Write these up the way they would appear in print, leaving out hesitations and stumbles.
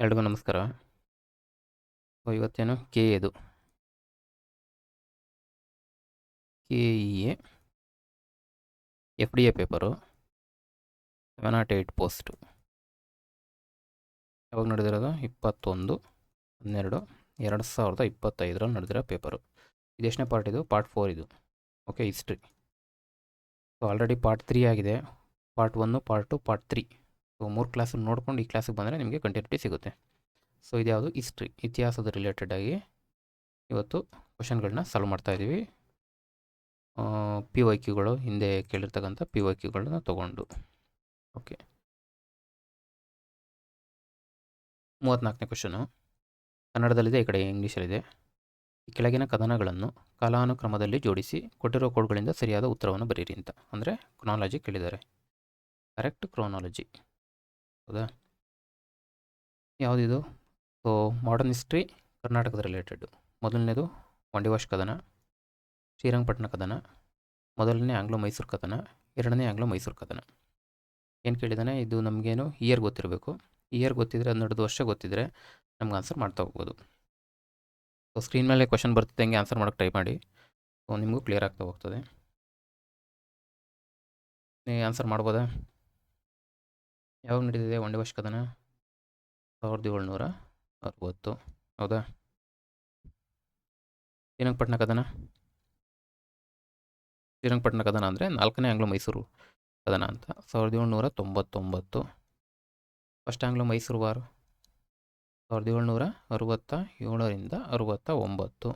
ಎಲ್ರಿಗೂ ನಮಸ್ಕಾರ. ಇವತ್ತೇನು ಕೆ ಎದು K E A F D A paper 708 post ಯಾವಾಗ ನಡೆದಿರೋದು 21/12/2025 ನಡೆದಿರೋ ಪೇಪರು. ಇದು ಎಷ್ಟನೇ ಪಾರ್ಟ್? ಇದು ಪಾರ್ಟ್ 4 ಇದು. Okay, history. So already part 3 ಆಗಿದೆ. Part 1, part 2, part 3. So 3 class ನೋಡ್ಕೊಂಡು ಈ ಕ್ಲಾಸಿಗೆ ಬಂದರೆ ನಿಮಗೆ ಕಂಟಿನ್ಯೂಟಿ ಸಿಗುತ್ತೆ. ಸೊ ಇದ್ಯಾವುದು? ಹಿಸ್ಟ್ರಿ, ಇತಿಹಾಸದ ರಿಲೇಟೆಡ್ ಆಗಿ ಇವತ್ತು ಕ್ವಶನ್ಗಳನ್ನ ಸಾಲ್ವ್ ಮಾಡ್ತಾಯಿದ್ದೀವಿ. ಪಿ ವೈ ಕ್ಯೂಗಳು, ಹಿಂದೆ ಕೇಳಿರ್ತಕ್ಕಂಥ ಪಿ ವೈ ಕ್ಯೂಗಳನ್ನ ತೊಗೊಂಡು. ಓಕೆ, 34ನೇ ಕ್ವಶನು ಕನ್ನಡದಲ್ಲಿದೆ, ಈ ಕಡೆ ಇಂಗ್ಲೀಷಲ್ಲಿದೆ. ಈ ಕೆಳಗಿನ ಕಥನಗಳನ್ನು ಕಾಲಾನುಕ್ರಮದಲ್ಲಿ ಜೋಡಿಸಿ ಕೊಟ್ಟಿರೋ ಕೋಡ್ಗಳಿಂದ ಸರಿಯಾದ ಉತ್ತರವನ್ನು ಬರೀರಿ ಅಂತ. ಅಂದರೆ ಕ್ರೋನಾಲಜಿ ಕೇಳಿದ್ದಾರೆ. ಕರೆಕ್ಟ್ ಕ್ರೋನಾಲಜಿ, ಹೌದಾ? ಯಾವುದಿದು? ಸೊ ಮಾಡರ್ನ್ ಹಿಸ್ಟ್ರಿ, ಕರ್ನಾಟಕದ ರಿಲೇಟೆಡ್. ಮೊದಲನೇದು ವಂಡಿವಾಶ್ ಕದನ, ಶ್ರೀರಂಗಪಟ್ಟಣ ಕದನ, ಮೊದಲನೇ ಆಂಗ್ಲೋ ಮೈಸೂರು ಕದನ, ಎರಡನೇ ಆಂಗ್ಲೋ ಮೈಸೂರು ಕದನ. ಏನು ಕೇಳಿದ್ದಾನೆ? ಇದು ನಮಗೇನು ಇಯರ್ ಗೊತ್ತಿರಬೇಕು. ಇಯರ್ ಗೊತ್ತಿದ್ರೆ, 12 ವರ್ಷ ಗೊತ್ತಿದ್ರೆ ನಮ್ಗೆ ಆನ್ಸರ್ ಮಾಡ್ತಾ ಹೋಗ್ಬೋದು. ಸೊ ಸ್ಕ್ರೀನ್ ಮೇಲೆ ಕ್ವಶನ್ ಬರ್ತಿದ್ದಂಗೆ ಆನ್ಸರ್ ಮಾಡೋಕ್ಕೆ ಟ್ರೈ ಮಾಡಿ. ಸೊ ನಿಮಗೂ ಕ್ಲಿಯರ್ ಆಗ್ತಾ ಹೋಗ್ತದೆ. ನೀವು ಆನ್ಸರ್ ಮಾಡ್ಬೋದಾ? ಯಾವಾಗ ನಡೆದಿದೆ ವಂಡಿವಾಶ್ ಕದನ? 1760, ಹೌದಾ? ಶ್ರೀರಂಗಪಟ್ಟಣ ಕದನ? ಶ್ರೀರಂಗಪಟ್ಟಣ ಕದನ ಅಂದರೆ 4ನೇ ಆಂಗ್ಲೋ ಮೈಸೂರು ಕದನ ಅಂತ. 1799. ಫಸ್ಟ್ ಆಂಗ್ಲೋ ಮೈಸೂರು ವಾರ್ 1767ರಿಂದ 69.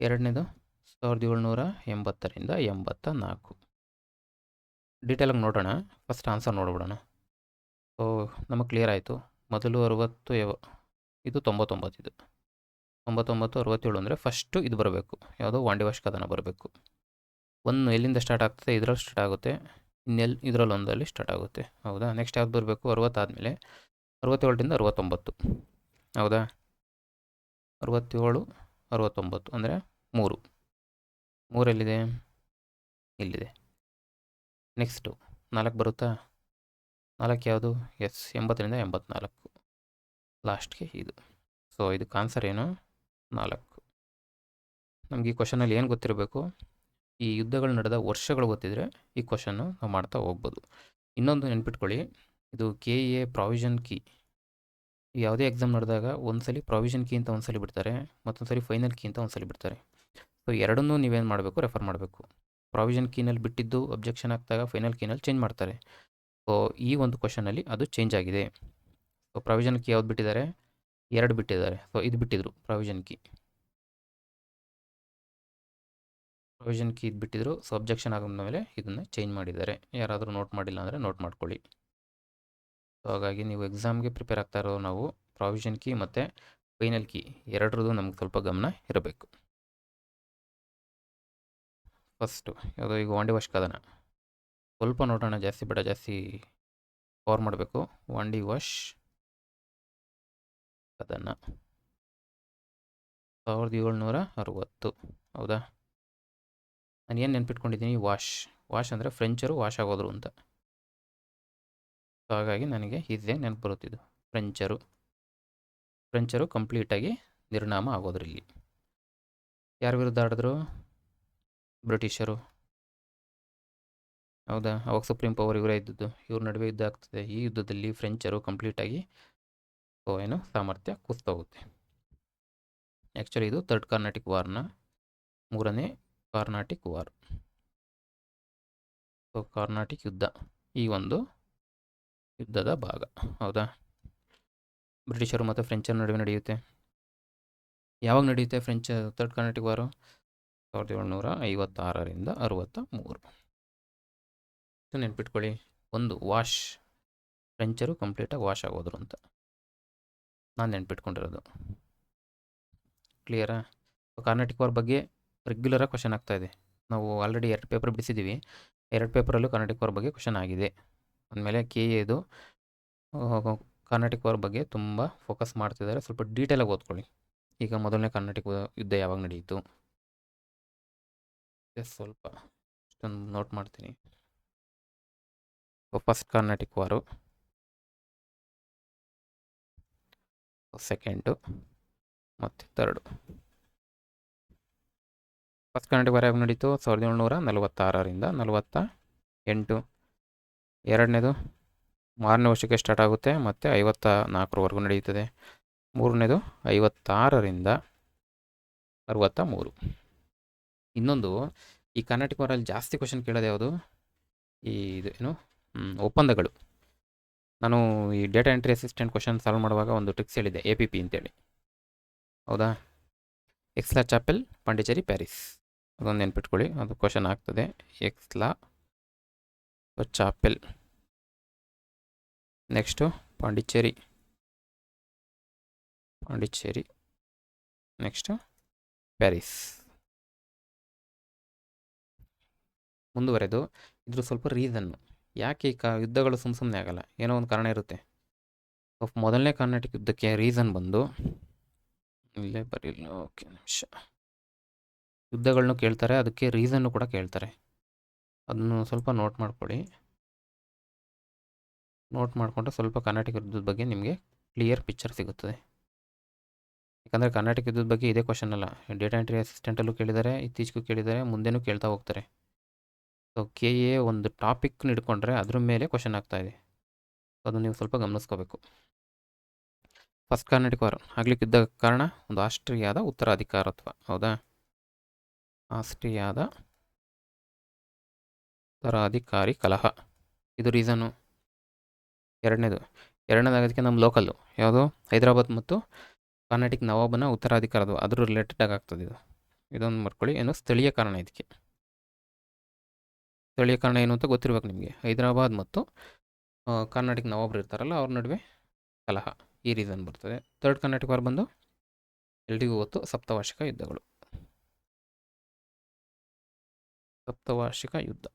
ಎರಡನೇದು 1780ರಿಂದ 84. ಡೀಟೇಲಾಗಿ ನೋಡೋಣ. ಫಸ್ಟ್ ಆನ್ಸರ್ ನೋಡ್ಬಿಡೋಣ. ಸೊ ನಮಗೆ ಕ್ಲಿಯರ್ ಆಯಿತು. ಮೊದಲು 60, ಇದು 99. ಇದು 99, 67 ಅಂದರೆ ಫಸ್ಟು ಇದು ಬರಬೇಕು. ಯಾವುದೋ ವಂಡಿವಾಶ್ ಕದನ ಬರಬೇಕು. ಒಂದು ಎಲ್ಲಿಂದ ಸ್ಟಾರ್ಟ್ ಆಗ್ತದೆ? ಇದರಲ್ಲಿ ಸ್ಟಾರ್ಟ್ ಆಗುತ್ತೆ. ಇದರಲ್ಲಿ ಒಂದಲ್ಲಿ ಸ್ಟಾರ್ಟ್ ಆಗುತ್ತೆ, ಹೌದಾ? ನೆಕ್ಸ್ಟ್ ಯಾವ್ದು ಬರಬೇಕು? 60 ಆದಮೇಲೆ 67ರಿಂದ 69, ಹೌದಾ? 67, 69 ಅಂದರೆ 3 ಎಲ್ಲಿದೆ? ಇಲ್ಲಿದೆ. ನೆಕ್ಸ್ಟು 4 ಬರುತ್ತಾ? 4 ಯಾವುದು? 80ರಿಂದ 84, ಲಾಸ್ಟ್ಗೆ ಇದು. ಸೊ ಇದಕ್ಕೆ ಆನ್ಸರ್ ಏನು? 4. ನಮಗೆ ಈ ಕ್ವಶನಲ್ಲಿ ಏನು ಗೊತ್ತಿರಬೇಕು? ಈ ಯುದ್ಧಗಳು ನಡೆದ ವರ್ಷಗಳು ಗೊತ್ತಿದ್ರೆ ಈ ಕ್ವಶನ್ನು ನಾವು ಮಾಡ್ತಾ ಹೋಗ್ಬೋದು. ಇನ್ನೊಂದು ನೆನ್ಪಿಟ್ಕೊಳ್ಳಿ, ಇದು ಕೆ ಎ ಪ್ರಾವಿಷನ್ ಕೀ. ಯಾವುದೇ ಎಕ್ಸಾಮ್ ನಡೆದಾಗ ಒಂದ್ಸಲಿ ಪ್ರಾವಿಷನ್ ಕೀ ಅಂತ ಒಂದ್ಸಲಿ ಬಿಡ್ತಾರೆ, ಮತ್ತೊಂದು ಸರಿ ಫೈನಲ್ ಕೀ ಅಂತ ಒಂದ್ಸಲಿ ಬಿಡ್ತಾರೆ. ಸೊ ಎರಡನ್ನೂ ನೀವೇನು ಮಾಡಬೇಕು? ರೆಫರ್ ಮಾಡಬೇಕು. ಪ್ರಾವಿಷನ್ ಕೀನಲ್ಲಿ ಬಿಟ್ಟಿದ್ದು ಅಬ್ಜೆಕ್ಷನ್ ಆಗ್ತಾಗ ಫೈನಲ್ ಕೀನಲ್ಲಿ ಚೇಂಜ್ ಮಾಡ್ತಾರೆ. ಸೊ ಈ ಒಂದು ಕ್ವಶನಲ್ಲಿ ಅದು ಚೇಂಜ್ ಆಗಿದೆ. ಸೊ ಪ್ರಾವಿಷನ್ ಕೀ ಯಾವ್ದು ಬಿಟ್ಟಿದ್ದಾರೆ? 2 ಬಿಟ್ಟಿದ್ದಾರೆ. ಸೊ ಇದು ಬಿಟ್ಟಿದ್ರು ಪ್ರಾವಿಷನ್ ಕೀ ಇದು ಬಿಟ್ಟಿದ್ರು. ಸೊ ಅಬ್ಜೆಕ್ಷನ್ ಆದಮೇಲೆ ಇದನ್ನು ಚೇಂಜ್ ಮಾಡಿದ್ದಾರೆ. ಯಾರಾದರೂ ನೋಟ್ ಮಾಡಿಲ್ಲ ಅಂದರೆ ನೋಟ್ ಮಾಡ್ಕೊಳ್ಳಿ. ಸೊ ಹಾಗಾಗಿ ನೀವು ಎಕ್ಸಾಮ್ಗೆ ಪ್ರಿಪೇರ್ ಆಗ್ತಾ ಇರೋ ನಾವು ಪ್ರಾವಿಷನ್ ಕೀ ಮತ್ತು ಫೈನಲ್ ಕೀ ಎರಡರದ್ದು ನಮ್ಗೆ ಸ್ವಲ್ಪ ಗಮನ ಇರಬೇಕು. ಫಸ್ಟು ಯಾವುದೋ ಈಗ ವಂಡಿವಾಶ್ ಕದನ ಸ್ವಲ್ಪ ನೋಡೋಣ, ಜಾಸ್ತಿ ಬೇಡ, ಜಾಸ್ತಿ ಕವರ್ ಮಾಡಬೇಕು. ವಂಡಿವಾಶ್ ಕದನ 1760, ಹೌದಾ? ನಾನು ಏನು ನೆನ್ಪಿಟ್ಕೊಂಡಿದ್ದೀನಿ? ವಾಶ್ ಅಂದರೆ ಫ್ರೆಂಚರು ವಾಶ್ ಆಗೋದ್ರು ಅಂತ. ಸೊ ಹಾಗಾಗಿ ನನಗೆ ಈಸಿಯಾಗಿ ನೆನಪು ಬರುತ್ತಿದ್ದು ಫ್ರೆಂಚರು ಕಂಪ್ಲೀಟಾಗಿ ನಿರ್ನಾಮ ಆಗೋದ್ರು ಇಲ್ಲಿ. ಯಾರ ವಿರುದ್ಧ ಆಡಿದ್ರು? ಬ್ರಿಟಿಷರು, ಹೌದಾ? ಅವಾಗ ಸುಪ್ರೀಂ ಪವರ್ ಇವರೇ ಇದ್ದದ್ದು. ಇವ್ರ ನಡುವೆ ಯುದ್ಧ ಆಗ್ತದೆ. ಈ ಯುದ್ಧದಲ್ಲಿ ಫ್ರೆಂಚರು ಕಂಪ್ಲೀಟಾಗಿ ಏನು ಸಾಮರ್ಥ್ಯ ಕುಸ್ತಾ ಹೋಗುತ್ತೆ. ಆ್ಯಕ್ಚುಲಿ ಇದು 3rd ಕಾರ್ನಾಟಿಕ್ ವಾರ್ನ 3ನೇ ಕಾರ್ನಾಟಿಕ್ ವಾರ್. ಸೊ ಕಾರ್ನಾಟಿಕ್ ಯುದ್ಧ ಈ ಒಂದು ಯುದ್ಧದ ಭಾಗ, ಹೌದಾ? ಬ್ರಿಟಿಷರು ಮತ್ತು ಫ್ರೆಂಚರ ನಡುವೆ ನಡೆಯುತ್ತೆ. ಯಾವಾಗ ನಡೆಯುತ್ತೆ 3rd ಕಾರ್ನಾಟಿಕ್ ವಾರು? 1756ರಿಂದ 63. ನೆನ್ಪಿಟ್ಕೊಳ್ಳಿ, ಒಂದು ವಾಶ್, ಫ್ರೆಂಚರು ಕಂಪ್ಲೀಟಾಗಿ ವಾಶ್ ಆಗೋದ್ರು ಅಂತ ನಾನು ನೆನ್ಪಿಟ್ಕೊಂಡಿರೋದು. ಕ್ಲಿಯರಾ? ಕಾರ್ನಾಟಿಕ್ ವಾರ್ ಬಗ್ಗೆ ರೆಗ್ಯುಲರಾಗಿ ಕ್ವಶನ್ ಆಗ್ತಾಯಿದೆ. ನಾವು ಆಲ್ರೆಡಿ 2 ಪೇಪರ್ ಬಿಡಿಸಿದ್ದೀವಿ. 2 ಪೇಪರಲ್ಲೂ ಕಾರ್ನಾಟಿಕ್ ವಾರ್ ಬಗ್ಗೆ ಕ್ವಶನ್ ಆಗಿದೆ. ಅಂದಮೇಲೆ ಕೆ ಎದು ಕಾರ್ನಾಟಿಕ್ ವಾರ್ ಬಗ್ಗೆ ತುಂಬ ಫೋಕಸ್ ಮಾಡ್ತಿದ್ದಾರೆ. ಸ್ವಲ್ಪ ಡೀಟೇಲಾಗಿ ಓದ್ಕೊಳ್ಳಿ. ಈಗ ಮೊದಲನೇ ಕಾರ್ನಾಟಿಕ್ ಯುದ್ಧ ಯಾವಾಗ ನಡೆಯಿತು? ಸ್ವಲ್ಪ ಇಷ್ಟೊಂದು ನೋಟ್ ಮಾಡ್ತೀನಿ. ಫಸ್ಟ್ ಕಾರ್ನಾಟಿಕ್ ವಾರು ಸೆಕೆಂಡು ಮತ್ತು ಥರ್ಡು. ಫಸ್ಟ್ ಕರ್ನಾಟಕ ವಾರ ಯಾವಾಗ ನಡೀತು? 1746ರಿಂದ 48. ಎರಡನೇದು ಮಾರನೇ ವರ್ಷಕ್ಕೆ ಸ್ಟಾರ್ಟ್ ಆಗುತ್ತೆ ಮತ್ತು 54ರವರೆಗೂ ನಡೆಯುತ್ತದೆ. ಮೂರನೇದು 56ರಿಂದ 63. ಇನ್ನೊಂದು, ಈ ಕರ್ನಾಟಕ ವಾರಲ್ಲಿ ಜಾಸ್ತಿ ಕ್ವಶನ್ ಕೇಳೋದು ಯಾವುದು? ಇದು ಏನು ಒಪ್ಪಂದಗಳು. ನಾನು ಈ data entry assistant question solve ಮಾಡುವಾಗ ಒಂದು ಟ್ರಿಕ್ಸ್ ಹೇಳಿದ್ದೆ, APP ಅಂತೇಳಿ. ಹೌದಾ? ಎಕ್ಸ್ಲಾ ಚಾಪೆಲ್, ಪಾಂಡಿಚೇರಿ, ಪ್ಯಾರಿಸ್, ಅದೊಂದು ನೆನ್ಪಿಟ್ಕೊಳ್ಳಿ, ಅದು ಕ್ವಶನ್ ಆಗ್ತದೆ. Aix-la-Chapelle, next Pondicherry, next Paris. ಮುಂದುವರೆದು ಇದ್ರ ಸ್ವಲ್ಪ ರೀಸನ್ನು, ಯಾಕೆ ಈ ಯುದ್ಧಗಳು ಸುಮ್ಮನೆ ಆಗಲ್ಲ, ಏನೋ ಒಂದು ಕಾರಣ ಇರುತ್ತೆ. ಮೊದಲನೇ ಕರ್ನಾಟಕ ಯುದ್ಧಕ್ಕೆ ರೀಸನ್ ಬಂದು ಇಲ್ಲೇ ಬರೀಲ್ಲ, ಓಕೆ ನಿಮಿಷ. ಯುದ್ಧಗಳನ್ನೂ ಕೇಳ್ತಾರೆ, ಅದಕ್ಕೆ ರೀಸನ್ನು ಕೂಡ ಕೇಳ್ತಾರೆ. ಅದನ್ನು ಸ್ವಲ್ಪ ನೋಟ್ ಮಾಡ್ಕೊಳ್ಳಿ. ನೋಟ್ ಮಾಡಿಕೊಂಡ್ರೆ ಸ್ವಲ್ಪ ಕರ್ನಾಟಕ ಯುದ್ಧದ ಬಗ್ಗೆ ನಿಮಗೆ ಕ್ಲಿಯರ್ ಪಿಕ್ಚರ್ ಸಿಗುತ್ತದೆ. ಯಾಕಂದರೆ ಕರ್ನಾಟಕ ಯುದ್ಧದ ಬಗ್ಗೆ ಇದೇ ಕ್ವಶನ್ ಅಲ್ಲ, ಡೇಟಾ ಎಂಟ್ರಿ ಅಸಿಸ್ಟೆಂಟಲ್ಲೂ ಕೇಳಿದ್ದಾರೆ, ಇತ್ತೀಚೆಗೂ ಕೇಳಿದ್ದಾರೆ, ಮುಂದೆನೂ ಕೇಳ್ತಾ ಹೋಗ್ತಾರೆ. ಸೊ KA ಒಂದು ಟಾಪಿಕ್ನ ಹಿಡ್ಕೊಂಡ್ರೆ ಅದ್ರ ಮೇಲೆ ಕ್ವಶನ್ ಆಗ್ತಾಯಿದೆ. ಅದನ್ನು ನೀವು ಸ್ವಲ್ಪ ಗಮನಿಸ್ಕೋಬೇಕು. ಫಸ್ಟ್ ಕರ್ನಾಟಕ ವಾರ ಆಗ್ಲಿಕ್ಕೆ ಯುದ್ಧ ಕಾರಣ ಒಂದು ಆಸ್ಟ್ರಿಯಾದ ಉತ್ತರಾಧಿಕಾರತ್ವ. ಹೌದಾ? ಆಸ್ಟ್ರಿಯಾದ ಉತ್ತರಾಧಿಕಾರಿ ಕಲಹ, ಇದು ರೀಸನು. ಎರಡನೇದಾಗೋದಕ್ಕೆ ನಮ್ಮ ಲೋಕಲ್ಲು ಯಾವುದು? ಹೈದರಾಬಾದ್ ಮತ್ತು ಕರ್ನಾಟಕ ನವಾಬನ ಉತ್ತರಾಧಿಕಾರದು, ಅದ್ರ ರಿಲೇಟೆಡ್ ಆಗ್ತದೆ ಇದು. ಇದೊಂದು ಮಾಡ್ಕೊಳ್ಳಿ. ಏನು ಸ್ಥಳೀಯ ಕಾರಣ ಇದಕ್ಕೆ? ಸ್ಥಳೀಯ ಕಾರಣ ಏನು ಅಂತ ಗೊತ್ತಿರ್ಬೇಕು ನಿಮಗೆ. ಹೈದರಾಬಾದ್ ಮತ್ತು ಕರ್ನಾಟಕ ನವಾಬರು ಇರ್ತಾರಲ್ಲ, ಅವ್ರ ನಡುವೆ ಕಲಹ, ಈ ರೀಸನ್ ಬರ್ತದೆ. ಥರ್ಡ್ ಕರ್ನಾಟಕ ವಾರ ಬಂದು ಎಲ್ರಿಗೂ ಗೊತ್ತು, ಸಪ್ತವಾರ್ಷಿಕ ಯುದ್ಧಗಳು. ಸಪ್ತವಾರ್ಷಿಕ ಯುದ್ಧ,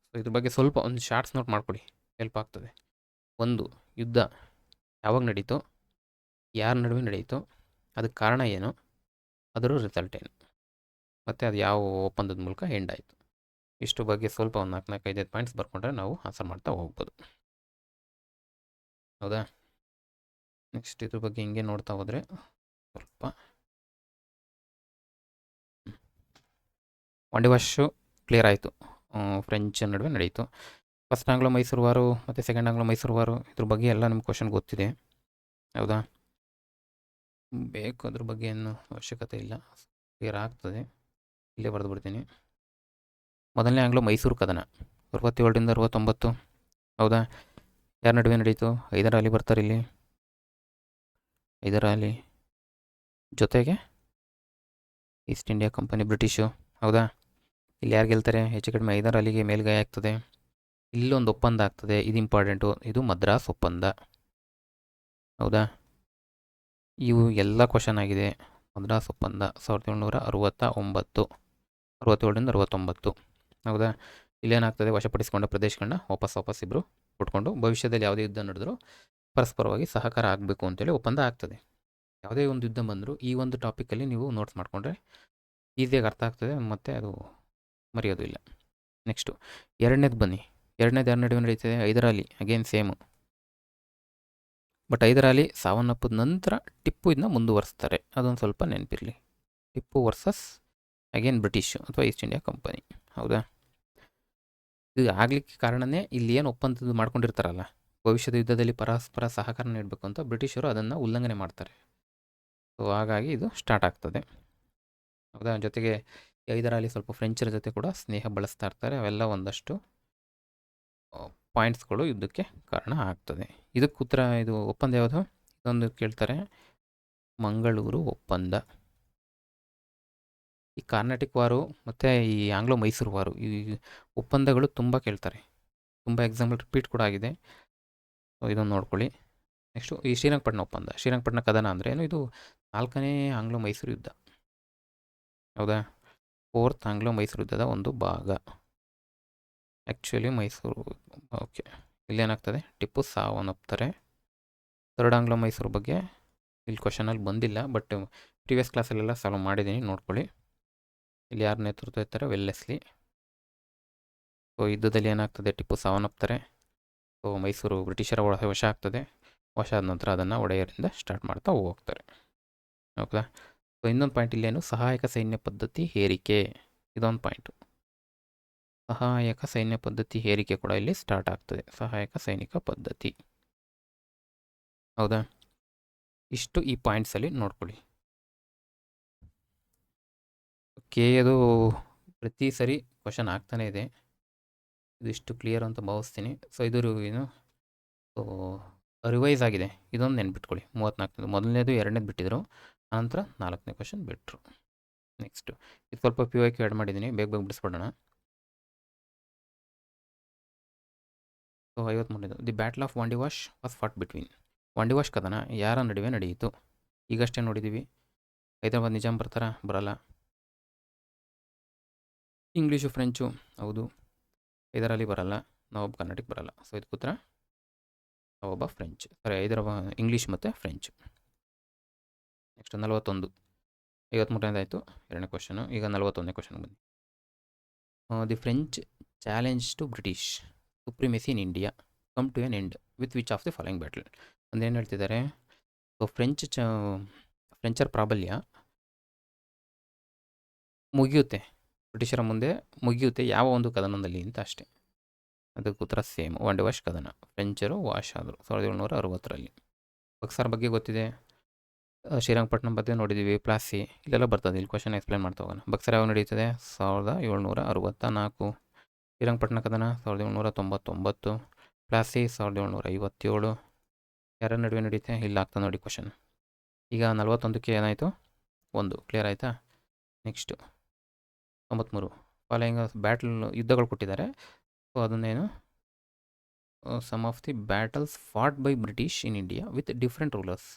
ಸೊ ಇದ್ರ ಬಗ್ಗೆ ಸ್ವಲ್ಪ ಒಂದು ಶಾರ್ಟ್ಸ್ ನೋಟ್ ಮಾಡ್ಕೊಳ್ಳಿ, ಹೆಲ್ಪ್ ಆಗ್ತದೆ. ಒಂದು, ಯುದ್ಧ ಯಾವಾಗ ನಡೀತು, ಯಾರ ನಡುವೆ ನಡೀತು, ಅದಕ್ಕೆ ಕಾರಣ ಏನು, ಅದರ ರಿಸಲ್ಟ್ ಏನು, ಮತ್ತು ಅದು ಯಾವ ಒಪ್ಪಂದದ ಮೂಲಕ ಎಂಡ್ ಆಯಿತು. ಇಷ್ಟು ಬಗ್ಗೆ ಸ್ವಲ್ಪ ಒಂದು 4-5 ಪಾಯಿಂಟ್ಸ್ ಬರ್ಕೊಂಡ್ರೆ ನಾವು ಆನ್ಸರ್ ಮಾಡ್ತಾ ಹೋಗ್ಬೋದು. ಹೌದಾ? ನೆಕ್ಸ್ಟ್ ಇದ್ರ ಬಗ್ಗೆ ಹಿಂಗೆ ನೋಡ್ತಾ ಹೋದರೆ ಸ್ವಲ್ಪ ವಾಂಡಿವಾಶು ಕ್ಲಿಯರ್ ಆಯಿತು, ಫ್ರೆಂಚ್ ನಡುವೆ ನಡೆಯಿತು. ಫಸ್ಟ್ ಆಂಗ್ಲೋ ಮೈಸೂರು ವಾರು ಮತ್ತು ಸೆಕೆಂಡ್ ಆಂಗ್ಲೋ ಮೈಸೂರು ವಾರು, ಇದ್ರ ಬಗ್ಗೆ ಎಲ್ಲ ನಿಮ್ಗೆ ಕ್ವಶನ್ ಗೊತ್ತಿದೆ. ಹೌದಾ? ಬೇಕು, ಅದ್ರ ಬಗ್ಗೆ ಏನು ಅವಶ್ಯಕತೆ ಇಲ್ಲ, ಕ್ಲಿಯರ್ ಆಗ್ತದೆ. ಇಲ್ಲೇ ಬರೆದು ಬಿಡ್ತೀನಿ. ಮೊದಲನೇ ಆಂಗ್ಲೋ ಮೈಸೂರು ಕದನ 67ರಿಂದ 69. ಹೌದಾ? ಯಾರ ನಡುವೆ ನಡೀತು? ಹೈದರ್ ಅಲಿ ಬರ್ತಾರೆ ಇಲ್ಲಿ, ಹೈದರ್ ಅಲಿ ಜೊತೆಗೆ ಈಸ್ಟ್ ಇಂಡಿಯಾ ಕಂಪನಿ, ಬ್ರಿಟಿಷು. ಹೌದಾ? ಇಲ್ಲಿ ಯಾರು ಗೆಲ್ತಾರೆ? ಹೆಚ್ಚು ಕಡಿಮೆ ಹೈದರ್ ಅಲಿಗೆ ಮೇಲ್ಗೈ ಆಗ್ತದೆ. ಇಲ್ಲೊಂದು ಒಪ್ಪಂದ ಆಗ್ತದೆ, ಇದು ಇಂಪಾರ್ಟೆಂಟು, ಇದು ಮದ್ರಾಸ್ ಒಪ್ಪಂದ. ಹೌದಾ? ಇವು ಎಲ್ಲ ಕ್ವಶನ್ ಆಗಿದೆ. ಮದ್ರಾಸ್ ಒಪ್ಪಂದ 1769, 67ರಿಂದ 69. ಹೌದಾ? ಇಲ್ಲೇನಾಗ್ತದೆ? ವಶಪಡಿಸಿಕೊಂಡ ಪ್ರದೇಶಗಳನ್ನ ವಾಪಸ್ ಇಬ್ಬರು ಕೊಟ್ಕೊಂಡು ಭವಿಷ್ಯದಲ್ಲಿ ಯಾವುದೇ ಯುದ್ಧ ನಡೆದರೂ ಪರಸ್ಪರವಾಗಿ ಸಹಕಾರ ಆಗಬೇಕು ಅಂತೇಳಿ ಒಪ್ಪಂದ ಆಗ್ತದೆ. ಯಾವುದೇ ಒಂದು ಯುದ್ಧ ಬಂದರೂ ಈ ಒಂದು ಟಾಪಿಕಲ್ಲಿ ನೀವು ನೋಟ್ಸ್ ಮಾಡಿಕೊಂಡ್ರೆ ಈಸಿಯಾಗಿ ಅರ್ಥ ಆಗ್ತದೆ, ಮತ್ತು ಅದು ಮರೆಯೋದು ಇಲ್ಲ. ನೆಕ್ಸ್ಟು ಎರಡನೇದು ಬನ್ನಿ. ಎರಡನೇದು ಯಾರ ನಡುವೆ ನಡೀತದೆ? Hyder Ali, again same. But Hyder Ali ಸಾವನ್ನಪ್ಪದ ನಂತರ ಟಿಪ್ಪು ಇದನ್ನ ಮುಂದುವರಿಸ್ತಾರೆ, ಅದೊಂದು ಸ್ವಲ್ಪ ನೆನಪಿರಲಿ. ಟಿಪ್ಪು ವರ್ಸಸ್ ಅಗೇನ್ ಬ್ರಿಟಿಷ್ ಅಥವಾ ಈಸ್ಟ್ ಇಂಡಿಯಾ ಕಂಪನಿ. ಹೌದಾ? ಇದು ಆಗಲಿಕ್ಕೆ ಕಾರಣನೇ ಇಲ್ಲಿ ಏನು ಒಪ್ಪಂದದ್ದು ಮಾಡ್ಕೊಂಡಿರ್ತಾರಲ್ಲ, ಭವಿಷ್ಯದ ಯುದ್ಧದಲ್ಲಿ ಪರಸ್ಪರ ಸಹಕಾರ ನೀಡಬೇಕು ಅಂತ ಬ್ರಿಟಿಷರು ಅದನ್ನು ಉಲ್ಲಂಘನೆ ಮಾಡ್ತಾರೆ. ಸೊ ಹಾಗಾಗಿ ಇದು ಸ್ಟಾರ್ಟ್ ಆಗ್ತದೆ. ಹೌದಾ? ಜೊತೆಗೆ ಹೈದರ್ ಅಲಿ ಸ್ವಲ್ಪ ಫ್ರೆಂಚರ ಜೊತೆ ಕೂಡ ಸ್ನೇಹ ಬಳಸ್ತಾ ಇರ್ತಾರೆ. ಅವೆಲ್ಲ ಒಂದಷ್ಟು ಪಾಯಿಂಟ್ಸ್ಗಳು ಯುದ್ಧಕ್ಕೆ ಕಾರಣ ಆಗ್ತದೆ. ಇದಕ್ಕೆ ಉತ್ತರ, ಇದು ಒಪ್ಪಂದ ಯಾವುದು? ಇದೊಂದು ಕೇಳ್ತಾರೆ, ಮಂಗಳೂರು ಒಪ್ಪಂದ. ಈ ಕರ್ನಾಟಕ ವಾರು ಮತ್ತು ಈ ಆಂಗ್ಲೋ ಮೈಸೂರು ವಾರು, ಈ ಒಪ್ಪಂದಗಳು ತುಂಬ ಕೇಳ್ತಾರೆ, ತುಂಬ ಎಕ್ಸಾಂಪಲ್ ರಿಪೀಟ್ ಕೂಡ ಆಗಿದೆ. ಸೊ ಇದನ್ನು ನೋಡ್ಕೊಳ್ಳಿ. ನೆಕ್ಸ್ಟು ಈ ಶ್ರೀರಂಗಪಟ್ಟಣ ಒಪ್ಪಂದ, ಶ್ರೀರಂಗಪಟ್ಟಣ ಕದನ ಅಂದರೆ ಏನು? ಇದು 4ನೇ ಆಂಗ್ಲೋ ಮೈಸೂರು ಯುದ್ಧ. ಹೌದಾ? 4th ಆಂಗ್ಲೋ ಮೈಸೂರು ಯುದ್ಧದ ಒಂದು ಭಾಗ. ಆ್ಯಕ್ಚುಲಿ ಮೈಸೂರು, ಓಕೆ, ಇಲ್ಲೇನಾಗ್ತದೆ? ಟಿಪ್ಪು ಸಾವನ್ನಪ್ತಾರೆ. ಥರ್ಡ್ ಆಂಗ್ಲೋ ಮೈಸೂರು ಬಗ್ಗೆ ಇಲ್ಲಿ ಕ್ವಶನಲ್ಲಿ ಬಂದಿಲ್ಲ, ಬಟ್ ಪ್ರೀವಿಯಸ್ ಕ್ಲಾಸಲ್ಲೆಲ್ಲ ಸಾಲ್ವ್ ಮಾಡಿದ್ದೀನಿ, ನೋಡ್ಕೊಳ್ಳಿ. ಇಲ್ಲಿ ಯಾರು ನೇತೃತ್ವ ಇರ್ತಾರೆ? ವೆಲ್ಲೆಸ್ಲಿ. ಸೊ ಯುದ್ಧದಲ್ಲಿ ಏನಾಗ್ತದೆ? ಟಿಪ್ಪು ಸಾವನ್ನಪ್ತಾರೆ. ಸೊ ಮೈಸೂರು ಬ್ರಿಟಿಷರ ವಶ ಆಗ್ತದೆ. ವಾಶ್ ಆದ ನಂತರ ಅದನ್ನು ಒಡೆಯರಿಂದ ಸ್ಟಾರ್ಟ್ ಮಾಡ್ತಾ ಹೋಗ್ತಾರೆ. ಓಕೆ. ಸೊ ಇನ್ನೊಂದು ಪಾಯಿಂಟ್ ಇಲ್ಲೇನು, ಸಹಾಯಕ ಸೈನ್ಯ ಪದ್ಧತಿ ಹೇರಿಕೆ, ಇದೊಂದು ಪಾಯಿಂಟು. ಸಹಾಯಕ ಸೈನ್ಯ ಪದ್ಧತಿ ಹೇರಿಕೆ ಕೂಡ ಇಲ್ಲಿ ಸ್ಟಾರ್ಟ್ ಆಗ್ತದೆ, ಸಹಾಯಕ ಸೈನಿಕ ಪದ್ಧತಿ. ಹೌದಾ? ಇಷ್ಟು ಈ ಪಾಯಿಂಟ್ಸಲ್ಲಿ ನೋಡ್ಕೊಳ್ಳಿ. ಅದು ಪ್ರತಿ ಸರಿ ಕ್ವಶನ್ ಆಗ್ತಾನೇ ಇದೆ. ಇದಿಷ್ಟು ಕ್ಲಿಯರ್ ಅಂತ ಭಾವಿಸ್ತೀನಿ. ಸೊ ಇದು ಏನು, ಸೊ ರಿವೈಸ್ ಆಗಿದೆ, ಇದೊಂದು ನೆನ್ಪಿಟ್ಕೊಳ್ಳಿ. 34ನೇದು ಮೊದಲನೇದು, ಎರಡನೇದು ಬಿಟ್ಟಿದ್ರು, ಆನಂತರ 4ನೇ ಕ್ವಶನ್ ಬಿಟ್ಟರು. ನೆಕ್ಸ್ಟು ಇದು ಸ್ವಲ್ಪ PYQ ಆ್ಯಡ್ ಮಾಡಿದ್ದೀನಿ, ಬೇಗ ಬೇಗ ಬಿಡಿಸ್ಬಿಡೋಣ. ಸೊ 53ನೇದು, the battle of Wandiwash was fought between. Wandiwash ಕದನ ಯಾರ ನಡುವೆ ನಡೆಯಿತು? ಈಗಷ್ಟೇ ನೋಡಿದ್ದೀವಿ. ಹೈದರಾಬಾದ್ ನಿಜಾಮ್ ಬರ್ತಾರಾ? ಬರಲ್ಲ. ಇಂಗ್ಲೀಷು ಫ್ರೆಂಚು, ಹೌದು. ಇದರಲ್ಲಿ ಬರಲ್ಲ. ನವಾಬ್ ಕರ್ನಾಟಕ ಬರಲ್ಲ. ಸೊ ಇದು ಉತ್ತರ ನವಾಬ ಫ್ರೆಂಚ್, ಸರಿ. ಹೈದರಾಬಾದ್ ಇಂಗ್ಲೀಷ್ ಮತ್ತು ಫ್ರೆಂಚ್. ನೆಕ್ಸ್ಟ್ 41, 53ನೇದು ಆಯಿತು, ಎರಡನೇ ಕ್ವಶನು. ಈಗ 41ನೇ ಕ್ವಶನ್ಗೆ ಬನ್ನಿ. The French challenge to British supremacy in India come to an end with which of the following battle. ಅಂದೇನು ಹೇಳ್ತಿದ್ದಾರೆ, ಸೊ ಫ್ರೆಂಚರ್ ಪ್ರಾಬಲ್ಯ ಮುಗಿಯುತ್ತೆ, ಬ್ರಿಟಿಷರ ಮುಂದೆ ಮುಗಿಯುತ್ತೆ ಯಾವ ಒಂದು ಕದನದಲ್ಲಿ ಅಂತ ಅಷ್ಟೇ. ಅದಕ್ಕೆ ಉತ್ತರ ಸೇಮ್, ವಾಂಡಿವಾಶ್ ಕದನ. ಫ್ರೆಂಚರು ವಾಶ್ ಆದರು 1760ರಲ್ಲಿ. ಬಕ್ಸಾರ್ ಬಗ್ಗೆ ಗೊತ್ತಿದೆ, ಶ್ರೀರಂಗಪಟ್ಟಣಂ ಬಗ್ಗೆ ನೋಡಿದ್ದೀವಿ, ಪ್ಲಾಸಿ ಇಲ್ಲೆಲ್ಲ ಬರ್ತದೆ. ಇಲ್ಲಿ ಕ್ವಶನ್ ಎಕ್ಸ್ಪ್ಲೇನ್ ಮಾಡ್ತಾ ಹೋಗೋಣ. ಬಕ್ಸಾರ್ ಯಾವಾಗ ನಡೀತದೆ? 1764. ಶ್ರೀರಂಗಪಟ್ಟಣ ಕದನ 1799. ಪ್ಲಾಸಿ 1757. ಯಾರ ನಡುವೆ ನಡೀತೆ? ಇಲ್ಲಿ ಆಗ್ತದೆ ನೋಡಿ ಕ್ವಶನ್. ಈಗ 41ಕ್ಕೆ ಏನಾಯಿತು? 1 ಕ್ಲಿಯರ್ ಆಯಿತಾ? ನೆಕ್ಸ್ಟು 93, ಫಾಲೋಯಿಂಗ್ ಬ್ಯಾಟಲ್, ಯುದ್ಧಗಳು ಕೊಟ್ಟಿದ್ದಾರೆ. ಸೊ ಅದನ್ನೇನು, some of the battles fought by British in India with different rulers,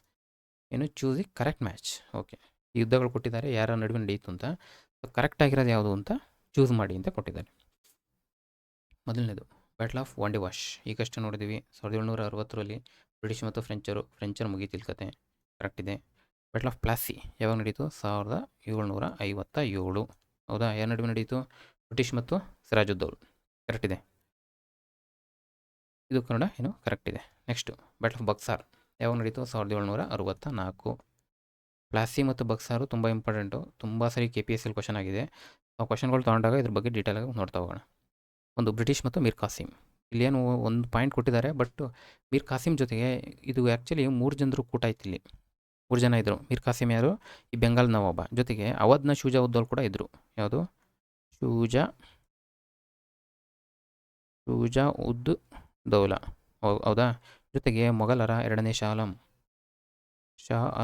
ಏನು choose the correct match. Okay, ಯುದ್ಧಗಳು ಕೊಟ್ಟಿದ್ದಾರೆ, ಯಾರ ನಡುವೆ ನಡೆಯಿತು ಅಂತ. ಕರೆಕ್ಟ್ ಆಗಿರೋದು ಯಾವುದು ಅಂತ ಚೂಸ್ ಮಾಡಿ ಅಂತ ಕೊಟ್ಟಿದ್ದಾರೆ. ಮೊದಲನೇದು ಬ್ಯಾಟಲ್ ಆಫ್ ವಾಂಡಿವಾಶ್, ಈಗಷ್ಟೇ ನೋಡಿದ್ದೀವಿ, 1760ರಲ್ಲಿ ಬ್ರಿಟಿಷ್ ಮತ್ತು ಫ್ರೆಂಚರು ಮುಗೀತಿಲ್ ಕತೆ, ಕರೆಕ್ಟ್ ಇದೆ. ಬ್ಯಾಟಲ್ ಆಫ್ ಪ್ಲಾಸಿ ಯಾವಾಗ ನಡೀತು? 1757. ಹೌದಾ? ಯಾರ ನಡುವೆ ನಡೀತು? ಬ್ರಿಟಿಷ್ ಮತ್ತು ಸಿರಾಜುದ್ದೌಲ್, ಕರೆಕ್ಟ್ ಇದೆ. ಇದು ಕನ್ನಡ ಏನು ಕರೆಕ್ಟ್ ಇದೆ. ನೆಕ್ಸ್ಟು ಬ್ಯಾಟಲ್ ಆಫ್ ಬಕ್ಸಾರ್ ಯಾವಾಗ ನಡೀತು? 1764. ಪ್ಲಾಸಿ ಮತ್ತು ಬಕ್ಸಾರು ತುಂಬ ಇಂಪಾರ್ಟೆಂಟು, ತುಂಬ ಸರಿ KPSL ಕ್ವಶನ್ ಆಗಿದೆ. ಆ ಕ್ವಶನ್ಗಳು ತೊಗೊಂಡಾಗ ಇದ್ರ ಬಗ್ಗೆ ಡೀಟೇಲಾಗಿ ನೋಡ್ತಾ ಹೋಗೋಣ. ಒಂದು ಬ್ರಿಟಿಷ್ ಮತ್ತು ಮೀರ್ ಕಾಸಿಮ್, ಇಲ್ಲೇನು ಒಂದು ಪಾಯಿಂಟ್ ಕೊಟ್ಟಿದ್ದಾರೆ, ಬಟ್ ಮೀರ್ ಕಾಸಿಮ್ ಜೊತೆಗೆ ಇದು ಆ್ಯಕ್ಚುಲಿ 3 ಜನರು ಕೂಟ ಇತ್ತು ಇಲ್ಲಿ. 3 ಜನ ಇದ್ದರು. ಮೀರ್ ಕಾಸಿಮ್ ಯಾರು? ಈ ಬೆಂಗಾಲ್ ನವಾಬ, ಜೊತೆಗೆ ಅವಧ್ನ ಶೂಜಾ ಉದ್ದೌಲ್ ಕೂಡ ಇದ್ದರು. ಯಾವುದು? ಶೂಜಾ ಉದ್ ದೌಲಾ, ಹೌದಾ? ಜೊತೆಗೆ ಮೊಘಲರ 2ನೇ ಶಾ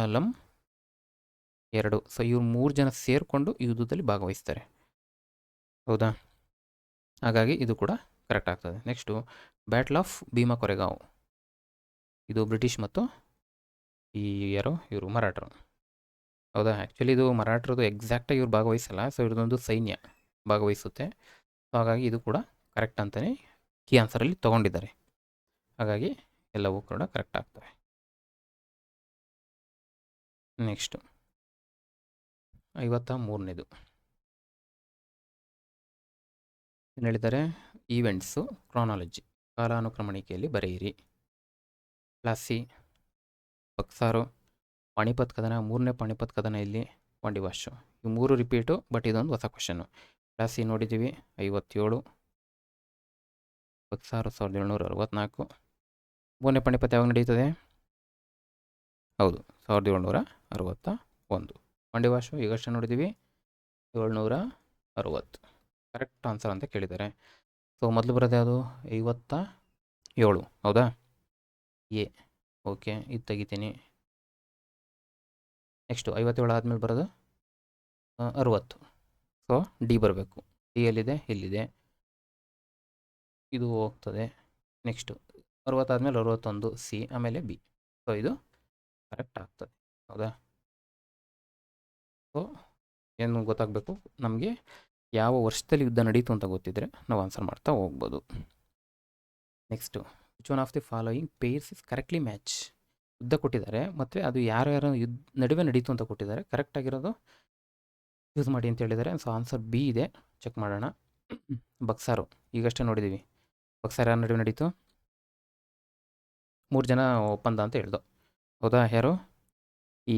ಆಲಂ 2. ಸೊ ಇವ್ರು 3 ಜನ ಸೇರಿಕೊಂಡು ಯುದ್ಧದಲ್ಲಿ ಭಾಗವಹಿಸ್ತಾರೆ. ಹೌದಾ? ಹಾಗಾಗಿ ಇದು ಕೂಡ ಕರೆಕ್ಟ್ ಆಗ್ತದೆ. Next battle of Bima Koregaon, ಇದು ಬ್ರಿಟಿಷ್ ಮತ್ತು ಇವರು ಮರಾಠರು. ಹೌದಾ? ಆ್ಯಕ್ಚುಲಿ ಇದು ಮರಾಠರದು ಎಕ್ಸಾಕ್ಟಾಗಿ ಇವ್ರು ಭಾಗವಹಿಸಲ್ಲ. ಸೊ ಇವ್ರದ್ದೊಂದು ಸೈನ್ಯ ಭಾಗವಹಿಸುತ್ತೆ. ಸೊ ಹಾಗಾಗಿ ಇದು ಕೂಡ ಕರೆಕ್ಟ್ ಅಂತಲೇ ಕೀ ಆನ್ಸರಲ್ಲಿ ತೊಗೊಂಡಿದ್ದಾರೆ. ಹಾಗಾಗಿ ಎಲ್ಲವೂ ಕೂಡ ಕರೆಕ್ಟ್ ಆಗ್ತವೆ. ನೆಕ್ಸ್ಟು 53ನೇದು ಏನು ಹೇಳಿದ್ದಾರೆ? ಈವೆಂಟ್ಸು ಕ್ರಾನಾಲಜಿ, ಕಾಲಾನುಕ್ರಮಣಿಕೆಯಲ್ಲಿ ಬರೆಯಿರಿ. ಪ್ಲಾಸಿ, ಬಕ್ಸಾರು, ಪಾಣಿಪತ್ ಕದನ, 3ನೇ ಪಾಣಿಪತ್ ಕದನ, ಇಲ್ಲಿ ವಾಂಡಿವಾಶು. ಇವು 3 ರಿಪೀಟು, ಬಟ್ ಇದೊಂದು ಹೊಸ ಕ್ವಶನ್ನು. ಪ್ಲಾಸಿ ನೋಡಿದ್ದೀವಿ 57, ಬಕ್ಸಾರು 1764. 3ನೇ ಪಾಣಿಪತ್ ಯಾವಾಗ ನಡೀತದೆ? ಹೌದು, 1761. ವಾಂಡಿವಾಶು ಈಗಷ್ಟೇ ನೋಡಿದ್ದೀವಿ 760. ಕರೆಕ್ಟ್ ಆನ್ಸರ್ ಅಂತ ಕೇಳಿದ್ದಾರೆ. ಸೊ ಮೊದಲು ಬರೋದು ಯಾವುದು? 57, ಹೌದಾ? ಎ, ಓಕೆ, ಇದು ತೆಗಿತೀನಿ. ನೆಕ್ಸ್ಟು 57 ಆದಮೇಲೆ ಬರೋದು 60. ಸೊ ಡಿ ಬರಬೇಕು. ಡಿ ಎಲ್ಲಿದೆ? ಇಲ್ಲಿದೆ, ಇದು ಹೋಗ್ತದೆ. ನೆಕ್ಸ್ಟು 60 ಆದಮೇಲೆ 61, ಸಿ, ಆಮೇಲೆ ಬಿ. ಸೊ ಇದು ಕರೆಕ್ಟ್ ಆಗ್ತದೆ. ಹೌದಾ? ಸೊ ಏನು ಗೊತ್ತಾಗಬೇಕು ನಮಗೆ, ಯಾವ ವರ್ಷದಲ್ಲಿ ಯುದ್ಧ ನಡೀತು ಅಂತ ಗೊತ್ತಿದ್ದರೆ ನಾವು ಆನ್ಸರ್ ಮಾಡ್ತಾ ಹೋಗ್ಬೋದು. Next which one of the following pairs is correctly match. ಯುದ್ಧ ಕೊಟ್ಟಿದ್ದಾರೆ ಮತ್ತು ಅದು ಯಾರ್ಯಾರ ನಡುವೆ ನಡೀತು ಅಂತ ಕೊಟ್ಟಿದ್ದಾರೆ. ಕರೆಕ್ಟಾಗಿರೋದು ಯೂಸ್ ಮಾಡಿ ಅಂತ ಹೇಳಿದ್ದಾರೆ. ಸೊ ಆನ್ಸರ್ ಬಿ ಇದೆ, ಚೆಕ್ ಮಾಡೋಣ. ಬಕ್ಸಾರು ಈಗಷ್ಟೇ ನೋಡಿದ್ದೀವಿ. ಬಕ್ಸಾರ್ ಯಾರ ನಡುವೆ ನಡೀತು? 3 ಜನ ಒಪ್ಪಂದ ಅಂತ ಹೇಳ್ದು. ಹೌದಾ? ಯಾರು? ಈ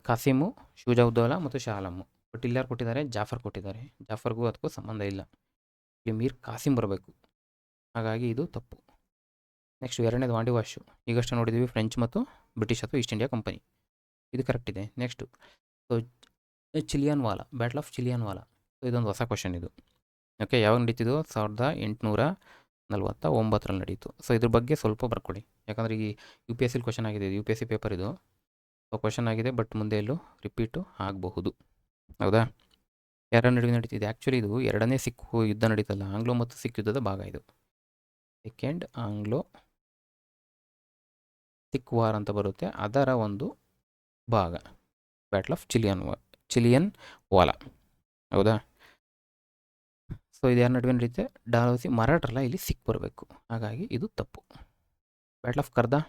ಕಾಸಿಮು, ಶುಜಾউದ್ದೌಲಾ ಮತ್ತು ಶಾ ಆಲಮ್. ಬಟ್ ಇಲ್ಲಿ ಯಾರು ಕೊಟ್ಟಿದ್ದಾರೆ? ಜಾಫರ್ ಕೊಟ್ಟಿದ್ದಾರೆ. ಜಾಫರ್ಗೂ ಅದಕ್ಕೂ ಸಂಬಂಧ ಇಲ್ಲ. ಇಲ್ಲಿ ಮೀರ್ ಕಾಸಿಮ್ ಬರಬೇಕು. ಹಾಗಾಗಿ ಇದು ತಪ್ಪು. ನೆಕ್ಸ್ಟ್ ಎರಡನೇದು ವಾಂಡಿ ವಾಶು. ಈಗಷ್ಟೇ ನೋಡಿದ್ದೀವಿ ಫ್ರೆಂಚ್ ಮತ್ತು ಬ್ರಿಟಿಷ್ ಅಥವಾ ಈಸ್ಟ್ ಇಂಡಿಯಾ ಕಂಪನಿ. ಇದು ಕರೆಕ್ಟ್ ಇದೆ. Next so Chillianwala, battle of Chillianwala. So ಇದೊಂದು ಹೊಸ ಕ್ವಶನ್ ಇದು. ಓಕೆ, ಯಾವಾಗ ನಡೀತಿದ್ದು? 1849ರಲ್ಲಿ ನಡೀತು. ಸೊ ಇದ್ರ ಬಗ್ಗೆ ಸ್ವಲ್ಪ ಬರ್ಕೊಳ್ಳಿ, ಯಾಕಂದರೆ ಈ UPSC ಕ್ವಶನ್ ಆಗಿದೆ. ಇದು UPSC ಪೇಪರ್ ಇದು. ಸೊ ಕ್ವಶನ್ ಆಗಿದೆ, ಬಟ್ ಮುಂದೆ ಎಲ್ಲೂ ರಿಪೀಟು ಆಗಬಹುದು. ಹೌದಾ? ಯಾರ ನಡುವೆ ನಡೀತಿದೆ? ಆ್ಯಕ್ಚುಲಿ ಇದು ಎರಡನೇ ಸಿಖ್ ಯುದ್ಧ ನಡೀತಲ್ಲ, ಆಂಗ್ಲೋ ಮತ್ತು ಸಿಖ್ ಯುದ್ಧದ ಭಾಗ ಇದು. ಸೆಕೆಂಡ್ ಆಂಗ್ಲೋ ಸಿಖ್ ವಾರ್ ಅಂತ ಬರುತ್ತೆ, ಅದರ ಒಂದು ಭಾಗ ಬ್ಯಾಟಲ್ ಆಫ್ ಚಿಲಿಯನ್ ವಾಲಾ. ಹೌದಾ? ಸೊ ಇದು ಯಾರ ನಡುವೆ ನಡೆಯುತ್ತೆ? ಡಾಲೌಸಿ ಮರಾಠರಲ್ಲ, ಇಲ್ಲಿ ಸಿಖ್ ಬರಬೇಕು. ಹಾಗಾಗಿ ಇದು ತಪ್ಪು. ಬ್ಯಾಟಲ್ ಆಫ್ ಕರ್ದಾ,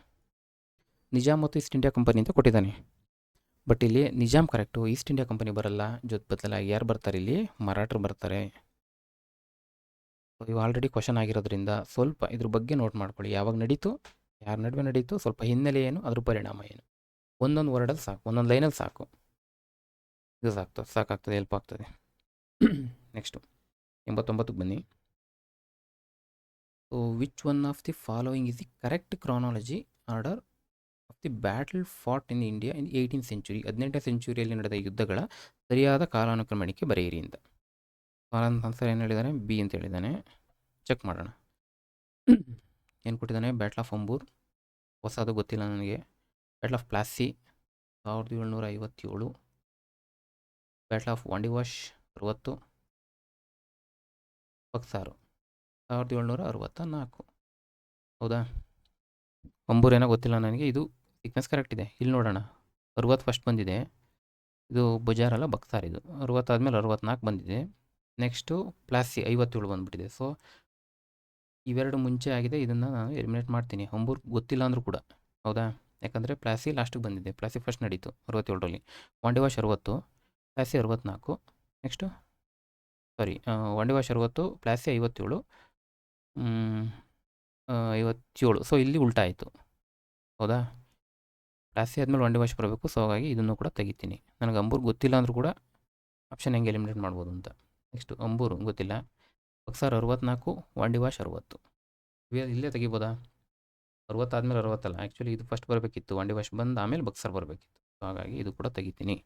ನಿಜಾಮ್ ಮತ್ತು ಈಸ್ಟ್ ಇಂಡಿಯಾ ಕಂಪನಿ ಅಂತ ಕೊಟ್ಟಿದ್ದಾನೆ. ಬಟ್ ಇಲ್ಲಿ Nizam correct, East India company ಬರಲ್ಲ. ಬದಲಾಗಿ ಯಾರು ಬರ್ತಾರೆ? ಇಲ್ಲಿ ಮರಾಠರು ಬರ್ತಾರೆ. ಇವು ಆಲ್ರೆಡಿ ಕ್ವಶನ್ ಆಗಿರೋದ್ರಿಂದ ಸ್ವಲ್ಪ ಇದ್ರ ಬಗ್ಗೆ ನೋಟ್ ಮಾಡ್ಕೊಳ್ಳಿ. ಯಾವಾಗ ನಡೀತು, ಯಾರ ನಡುವೆ ನಡೀತು, ಸ್ವಲ್ಪ ಹಿನ್ನೆಲೆ ಏನು, ಅದ್ರ ಪರಿಣಾಮ ಏನು. ಒಂದೊಂದು ವರ್ಡಲ್ಲಿ ಸಾಕು, ಒಂದೊಂದು ಲೈನಲ್ಲಿ ಸಾಕು. ಇದು ಸಾಕಾಗ್ತದೆ, ಹೆಲ್ಪ್ ಆಗ್ತದೆ. ನೆಕ್ಸ್ಟು 89ಕ್ಕೆ ಬನ್ನಿ. So which one of the following is the correct chronology order of the battle fought in India in 18th century? 18ನೇ ಸೆಂಚುರಿಯಲ್ಲಿ ನಡೆದ ಯುದ್ಧಗಳ ಸರಿಯಾದ ಕಾಲಾನುಕ್ರಮಣಿಕೆ ಬರೆಯಿರಿ ಅಂತ. ಆನ್ಸರ್ ಏನು ಹೇಳಿದ್ದಾನೆ? ಬಿ ಅಂತ ಹೇಳಿದ್ದಾನೆ. ಚೆಕ್ ಮಾಡೋಣ. ಏನು ಕೊಟ್ಟಿದ್ದಾನೆ? ಬ್ಯಾಟಲ್ ಆಫ್ ಅಂಬೂರ್, ಹೊಸದು ಗೊತ್ತಿಲ್ಲ ನನಗೆ. Battle of Plassey 1757. Battle of Wandiwash 60. Buxar 1764. ಹೌದಾ? ಅಂಬೂರ್ ಏನೋ ಗೊತ್ತಿಲ್ಲ ನನಗೆ. ಇದು ಸೀಕ್ವೆನ್ಸ್ ಕರೆಕ್ಟ್ ಇದೆ. ಇಲ್ಲಿ ನೋಡೋಣ, 60 ಫಸ್ಟ್ ಬಂದಿದೆ. ಇದು ಬಜಾರ್ ಅಲ್ಲ, ಬಕ್ಸಾರ್. ಇದು 60 ಆದಮೇಲೆ 64 ಬಂದಿದೆ. ನೆಕ್ಸ್ಟು ಪ್ಲಾಸಿ 57 ಬಂದುಬಿಟ್ಟಿದೆ. ಸೊ ಇವೆರಡು ಮುಂಚೆ ಆಗಿದೆ, ಇದನ್ನು ನಾನು ಎಲಿಮಿನೇಟ್ ಮಾಡ್ತೀನಿ. ಅಂಬೂರ್ ಗೊತ್ತಿಲ್ಲ ಅಂದರೂ ಕೂಡ. ಹೌದಾ? ಯಾಕಂದರೆ ಪ್ಲಾಸಿ ಲಾಸ್ಟಿಗೆ ಬಂದಿದೆ. ಪ್ಲಾಸಿ ಫಸ್ಟ್ ನಡೀತು 67ರಲ್ಲಿ. ವಾಂಡಿವಾಶ್ 60, ಪ್ಲಾಸಿ 64. ನೆಕ್ಸ್ಟು ವಾಂಡಿವಾಶ್ 60, ಪ್ಲಾಸಿ 57, 57. ಸೊ ಇಲ್ಲಿ ಉಲ್ಟಾ ಆಯಿತು. ಹೌದಾ? ಪ್ಲಾಸಿ ಆದಮೇಲೆ ವಾಂಡಿವಾಶ್ ಬರಬೇಕು. ಸೊ ಹಾಗಾಗಿ ಇದನ್ನು ಕೂಡ ತೆಗಿತೀನಿ. ನನಗೆ ಅಂಬೂರ್ ಗೊತ್ತಿಲ್ಲ ಅಂದರೂ ಕೂಡ ಆಪ್ಷನ್ ಹೆಂಗೆ ಎಲಿಮಿನೇಟ್ ಮಾಡ್ಬೋದು ಅಂತ. ನೆಕ್ಸ್ಟು ಅಂಬೂರು ಗೊತ್ತಿಲ್ಲ. ಬಕ್ಸಾರ್ 64, ವಾಂಡಿವಾಶ್ 60. ಇಲ್ಲೇ ತೆಗಿಬೋದಾ? 60 ಆದಮೇಲೆ 60 ಅಲ್ಲ, ಆ್ಯಕ್ಚುಲಿ ಇದು ಫಸ್ಟ್ ಬರಬೇಕಿತ್ತು. ವಾಂಡಿವಾಶ್ ಬಂದು ಆಮೇಲೆ ಬಕ್ಸಾರ್ ಬರಬೇಕಿತ್ತು. ಸೊ ಹಾಗಾಗಿ ಇದು ಕೂಡ ತೆಗಿತೀನಿ.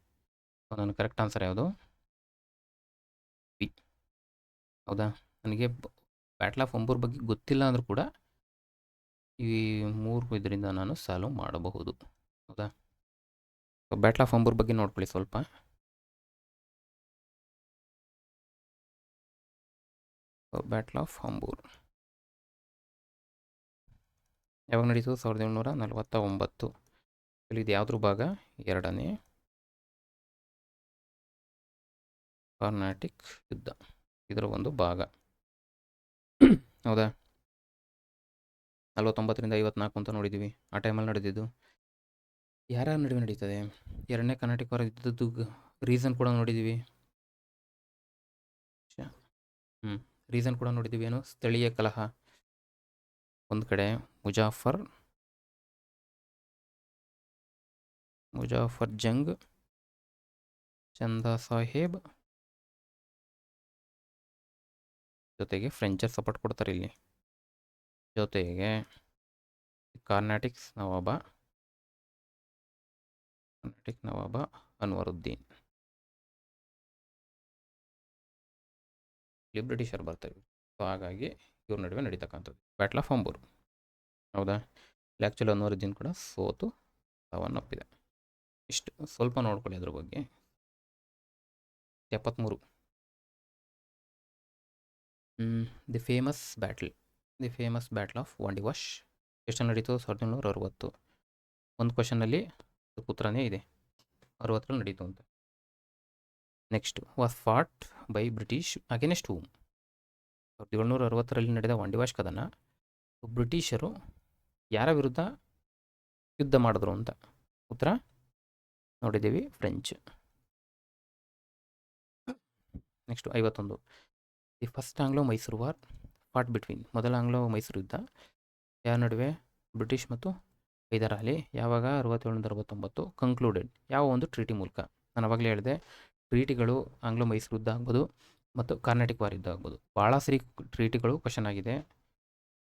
ಸೊ ನನ್ನ ಕರೆಕ್ಟ್ ಆನ್ಸರ್ ಯಾವುದು? ಬಿ. ಹೌದಾ? ನನಗೆ ಬ್ಯಾಟಲ್ ಆಫ್ ಅಂಬೂರ್ ಬಗ್ಗೆ ಗೊತ್ತಿಲ್ಲ ಅಂದರೂ ಕೂಡ ಈ 3 ಇದರಿಂದ ನಾನು ಸಾಲ್ವ್ ಮಾಡಬಹುದು. ಹೌದಾ? ಸೊ ಬ್ಯಾಟಲ್ ಆಫ್ ಅಂಬೂರ್ ಬಗ್ಗೆ ನೋಡ್ಕೊಳ್ಳಿ ಸ್ವಲ್ಪ. ಬ್ಯಾಟಲ್ ಆಫ್ ಅಂಬೂರ್ ಯಾವಾಗ ನಡೀತು? 1749. ಇದು ಯಾವುದ್ರ ಭಾಗ? ಎರಡನೇ ಕರ್ನಾಟಿಕ್ ಯುದ್ಧ, ಇದರ ಒಂದು ಭಾಗ. ಹೌದಾ? 49ರಿಂದ 54 ಅಂತ ನೋಡಿದ್ದೀವಿ. ಆ ಟೈಮಲ್ಲಿ ನಡೆದಿದ್ದು ಯಾರ್ಯಾರ ನಡುವೆ ನಡೀತದೆ? ಎರಡನೇ ಕರ್ನಾಟಕ ವಾರ ಯುದ್ಧದ್ದು ರೀಸನ್ ಕೂಡ ನೋಡಿದ್ದೀವಿ. ರೀಸನ್ ಕೂಡ ನೋಡಿದ್ದೀವಿ. ಏನು? ಸ್ಥಳೀಯ ಕಲಹ ಒಂದು ಕಡೆ, ಮುಜಾಫರ್ ಜಂಗ್, ಚಂದಾ ಸಾಹೇಬ್, ಜೊತೆಗೆ ಫ್ರೆಂಚರ್ ಸಪೋರ್ಟ್ ಕೊಡ್ತಾರೆ ಇಲ್ಲಿ. ಜೊತೆಗೆ ಕರ್ನಾಟಿಕ್ ನವಾಬ ಅನ್ವರುದ್ದೀನ್. ಇಲ್ಲಿ ಬ್ರಿಟಿಷರು ಬರ್ತಾರೆ. ಸೊ ಹಾಗಾಗಿ ಇವ್ರ ನಡುವೆ ನಡೀತಕ್ಕಂಥದ್ದು ಬ್ಯಾಟಲ್ ಆಫ್ ಅಂಬೂರ್. ಹೌದಾ? ಇಲ್ಲಿ ಆ್ಯಕ್ಚುಲಿ ಅನ್ವರುದ್ದೀನ್ ಕೂಡ ಸೋತು ಸಾವನ್ನಪ್ಪಿದೆ. ಇಷ್ಟು ಸ್ವಲ್ಪ ನೋಡ್ಕೊಳ್ಳಿ ಅದ್ರ ಬಗ್ಗೆ. 73 the famous battle of Wandiwash ಎಷ್ಟು ನಡೀತು? 1760. ಒಂದು ಕ್ವಶನಲ್ಲಿ ಉತ್ತರನೇ ಇದೆ, 60ರಲ್ಲಿ ನಡೀತು ಅಂತ. Next was fought by British against whom? 1760ರಲ್ಲಿ ನಡೆದ ವಾಂಡಿವಾಶ್ ಕದನ ಬ್ರಿಟಿಷರು ಯಾರ ವಿರುದ್ಧ ಯುದ್ಧ ಮಾಡಿದ್ರು ಅಂತ. ಉತ್ತರ ನೋಡಿದ್ದೀವಿ, French. Next 51 the first Anglo Mysore war fought between? ಮೊದಲ ಆಂಗ್ಲೋ ಮೈಸೂರು ಯುದ್ಧ ಯಾರ ನಡುವೆ? ಬ್ರಿಟಿಷ್ ಮತ್ತು ಇದರಲ್ಲಿ ಯಾವಾಗ 67-69 ಕಂಕ್ಲೂಡೆಡ್ ಯಾವ ಒಂದು ಟ್ರೀಟಿ ಮೂಲಕ. ನಾನು ಅವಾಗಲೇ ಹೇಳಿದೆ, ಟ್ರೀಟಿಗಳು ಆಂಗ್ಲೋ ಮೈಸೂರು ಯುದ್ಧ ಆಗ್ಬೋದು ಮತ್ತು ಕಾರ್ನಾಟಿಕ್ ವಾರ್ ಯುದ್ಧ ಆಗ್ಬೋದು. ಭಾಳ ಸರಿ ಟ್ರೀಟಿಗಳು ಕ್ವಶನ್ ಆಗಿದೆ.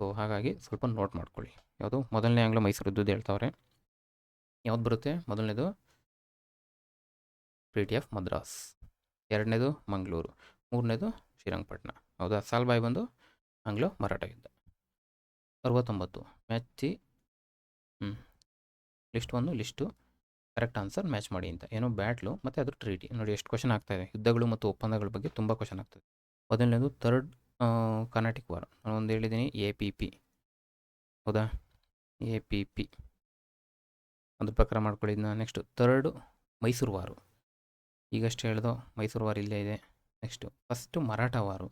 ಸೊ ಹಾಗಾಗಿ ಸ್ವಲ್ಪ ನೋಟ್ ಮಾಡ್ಕೊಳ್ಳಿ. ಯಾವುದು ಮೊದಲನೇ ಆಂಗ್ಲೋ ಮೈಸೂರು ಯುದ್ಧದ್ದು ಹೇಳ್ತಾವ್ರೆ. ಯಾವ್ದು ಬರುತ್ತೆ? ಮೊದಲನೇದು ಟ್ರೀಟಿ ಆಫ್ ಮದ್ರಾಸ್, ಎರಡನೇದು ಮಂಗಳೂರು, ಮೂರನೇದು ಶ್ರೀರಂಗಪಟ್ಟಣ. ಹೌದಾ? ಸಾಲ್ಬಾಯಿ ಬಂದು ಆಂಗ್ಲೋ ಮರಾಠ ಯುದ್ಧ. 69 match the list 1 list correct answer match ಮಾಡಿ ಅಂತ. ಏನೋ ಬ್ಯಾಟ್ಲು ಮತ್ತು ಅದ್ರ ಟ್ರೀಟಿ. ನೋಡಿ ಎಷ್ಟು ಕ್ವಶನ್ ಆಗ್ತಾಯಿದೆ. ಯುದ್ಧಗಳು ಮತ್ತು ಒಪ್ಪಂದಗಳ ಬಗ್ಗೆ ತುಂಬ ಕ್ವಶನ್ ಆಗ್ತದೆ. ಮೊದಲನೇದು ಥರ್ಡ್ ಕರ್ನಾಟಿಕ್ ವಾರ್, ನಾನು ಒಂದು ಹೇಳಿದ್ದೀನಿ APP. ಹೌದಾ? APP ಅದ್ರ ಪ್ರಕಾರ ಮಾಡ್ಕೊಳ್ಳಿದ್ನ. ನೆಕ್ಸ್ಟು ಥರ್ಡ್ ಮೈಸೂರು ವಾರು, ಈಗಷ್ಟು ಹೇಳ್ದೋ ಮೈಸೂರು ವಾರ್ ಇಲ್ಲೇ ಇದೆ. Next first Maratha war,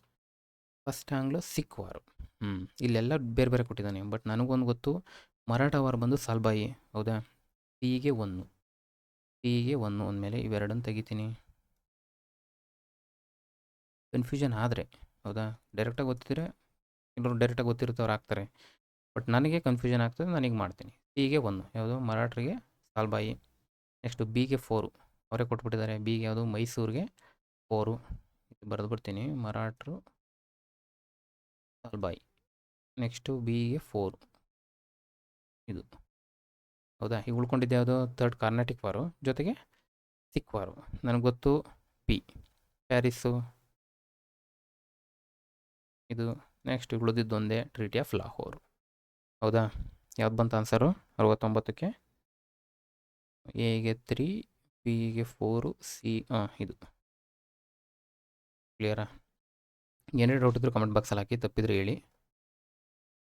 first Anglo Sikh war. ಇಲ್ಲೆಲ್ಲ ಬೇರೆ ಬೇರೆ ಕೊಟ್ಟಿದ್ದಾನೆ. ಬಟ್ ನನಗೊಂದು ಗೊತ್ತು, ಮರಾಠ ವಾರ್ ಬಂದು ಸಾಲ್ಬಾಯಿ. ಹೌದಾ? ಟಿಗೆ 1 ಅಂದಮೇಲೆ ಇವೆರಡನ್ನು ತೆಗಿತೀನಿ. ಕನ್ಫ್ಯೂಷನ್ ಆದರೆ, ಹೌದಾ, ಡೈರೆಕ್ಟಾಗಿ ಗೊತ್ತಿದ್ರೆ ಇನ್ನೊಬ್ರು ಡೈರೆಕ್ಟಾಗಿ ಗೊತ್ತಿರುತ್ತವ್ರು ಆಗ್ತಾರೆ. ಬಟ್ ನನಗೆ ಕನ್ಫ್ಯೂಷನ್ ಆಗ್ತದೆ, ನನಗೆ ಮಾಡ್ತೀನಿ. ಟಿಗೆ 1 ಯಾವುದು? ಮರಾಠರಿಗೆ ಸಾಲ್ಬಾಯಿ. ನೆಕ್ಸ್ಟು ಬಿಗೆ 4 ಅವರೇ ಕೊಟ್ಬಿಟ್ಟಿದ್ದಾರೆ. ಬಿಗೆ ಯಾವುದು? ಮೈಸೂರಿಗೆ 4 ಬರೆದ್ಬಿಡ್ತೀನಿ. ಮರಾಠರು ಸಾಲ್ಬಾಯಿ. ನೆಕ್ಸ್ಟು ಬಿಗೆ 4 ಇದು. ಹೌದಾ? ಈಗ ಉಳ್ಕೊಂಡಿದ್ದೆ ಯಾವುದು? ಥರ್ಡ್ ಕಾರ್ನಾಟಿಕ್ ವಾರು ಜೊತೆಗೆ ಸಿಖ್ ವಾರು. ನನಗೆ ಗೊತ್ತು ಬಿ ಪ್ಯಾರಿಸ್ಸು ಇದು. ನೆಕ್ಸ್ಟ್ ಉಳಿದಿದ್ದು ಒಂದೇ ಟ್ರೀಟಿ ಆಫ್ ಲಾಹೋರ್. ಹೌದಾ? ಯಾವ್ದು ಬಂತು ಆನ್ಸರು? 69ಕ್ಕೆ ಎಗೆ 3, ಬಿಗೆ 4, ಸಿ ಇದು ಕ್ಲಿಯರಾ? ಏನೇ ಡೌಟ್ ಇದ್ದರೂ ಕಮೆಂಟ್ ಬಾಕ್ಸಲ್ಲಿ ಹಾಕಿ, ತಪ್ಪಿದ್ರೆ ಹೇಳಿ.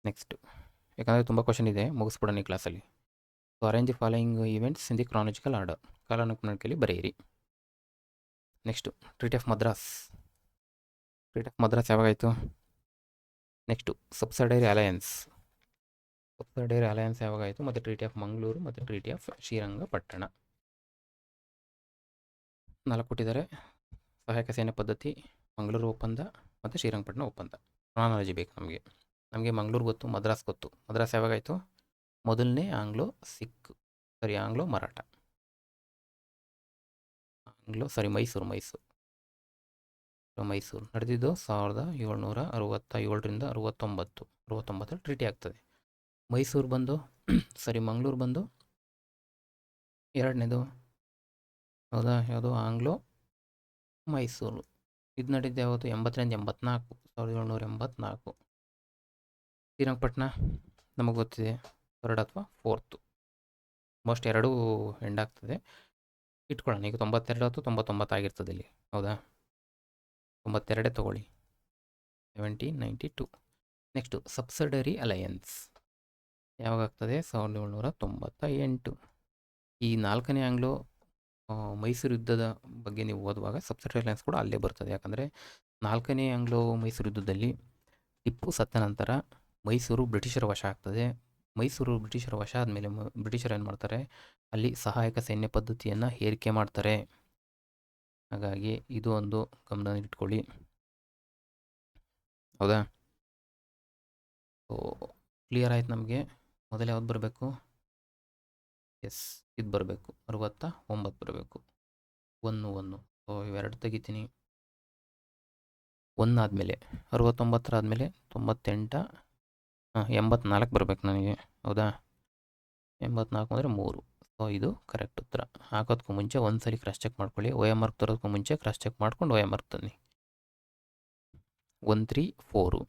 ನೆಕ್ಸ್ಟು, ಯಾಕಂದರೆ ತುಂಬ ಕ್ವಶನ್ ಇದೆ, ಮುಗಿಸ್ಬಿಡೋಣ ಈ ಕ್ಲಾಸಲ್ಲಿ. So arrange the following events in the chronological order, ಕಾಲಾನುಕ್ರಮದಲ್ಲಿ ಬರೆಯಿರಿ. Next treaty of Madras. Treaty of Madras ಯಾವಾಗಾಯಿತು? ನೆಕ್ಸ್ಟು ಸಬ್ಸಿಡರಿ ಅಲಯನ್ಸ್ ಯಾವಾಗಾಯಿತು? ಮತ್ತು ಟ್ರೀಟಿ ಆಫ್ ಮಂಗಳೂರು ಮತ್ತು ಟ್ರೀಟಿ ಆಫ್ ಶ್ರೀರಂಗಪಟ್ಟಣ. 4 ಕೊಟ್ಟಿದ್ದಾರೆ. ಸಹಾಯಕ ಸೇನೆ ಪದ್ಧತಿ, ಮಂಗಳೂರು ಒಪ್ಪಂದ ಮತ್ತು ಶ್ರೀರಂಗಪಟ್ಟಣ ಒಪ್ಪಂದ. ಕ್ರಾನಾಲಜಿ ಬೇಕು ನಮಗೆ ಮಂಗಳೂರು ಗೊತ್ತು, ಮದ್ರಾಸ್ ಗೊತ್ತು. ಮದ್ರಾಸ್ ಯಾವಾಗಾಯಿತು? ಮೊದಲನೇ ಆಂಗ್ಲೋ ಸಿಖ್, ಆಂಗ್ಲೋ ಮರಾಠ, ಮೈಸೂರು ನಡೆದಿದ್ದು 1767ರಿಂದ 69 ಟ್ರೀಟಿ ಆಗ್ತದೆ. ಮೈಸೂರು ಬಂದು ಮಂಗಳೂರು ಬಂದು ಎರಡನೇದು. ಹೌದಾ? ಯಾವುದು? ಆಂಗ್ಲೋ ಮೈಸೂರು. ಇದು ನಡೆದಿದ್ದು ಯಾವುದು? 1784. ಶ್ರೀರಂಗಪಟ್ಟಣ ನಮಗೆ ಗೊತ್ತಿದೆ, 3rd ಅಥವಾ 4th. ಮೋಸ್ಟ್ 2 ಎಂಡ್ ಆಗ್ತದೆ, ಇಟ್ಕೊಳ್ಳೋಣ. ಈಗ 92 ಅಥವಾ 99 ಆಗಿರ್ತದೆ ಇಲ್ಲಿ. ಹೌದಾ? 92 ತೊಗೊಳ್ಳಿ. 1792. ನೆಕ್ಸ್ಟು ಸಬ್ಸಿಡರಿ ಅಲಯನ್ಸ್ ಯಾವಾಗಾಗ್ತದೆ? 1798. ಈ 4ನೇ ಆಂಗ್ಲೋ ಮೈಸೂರು ಯುದ್ಧದ ಬಗ್ಗೆ ನೀವು ಓದುವಾಗ ಸಬ್ಸಿಡರಿ ಅಲಯನ್ಸ್ ಕೂಡ ಅಲ್ಲೇ ಬರ್ತದೆ. ಯಾಕಂದರೆ 4ನೇ ಆಂಗ್ಲೋ ಮೈಸೂರು ಯುದ್ಧದಲ್ಲಿ ಟಿಪ್ಪು ಸತ್ತ ನಂತರ ಮೈಸೂರು ಬ್ರಿಟಿಷರ ವಶ ಆಗ್ತದೆ. ಮೈಸೂರು ಬ್ರಿಟಿಷರ ವಶ ಆದಮೇಲೆ ಬ್ರಿಟಿಷರು ಏನು ಮಾಡ್ತಾರೆ? ಅಲ್ಲಿ ಸಹಾಯಕ ಸೈನ್ಯ ಪದ್ಧತಿಯನ್ನು ಹೇರಿಕೆ ಮಾಡ್ತಾರೆ. ಹಾಗಾಗಿ ಇದು ಒಂದು ಗಮನ ಇಟ್ಕೊಳ್ಳಿ. ಹೌದಾ? ಸೊ ಕ್ಲಿಯರ್ ಆಯ್ತು ನಮಗೆ. ಮೊದಲು ಯಾವ್ದು ಬರಬೇಕು? ಎಸ್, ಇದು ಬರಬೇಕು. 69 ಬರಬೇಕು. 1. ಸೊ ಇವೆರಡು ತೆಗಿತೀನಿ. 1 ಆದಮೇಲೆ 69 ಆದಮೇಲೆ 98, 84 ಬರಬೇಕು ನನಗೆ. ಹೌದಾ? 84 ಅಂದರೆ 3. ಸೊ ಇದು ಕರೆಕ್ಟ್ ಉತ್ತರ. ಹಾಕೋದಕ್ಕೂ ಮುಂಚೆ ಒಂದ್ಸಲಿ ಕ್ರಾಸ್ ಚೆಕ್ ಮಾಡ್ಕೊಳ್ಳಿ. OMR ತರೋದಕ್ಕೂ ಮುಂಚೆ ಕ್ರಾಸ್ ಚೆಕ್ ಮಾಡ್ಕೊಂಡು OMR ತನ್ನಿ. 1, 3, 4.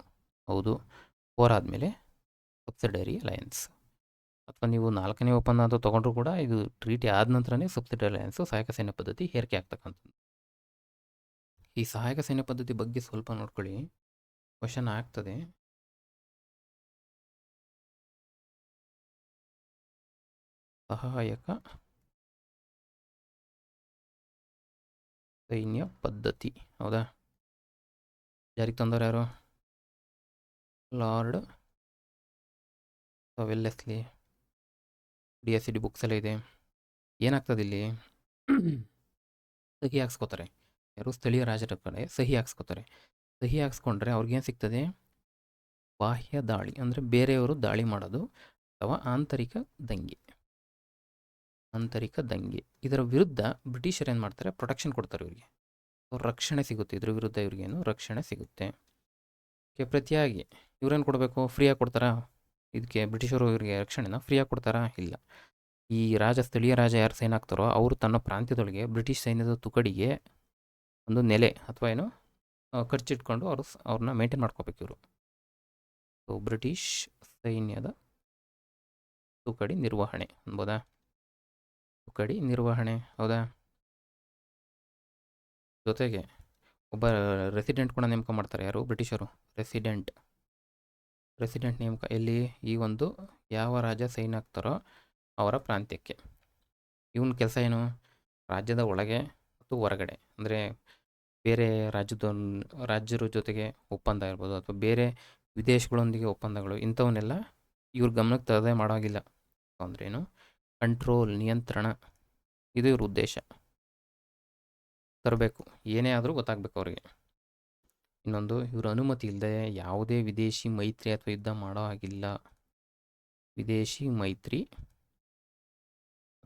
ಹೌದು. 4 ಆದಮೇಲೆ ಸಬ್ಸಿಡರಿ ಅಲಯನ್ಸ್, ಅಥವಾ ನೀವು 4ನೇ ಒಪ್ಪಂದ ಅಂತ ತೊಗೊಂಡ್ರು ಕೂಡ ಇದು ಟ್ರೀಟಿ ಆದ ನಂತರನೇ ಸಬ್ಸಿಡರಿ ಅಲಯನ್ಸು, ಸಹಾಯಕ ಸೈನ್ಯ ಪದ್ಧತಿ ಹೇರಿಕೆ ಆಗ್ತಕ್ಕಂಥದ್ದು. ಈ ಸಹಾಯಕ ಸೈನ್ಯ ಪದ್ಧತಿ ಬಗ್ಗೆ ಸ್ವಲ್ಪ ನೋಡ್ಕೊಳ್ಳಿ, ಕ್ವಶನ್ ಆಗ್ತದೆ. ಸಹಾಯಕ ಸೈನ್ಯ ಪದ್ಧತಿ. ಹೌದಾ? ಜಾರಿಗೆ ತಂದವರು ಯಾರು? Lord Wellesley. DSCD ಬುಕ್ಸ್ ಎಲ್ಲ ಇದೆ. ಏನಾಗ್ತದೆ ಇಲ್ಲಿ? ಸಹಿ ಹಾಕ್ಸ್ಕೊತಾರೆ. ಯಾರು? ಸ್ಥಳೀಯ ರಾಜರ ಕಡೆ ಸಹಿ ಹಾಕ್ಸ್ಕೊತಾರೆ. ಸಹಿ ಹಾಕ್ಸ್ಕೊಂಡ್ರೆ ಅವ್ರಿಗೇನು ಸಿಗ್ತದೆ? ಬಾಹ್ಯ ದಾಳಿ, ಅಂದರೆ ಬೇರೆಯವರು ದಾಳಿ ಮಾಡೋದು ಅಥವಾ ಆಂತರಿಕ ದಂಗೆ. ಆಂತರಿಕ ದಂಗೆ ಇದರ ವಿರುದ್ಧ ಬ್ರಿಟಿಷರು ಏನು ಮಾಡ್ತಾರೆ, ಪ್ರೊಟೆಕ್ಷನ್ ಕೊಡ್ತಾರೆ ಇವರಿಗೆ, ರಕ್ಷಣೆ ಸಿಗುತ್ತೆ. ಇದ್ರ ವಿರುದ್ಧ ಇವ್ರಿಗೇನು ರಕ್ಷಣೆ ಸಿಗುತ್ತೆ. ಪ್ರತಿಯಾಗಿ ಇವ್ರೇನು ಕೊಡಬೇಕು, ಫ್ರೀಯಾಗಿ ಕೊಡ್ತಾರಾ? ಇದಕ್ಕೆ ಬ್ರಿಟಿಷರು ಇವರಿಗೆ ರಕ್ಷಣೆನ ಫ್ರೀಯಾಗಿ ಕೊಡ್ತಾರಾ? ಇಲ್ಲ. ಈ ಸ್ಥಳೀಯ ರಾಜ ಯಾರು ಸೈನ್ ಆಗ್ತಾರೋ ಅವರು ತನ್ನ ಪ್ರಾಂತ್ಯದೊಳಗೆ ಬ್ರಿಟಿಷ್ ಸೈನ್ಯದ ತುಕಡಿಗೆ ಒಂದು ನೆಲೆ ಅಥವಾ ಏನು ಖರ್ಚಿಟ್ಕೊಂಡು ಅವ್ರನ್ನ ಮೇಂಟೈನ್ ಮಾಡ್ಕೋಬೇಕು ಇವರು. ಸೊ ಬ್ರಿಟಿಷ್ ಸೈನ್ಯದ ತುಕಡಿ ನಿರ್ವಹಣೆ ಅನ್ಬೋದಾ? ತುಕಡಿ ನಿರ್ವಹಣೆ, ಹೌದಾ? ಜೊತೆಗೆ ಒಬ್ಬ ರೆಸಿಡೆಂಟ್ ಕೂಡ ನೇಮಕ ಮಾಡ್ತಾರೆ. ಯಾರು? ಬ್ರಿಟಿಷರು. ರೆಸಿಡೆಂಟ್ ನೇಮಕ ಎಲ್ಲಿ? ಈ ಒಂದು ಯಾವ ರಾಜ ಸೈನ್ ಆಗ್ತಾರೋ ಅವರ ಪ್ರಾಂತ್ಯಕ್ಕೆ. ಇವನ ಕೆಲಸ ಏನು? ರಾಜ್ಯದ ಒಳಗೆ ಮತ್ತು ಹೊರಗಡೆ, ಅಂದರೆ ಬೇರೆ ರಾಜ್ಯರ ಜೊತೆಗೆ ಒಪ್ಪಂದ ಇರ್ಬೋದು ಅಥವಾ ಬೇರೆ ವಿದೇಶಗಳೊಂದಿಗೆ ಒಪ್ಪಂದಗಳು, ಇಂಥವನ್ನೆಲ್ಲ ಇವ್ರ ಗಮನಕ್ಕೆ ತರದೇ ಮಾಡೋಂಗಿಲ್ಲ. ಅಂದ್ರೇನು? ಕಂಟ್ರೋಲ್, ನಿಯಂತ್ರಣ, ಇದು ಇವ್ರ ಉದ್ದೇಶ. ತರಬೇಕು, ಏನೇ ಆದರೂ ಗೊತ್ತಾಗಬೇಕು ಅವರಿಗೆ. ಇನ್ನೊಂದು, ಇವ್ರ ಅನುಮತಿ ಇಲ್ಲದೆ ಯಾವುದೇ ವಿದೇಶಿ ಮೈತ್ರಿ ಅಥವಾ ಯುದ್ಧ ಮಾಡೋ ಹಾಗಿಲ್ಲ. ವಿದೇಶಿ ಮೈತ್ರಿ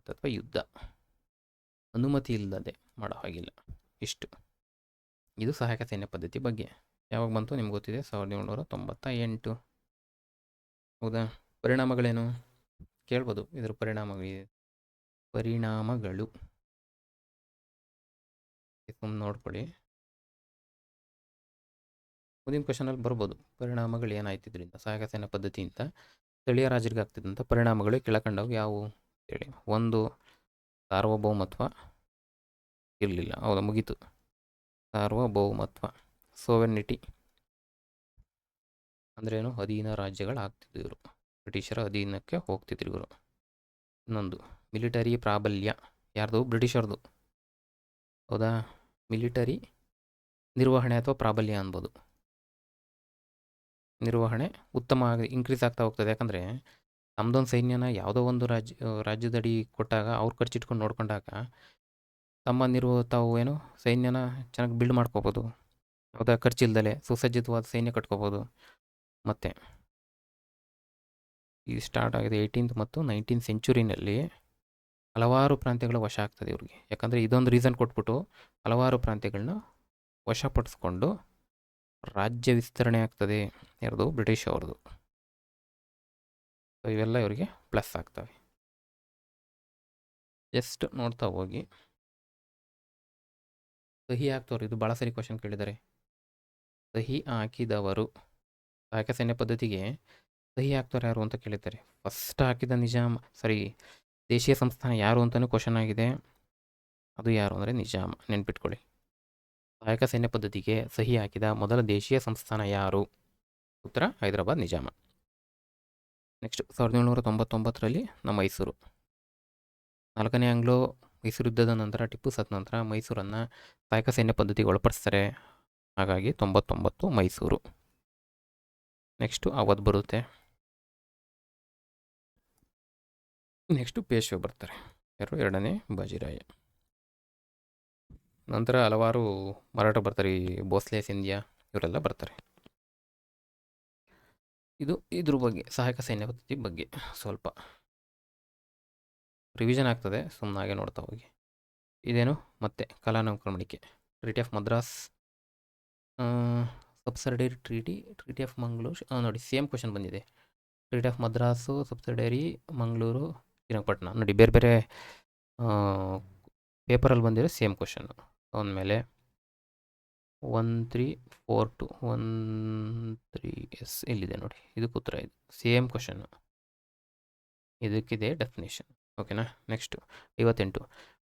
ಅಥವಾ ಯುದ್ಧ ಅನುಮತಿ ಇಲ್ಲದೆ ಮಾಡೋ ಹಾಗಿಲ್ಲ. ಇಷ್ಟು. ಇದು ಸಹಾಯಕ ಸೈನ್ಯ ಪದ್ಧತಿ ಬಗ್ಗೆ. ಯಾವಾಗ ಬಂತು ನಿಮ್ಗೆ ಗೊತ್ತಿದೆ, 1798. ಹೌದಾ? ಪರಿಣಾಮಗಳೇನು ಕೇಳ್ಬೋದು. ಇದರ ಪರಿಣಾಮಗಳು ನೋಡ್ಕೊಳ್ಳಿ. ಮುಂದಿನ ಕ್ವಶನಲ್ಲಿ ಬರ್ಬೋದು. ಪರಿಣಾಮಗಳು ಏನಾಯ್ತು ಇದರಿಂದ, ಸಹಾಯಕ ಸೈನ್ಯ ಪದ್ಧತಿಯಿಂದ ಸ್ಥಳೀಯ ರಾಜರಿಗೆ ಆಗ್ತಿದ್ದಂಥ ಪರಿಣಾಮಗಳು ಕೆಳಕಂಡವು ಯಾವುವು ಹೇಳಿ. ಒಂದು, ಸಾರ್ವಭೌಮತ್ವ ಇರಲಿಲ್ಲ. ಹೌದಾ? ಮುಗೀತು. ಸಾರ್ವಭೌಮತ್ವ, ಸೋವೆರ್ನಿಟಿ ಅಂದ್ರೇನು? ಅಧೀನ ರಾಜ್ಯಗಳಾಗ್ತಿದ್ರು ಇವರು, ಬ್ರಿಟಿಷರ ಅಧೀನಕ್ಕೆ ಹೋಗ್ತಿದ್ರು ಇವರು. ಇನ್ನೊಂದು, ಮಿಲಿಟರಿ ಪ್ರಾಬಲ್ಯ. ಯಾರ್ದು? ಬ್ರಿಟಿಷರ್ದು. ಹೌದಾ? ಮಿಲಿಟರಿ ನಿರ್ವಹಣೆ ಅಥವಾ ಪ್ರಾಬಲ್ಯ ಅನ್ಬೋದು. ನಿರ್ವಹಣೆ ಉತ್ತಮ ಇನ್ಕ್ರೀಸ್ ಆಗ್ತಾ ಹೋಗ್ತದೆ. ಯಾಕಂದರೆ ತಮ್ಮದೊಂದು ಸೈನ್ಯನ ಯಾವುದೋ ಒಂದು ರಾಜ್ಯದಡಿ ಕೊಟ್ಟಾಗ ಅವ್ರು ಖರ್ಚಿಟ್ಕೊಂಡು ನೋಡ್ಕೊಂಡಾಗ ತಾವು ಏನು ಸೈನ್ಯನ ಚೆನ್ನಾಗಿ ಬಿಲ್ಡ್ ಮಾಡ್ಕೋಬೋದು. ಹೌದಾ? ಖರ್ಚಿಲ್ದಲೆ ಸುಸಜ್ಜಿತವಾದ ಸೈನ್ಯ ಕಟ್ಕೋಬೋದು. ಮತ್ತು ಈ ಸ್ಟಾರ್ಟ್ ಆಗಿದೆ 18th ಮತ್ತು 19th ಸೆಂಚುರಿನಲ್ಲಿ ಹಲವಾರು ಪ್ರಾಂತ್ಯಗಳ ವಶ ಆಗ್ತದೆ ಇವ್ರಿಗೆ. ಯಾಕಂದರೆ ಇದೊಂದು ರೀಸನ್ ಕೊಟ್ಬಿಟ್ಟು ಹಲವಾರು ಪ್ರಾಂತ್ಯಗಳನ್ನ ವಶಪಡಿಸ್ಕೊಂಡು ರಾಜ್ಯ ವಿಸ್ತರಣೆ ಆಗ್ತದೆ. ಯಾರ್ದು? ಬ್ರಿಟಿಷ್ ಅವ್ರದ್ದು. ಸೊ ಇವೆಲ್ಲ ಇವರಿಗೆ ಪ್ಲಸ್ ಆಗ್ತವೆ. ಜಸ್ಟ್ ನೋಡ್ತಾ ಹೋಗಿ. ಸಹಿ ಹಾಕ್ತವ್ರು, ಇದು ಭಾಳ ಸರಿ ಕ್ವಶನ್ ಕೇಳಿದ್ದಾರೆ. ಸಹಿ ಹಾಕಿದವರು, ಸಹಾಯಕ ಸೈನ್ಯ ಪದ್ಧತಿಗೆ ಸಹಿ ಹಾಕ್ತವ್ರು ಯಾರು ಅಂತ ಕೇಳಿದ್ದಾರೆ. ಫಸ್ಟ್ ಹಾಕಿದ ದೇಶೀಯ ಸಂಸ್ಥಾನ ಯಾರು ಅಂತಲೂ ಕ್ವಶನ್ ಆಗಿದೆ. ಅದು ಯಾರು ಅಂದರೆ ನಿಜಾಮ. ನೆನ್ಪಿಟ್ಕೊಳ್ಳಿ. ಸಹಾಯಕ ಸೈನ್ಯ ಪದ್ಧತಿಗೆ ಸಹಿ ಹಾಕಿದ ಮೊದಲ ದೇಶೀಯ ಸಂಸ್ಥಾನ ಯಾರು? ಉತ್ತರ ಹೈದರಾಬಾದ್ ನಿಜಾಮ. ನೆಕ್ಸ್ಟ್ 1799ರಲ್ಲಿ ನಮ್ಮ ಮೈಸೂರು. 4ನೇ ಆಂಗ್ಲೋ ಮೈಸೂರು ಯುದ್ಧದ ನಂತರ ಟಿಪ್ಪು ಸತ್ತ ನಂತರ ಮೈಸೂರನ್ನು ಸಹಾಯಕ ಸೈನ್ಯ ಪದ್ಧತಿಗೆ ಒಳಪಡಿಸ್ತಾರೆ. ಹಾಗಾಗಿ 99 ಮೈಸೂರು. ನೆಕ್ಸ್ಟು ಅವಧ್ ಬರುತ್ತೆ. ನೆಕ್ಸ್ಟು ಪೇಶ್ವೆ ಬರ್ತಾರೆ. ಯಾರು? 2ನೇ ಬಾಜಿರಾಯ. ನಂತರ ಹಲವಾರು ಮರಾಠ ಬರ್ತಾರೆ. ಈ ಭೋಸ್ಲೆ, ಸಿಂಧ್ಯಾ ಇವರೆಲ್ಲ ಬರ್ತಾರೆ. ಇದ್ರ ಬಗ್ಗೆ ಸಹಾಯಕ ಸೈನ್ಯ ಪದ್ಧತಿ ಬಗ್ಗೆ ಸ್ವಲ್ಪ ರಿವಿಷನ್ ಆಗ್ತದೆ, ಸುಮ್ಮನಾಗೆ ನೋಡ್ತಾ ಹೋಗಿ. ಇದೇನು? ಮತ್ತೆ ಕಲಾನೌಕರಮಣಿಕೆ, treaty of Madras, subsidiary treaty of Mangalore. ನೋಡಿ, ಸೇಮ್ ಕ್ವಶನ್ ಬಂದಿದೆ. Treaty of Madras, subsidiary Mangalore, Srirangapatna. ನೋಡಿ, ಬೇರೆ ಬೇರೆ ಪೇಪರಲ್ಲಿ ಬಂದಿರೋ ಸೇಮ್ ಕ್ವಶನ್ನು. ಅಂದಮೇಲೆ 134213 ಇಲ್ಲಿದೆ ನೋಡಿ, ಇದಕ್ಕೆ ಉತ್ತರ. ಇದು ಸೇಮ್ ಕ್ವಶನ್ನು, ಇದಕ್ಕಿದೆ ಡೆಫಿನೇಷನ್. ಓಕೆನಾ? Next 58.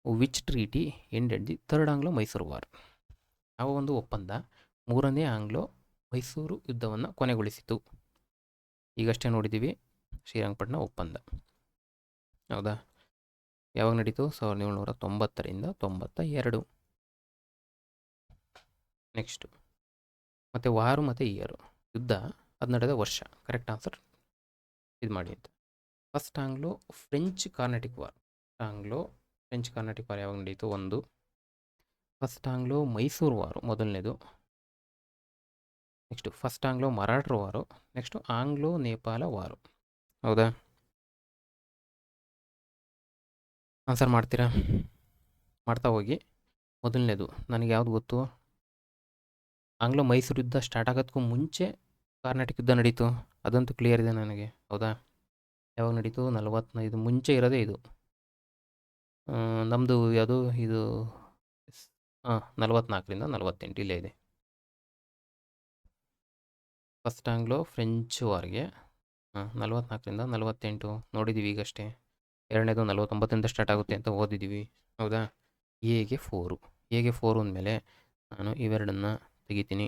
Which treaty ended the third Anglo Mysore war? ಯಾವ ಒಂದು ಒಪ್ಪಂದ 3ನೇ ಆಂಗ್ಲೋ ಮೈಸೂರು ಯುದ್ಧವನ್ನು ಕೊನೆಗೊಳಿಸಿತು? ಈಗಷ್ಟೇ ನೋಡಿದ್ದೀವಿ, ಶ್ರೀರಂಗಪಟ್ಟಣ ಒಪ್ಪಂದ. ಹೌದಾ? ಯಾವಾಗ ನಡೀತು? 1790ರಿಂದ 92. ನೆಕ್ಸ್ಟು ಮತ್ತು ವಾರು ಮತ್ತು ಇಯರು, ಯುದ್ಧ ಅದು ನಡೆದ ವರ್ಷ. ಕರೆಕ್ಟ್ ಆನ್ಸರ್ ಇದು ಮಾಡಿ ಅಂತ. First Anglo French Carnatic war. French Carnatic war ಯಾವಾಗ ನಡೀತು? 1. ಫಸ್ಟ್ ಆಂಗ್ಲೋ ಮೈಸೂರು ವಾರು ಮೊದಲನೇದು. ನೆಕ್ಸ್ಟು ಫಸ್ಟ್ ಆಂಗ್ಲೋ ಮರಾಠರ war. Next Anglo Nepal war. ಹೌದಾ? ಆನ್ಸರ್ ಮಾಡ್ತೀರಾ? ಮಾಡ್ತಾ ಹೋಗಿ. ಮೊದಲನೇದು ನನಗೆ ಯಾವ್ದು ಗೊತ್ತು? ಆಂಗ್ಲೋ ಮೈಸೂರು ಯುದ್ಧ ಸ್ಟಾರ್ಟ್ ಆಗೋದಕ್ಕೂ ಮುಂಚೆ ಕಾರ್ನಾಟಿಕ್ ಯುದ್ಧ ನಡೀತು. ಅದಂತೂ ಕ್ಲಿಯರ್ ಇದೆ ನನಗೆ, ಹೌದಾ? ಯಾವಾಗ ನಡೀತು? 45 ಮುಂಚೆ ಇರೋದೇ ಇದು. ನಮ್ಮದು ಯಾವುದು ಇದು? ಹಾಂ, 44ರಿಂದ 48 ಇಲ್ಲೇ ಇದೆ. ಫಸ್ಟ್ ಆಂಗ್ಲೋ ಫ್ರೆಂಚ್ ವಾರ್ಗೆ 44ರಿಂದ 48 ನೋಡಿದ್ದೀವಿ ಈಗಷ್ಟೇ. ಎರಡನೇದು 49ರಿಂದ ಸ್ಟಾರ್ಟ್ ಆಗುತ್ತೆ ಅಂತ ಓದಿದ್ದೀವಿ, ಹೌದಾ? ಎಗೆ 4 ಎಗೆ 4 ಅಂದಮೇಲೆ ನಾನು ಇವೆರಡನ್ನು ತೆಗಿತೀನಿ,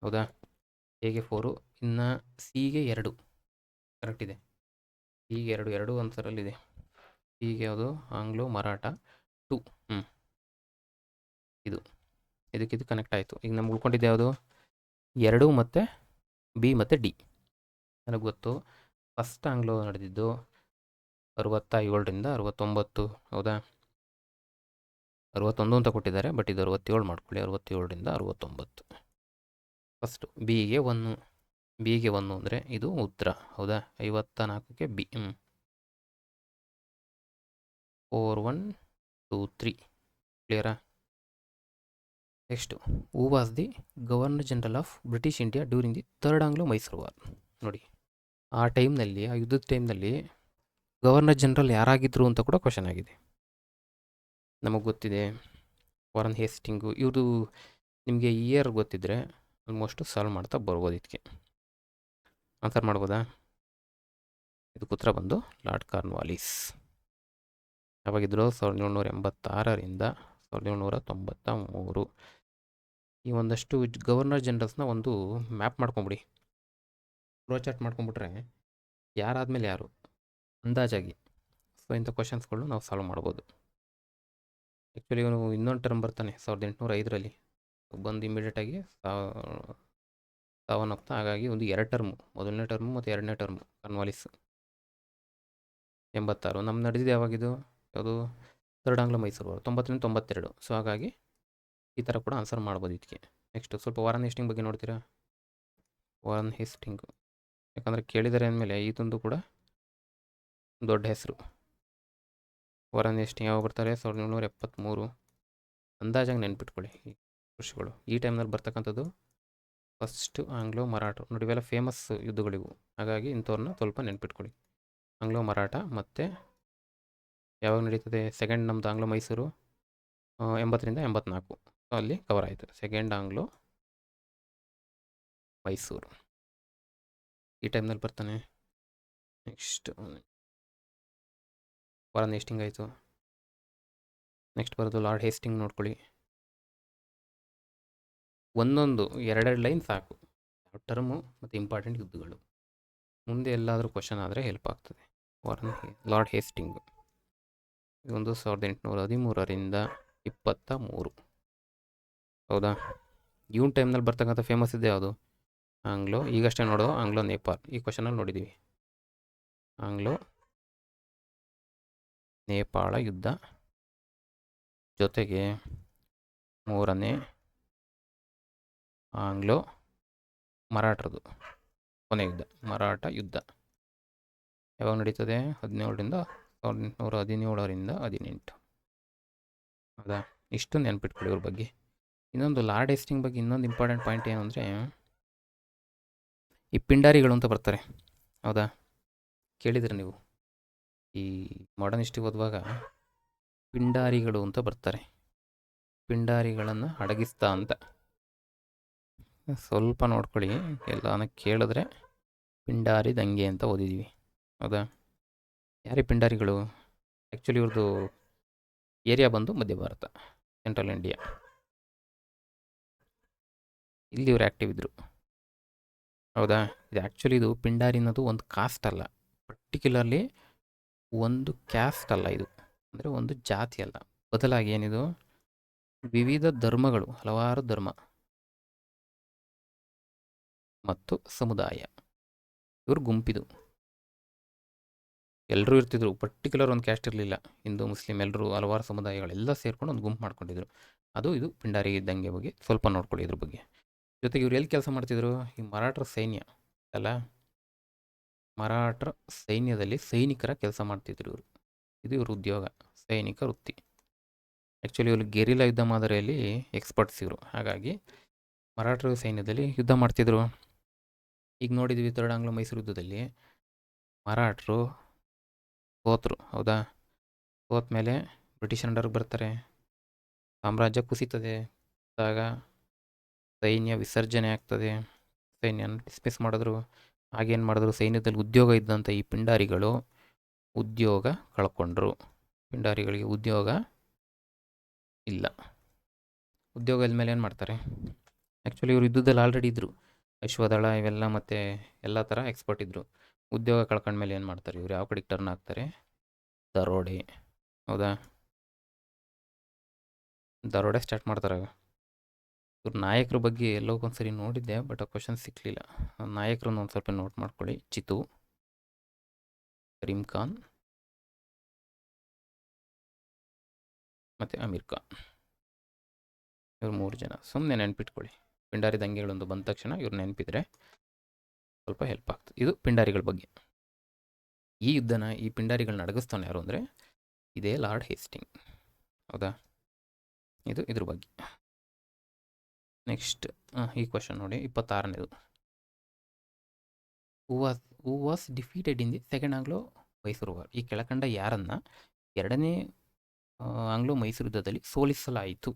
ಹೌದಾ? ಎಗೆ 4, ಇನ್ನು ಸಿಗೆ 2 ಕರೆಕ್ಟ್ ಇದೆ. ಸಿಗೆ 2 ಆನ್ಸರಲ್ಲಿದೆ. ಸಿಗೆ ಯಾವುದು? ಆಂಗ್ಲೋ ಮರಾಠ 2. ಇದು ಇದಕ್ಕಿದು ಕನೆಕ್ಟ್ ಆಯಿತು. ಈಗ ನಮ್ಗೆ ಉಳ್ಕೊಂಡಿದ್ದು ಯಾವುದು? 2 ಮತ್ತು ಬಿ ಮತ್ತು ಡಿ. ನನಗೆ ಗೊತ್ತು ಫಸ್ಟ್ ಆಂಗ್ಲೋ ನಡೆದಿದ್ದು 67ರಿಂದ 69, ಹೌದಾ? 61 ಅಂತ ಕೊಟ್ಟಿದ್ದಾರೆ, ಬಟ್ ಇದು 67 ಮಾಡ್ಕೊಳ್ಳಿ. 67ರಿಂದ 69. ಫಸ್ಟು ಬಿಗೆ 1 ಅಂದರೆ ಇದು ಉತ್ತರ, ಹೌದಾ? 54ಕ್ಕೆ ಬಿ. 4 1 2 3 ಕ್ಲಿಯರಾ? Next, who was the governor general of British India during the third Anglo Mysore war? ನೋಡಿ, ಆ ಟೈಮ್ನಲ್ಲಿ, ಆ ಯುದ್ಧದ ಟೈಮ್ನಲ್ಲಿ ಗವರ್ನರ್ ಜನರಲ್ ಯಾರಾಗಿದ್ದರು ಅಂತ ಕೂಡ ಕ್ವಶನ್ ಆಗಿದೆ. ನಮಗೆ ಗೊತ್ತಿದೆ ವಾರನ್ ಹೇಸ್ಟಿಂಗು. ಇವರು ನಿಮಗೆ ಇಯರ್ ಗೊತ್ತಿದ್ದರೆ ಆಲ್ಮೋಸ್ಟು ಸಾಲ್ವ್ ಮಾಡ್ತಾ ಬರ್ಬೋದು. ಇದಕ್ಕೆ ಆನ್ಸರ್ ಮಾಡ್ಬೋದಾ? ಇದಕ್ಕೆ ಉತ್ತರ ಬಂದು ಲಾರ್ಡ್ ಕಾರ್ನ್ವಾಲಿಸ್. ಯಾವಾಗಿದ್ದರು? 1786ರಿಂದ 1793. ಈ ಒಂದಷ್ಟು ಗವರ್ನರ್ ಜನರಲ್ಸ್ನ ಒಂದು ಮ್ಯಾಪ್ ಮಾಡ್ಕೊಂಬಿಡಿ, ಫ್ಲೋ ಚಾರ್ಟ್ ಮಾಡ್ಕೊಂಬಿಟ್ರೆ ಯಾರಾದಮೇಲೆ ಯಾರು ಅಂದಾಜಾಗಿ. ಸೊ ಇಂಥ ಕ್ವಶನ್ಸ್ಗಳು ನಾವು ಸಾಲ್ವ್ ಮಾಡ್ಬೋದು. ಆ್ಯಕ್ಚುಲಿ ಇವನು ಇನ್ನೊಂದು ಟರ್ಮ್ ಬರ್ತಾನೆ 1805ರಲ್ಲಿ ಬಂದು ಇಮಿಡಿಯೇಟಾಗಿ ಸಾವನ್ನಪ್ತಾ. ಹಾಗಾಗಿ ಒಂದು 2 ಟರ್ಮು, ಮೊದಲನೇ ಟರ್ಮು ಮತ್ತು 2ನೇ ಟರ್ಮು ಕಾರ್ನ್ವಾಲಿಸ್. 86 ನಮ್ಮ ನಡೆದಿದ್ದು ಯಾವಾಗಿದು? ಯಾವುದು? ಥರ್ಡ್ ಆಂಗ್ಲೋ ಮೈಸೂರು ವಾರ್ 90ರಿಂದ 92. ಸೊ ಹಾಗಾಗಿ ಈ ಥರ ಕೂಡ ಆನ್ಸರ್ ಮಾಡ್ಬೋದು ಇದಕ್ಕೆ. ನೆಕ್ಸ್ಟು ಸ್ವಲ್ಪ ವಾರನ್ ಹೇಸ್ಟಿಂಗ್ ಬಗ್ಗೆ ನೋಡ್ತೀರಾ? ವಾರನ್ ಹೇಸ್ಟಿಂಗು ಯಾಕಂದರೆ ಕೇಳಿದ್ದಾರೆ ಅಂದಮೇಲೆ ಇದೊಂದು ಕೂಡ ದೊಡ್ಡ ಹೆಸರು. ವಾರನ್ ಹೇಸ್ಟಿಂಗ್ ಯಾವಾಗ ಬರ್ತಾರೆ? 1773. ಅಂದಾಜಾಗಿ ನೆನ್ಪಿಟ್ಕೊಳ್ಳಿ ಈ ವರ್ಷಗಳು. ಈ ಟೈಮ್ನಲ್ಲಿ ಬರ್ತಕ್ಕಂಥದ್ದು ಫಸ್ಟು ಆಂಗ್ಲೋ ಮರಾಠ. ನೋಡಿ, ಇವೆಲ್ಲ ಫೇಮಸ್ ಯುದ್ಧಗಳಿವು, ಹಾಗಾಗಿ ಇಂಥವ್ರನ್ನ ಸ್ವಲ್ಪ ನೆನ್ಪಿಟ್ಕೊಳ್ಳಿ. ಆಂಗ್ಲೋ ಮರಾಠ ಮತ್ತು ಯಾವಾಗ ನಡೀತದೆ? ಸೆಕೆಂಡ್ ನಮ್ಮದು ಆಂಗ್ಲೋ ಮೈಸೂರು 80ರಿಂದ 84. ಸೊ ಅಲ್ಲಿ ಕವರ್ ಆಯಿತು ಸೆಕೆಂಡ್ ಆಂಗ್ಲೋ ಮೈಸೂರು. ಈ ಟೈಮ್ನಲ್ಲಿ ಬರ್ತಾನೆ. ನೆಕ್ಸ್ಟ್ ವಾರನ್ ಹೇಸ್ಟಿಂಗ್ ಆಯಿತು. ನೆಕ್ಸ್ಟ್ ಬರೋದು ಲಾರ್ಡ್ ಹೇಸ್ಟಿಂಗ್. ನೋಡ್ಕೊಳ್ಳಿ, ಒಂದೊಂದು 2 ಲೈನ್ ಸಾಕು. ಟರ್ಮು ಮತ್ತು ಇಂಪಾರ್ಟೆಂಟ್ ಯುದ್ಧಗಳು. ಮುಂದೆ ಎಲ್ಲಾದರೂ ಕ್ವಶನ್ ಆದರೆ ಹೆಲ್ಪ್ ಆಗ್ತದೆ. ಲಾರ್ಡ್ ಹೇಸ್ಟಿಂಗ್ ಇದೊಂದು 1813ರಿಂದ 23, ಹೌದಾ? ಇವನ್ ಟೈಮ್ನಲ್ಲಿ ಬರ್ತಕ್ಕಂಥ ಫೇಮಸ್ ಇದೆ ಯಾವುದು? ಆಂಗ್ಲೋ, ಈಗಷ್ಟೇ ನೋಡೋ ಆಂಗ್ಲೋ ನೇಪಾಲ್. ಈ ಕ್ವಶನಲ್ಲಿ ನೋಡಿದ್ದೀವಿ ಆಂಗ್ಲೋ ನೇಪಾಳ ಯುದ್ಧ, ಜೊತೆಗೆ 3ನೇ ಆಂಗ್ಲೋ ಮರಾಠರದು ಕೊನೆ ಯುದ್ಧ, ಮರಾಠ ಯುದ್ಧ. ಯಾವಾಗ ನಡೀತದೆ? 1817ರಿಂದ 18, ಹೌದಾ? ಇಷ್ಟು ನೆನ್ಪಿಟ್ಕೊಳ್ಳಿ ಇವ್ರ ಬಗ್ಗೆ. ಇನ್ನೊಂದು ಲಾರ್ಡ್ ಹೇಸ್ಟಿಂಗ್ ಬಗ್ಗೆ ಇನ್ನೊಂದು ಇಂಪಾರ್ಟೆಂಟ್ ಪಾಯಿಂಟ್ ಏನು ಅಂದರೆ, ಈ ಪಿಂಡಾರಿಗಳು ಅಂತ ಬರ್ತಾರೆ, ಹೌದಾ? ಕೇಳಿದ್ರಿ ನೀವು ಈ ಮಾಡರ್ನ್ ಹಿಸ್ಟ್ರಿ ಓದುವಾಗ ಪಿಂಡಾರಿಗಳು ಅಂತ ಬರ್ತಾರೆ. ಪಿಂಡಾರಿಗಳನ್ನು ಅಡಗಿಸ್ತಾ ಅಂತ ಸ್ವಲ್ಪ ನೋಡ್ಕೊಳ್ಳಿ. ಎಲ್ಲಾನ ಕೇಳಿದ್ರೆ ಪಿಂಡಾರಿ ದಂಗೆ ಅಂತ ಓದಿದ್ದೀವಿ, ಹೌದಾ? ಯಾರೇ ಪಿಂಡಾರಿಗಳು? ಆ್ಯಕ್ಚುಲಿ ಇವ್ರದ್ದು ಏರಿಯಾ ಬಂದು ಮಧ್ಯ ಭಾರತ, ಸೆಂಟ್ರಲ್ ಇಂಡಿಯಾ. ಇಲ್ಲಿ ಇವರು ಆ್ಯಕ್ಟಿವ್ ಇದ್ದರು, ಹೌದಾ? ಇದು ಆ್ಯಕ್ಚುಲಿ ಇದು ಪಿಂಡಾರಿ ಅನ್ನೋದು ಒಂದು ಕಾಸ್ಟ್ ಅಲ್ಲ, ಪರ್ಟಿಕ್ಯುಲರ್ಲಿ ಒಂದು ಕ್ಯಾಸ್ಟ್ ಅಲ್ಲ, ಇದು ಅಂದರೆ ಒಂದು ಜಾತಿ ಅಲ್ಲ. ಬದಲಾಗಿ ಏನಿದು? ವಿವಿಧ ಧರ್ಮಗಳು, ಹಲವಾರು ಧರ್ಮ ಮತ್ತು ಸಮುದಾಯ, ಇವ್ರ ಗುಂಪಿದು. ಎಲ್ಲರೂ ಇರ್ತಿದ್ರು, ಪರ್ಟಿಕ್ಯುಲರ್ ಒಂದು ಕ್ಯಾಸ್ಟ್ ಇರಲಿಲ್ಲ. ಹಿಂದೂ ಮುಸ್ಲಿಂ ಎಲ್ಲರೂ, ಹಲವಾರು ಸಮುದಾಯಗಳೆಲ್ಲ ಸೇರ್ಕೊಂಡು ಒಂದು ಗುಂಪು ಮಾಡ್ಕೊಂಡಿದ್ರು. ಅದು ಇದು ಪಿಂಡಾರಿ ದಂಗೆ ಬಗ್ಗೆ ಸ್ವಲ್ಪ ನೋಡ್ಕೊಳ್ಳಿ ಇದ್ರ ಬಗ್ಗೆ. ಜೊತೆಗೆ ಇವ್ರು ಎಲ್ಲಿ ಕೆಲಸ ಮಾಡ್ತಿದ್ರು? ಈ ಮರಾಠರ ಸೈನ್ಯ ಅಲ್ಲ, ಮರಾಠರ ಸೈನ್ಯದಲ್ಲಿ ಸೈನಿಕರ ಕೆಲಸ ಮಾಡ್ತಿದ್ರು ಇವರು. ಇದು ಇವ್ರ ಉದ್ಯೋಗ, ಸೈನಿಕ ವೃತ್ತಿ. ಆ್ಯಕ್ಚುಲಿ ಇವರು ಗೆರಿಲ್ಲಾ ಯುದ್ಧ ಮಾದರಿಯಲ್ಲಿ ಎಕ್ಸ್ಪರ್ಟ್ಸ್ ಇವರು. ಹಾಗಾಗಿ ಮರಾಠರ ಸೈನ್ಯದಲ್ಲಿ ಯುದ್ಧ ಮಾಡ್ತಿದ್ರು. ಈಗ ನೋಡಿದ್ವಿ ಥರ್ಡ್ ಆಂಗ್ಲೋ ಮೈಸೂರು ಯುದ್ಧದಲ್ಲಿ ಮರಾಠರು ಸೋತರು, ಹೌದಾ? ಸೋತ ಮೇಲೆ ಬ್ರಿಟಿಷ್ ಅಂಡರ್ಗೆ ಬರ್ತಾರೆ, ಸಾಮ್ರಾಜ್ಯ ಕುಸಿತದೆ. ಆಗ ಸೈನ್ಯ ವಿಸರ್ಜನೆ ಆಗ್ತದೆ, ಸೈನ್ಯನ ಡಿಸ್ಮಿಸ್ ಮಾಡಿದ್ರು. ಆಗೇನು ಮಾಡಿದ್ರು, ಸೈನ್ಯದಲ್ಲಿ ಉದ್ಯೋಗ ಇದ್ದಂಥ ಈ ಪಿಂಡಾರಿಗಳು ಉದ್ಯೋಗ ಕಳ್ಕೊಂಡ್ರು. ಪಿಂಡಾರಿಗಳಿಗೆ ಉದ್ಯೋಗ ಇಲ್ಲ. ಉದ್ಯೋಗ ಇದ್ಮೇಲೆ ಏನು ಮಾಡ್ತಾರೆ? ಆ್ಯಕ್ಚುಲಿ ಇವರು ಯುದ್ಧದಲ್ಲಿ ಆಲ್ರೆಡಿ ಇದ್ದರು, ಅಶ್ವದಳ ಇವೆಲ್ಲ ಮತ್ತು ಎಲ್ಲ ಥರ ಎಕ್ಸ್ಪರ್ಟ್ ಇದ್ದರು. ಉದ್ಯೋಗ ಕಳ್ಕೊಂಡ್ಮೇಲೆ ಏನು ಮಾಡ್ತಾರೆ ಇವ್ರು? ಯಾವ ಕಡೆಗೆ ಟರ್ನ್ ಆಗ್ತಾರೆ? ದರೋಡೆ, ಹೌದಾ? ದರೋಡೆ ಸ್ಟಾರ್ಟ್ ಮಾಡ್ತಾರೆ. ಇವ್ರ ನಾಯಕರ ಬಗ್ಗೆ ಎಲ್ಲೋ ಒಂದ್ಸರಿ ನೋಡಿದ್ದೆ, ಬಟ್ ಆ ಕ್ವಶನ್ ಸಿಕ್ಕಲಿಲ್ಲ. ನಾಯಕರನ್ನು ಒಂದು ಸ್ವಲ್ಪ ನೋಟ್ ಮಾಡ್ಕೊಳ್ಳಿ. ಚಿತು, ಕರೀಂ ಖಾನ್ ಮತ್ತು ಅಮೀರ್ ಖಾನ್, ಇವ್ರು 3 ಜನ. ಸುಮ್ಮನೆ ನೆನ್ಪಿಟ್ಕೊಳ್ಳಿ. ಪಿಂಡಾರಿ ದಂಗೆಗಳೊಂದು ಬಂದ ತಕ್ಷಣ ಇವ್ರು ನೆನಪಿದ್ರೆ ಸ್ವಲ್ಪ ಹೆಲ್ಪ್ ಆಗ್ತದೆ. ಇದು ಪಿಂಡಾರಿಗಳ ಬಗ್ಗೆ. ಈ ಯುದ್ಧನ, ಈ ಪಿಂಡಾರಿಗಳನ್ನ ಅಡಗಿಸ್ತಾನೆ ಯಾರು ಅಂದರೆ ಇದೇ ಲಾರ್ಡ್ ಹೇಸ್ಟಿಂಗ್, ಹೌದಾ? ಇದು ಇದ್ರ ಬಗ್ಗೆ. ನೆಕ್ಸ್ಟ್ ಈ ಕ್ವಶನ್ ನೋಡಿ, 26ನೇದು. Who was defeated in the second Anglo Mysore war. ಈ ಕೆಳಕಂಡ ಯಾರನ್ನ ಎರಡನೇ ಆಂಗ್ಲೋ ಮೈಸೂರು ಯುದ್ಧದಲ್ಲಿ ಸೋಲಿಸಲಾಯಿತು?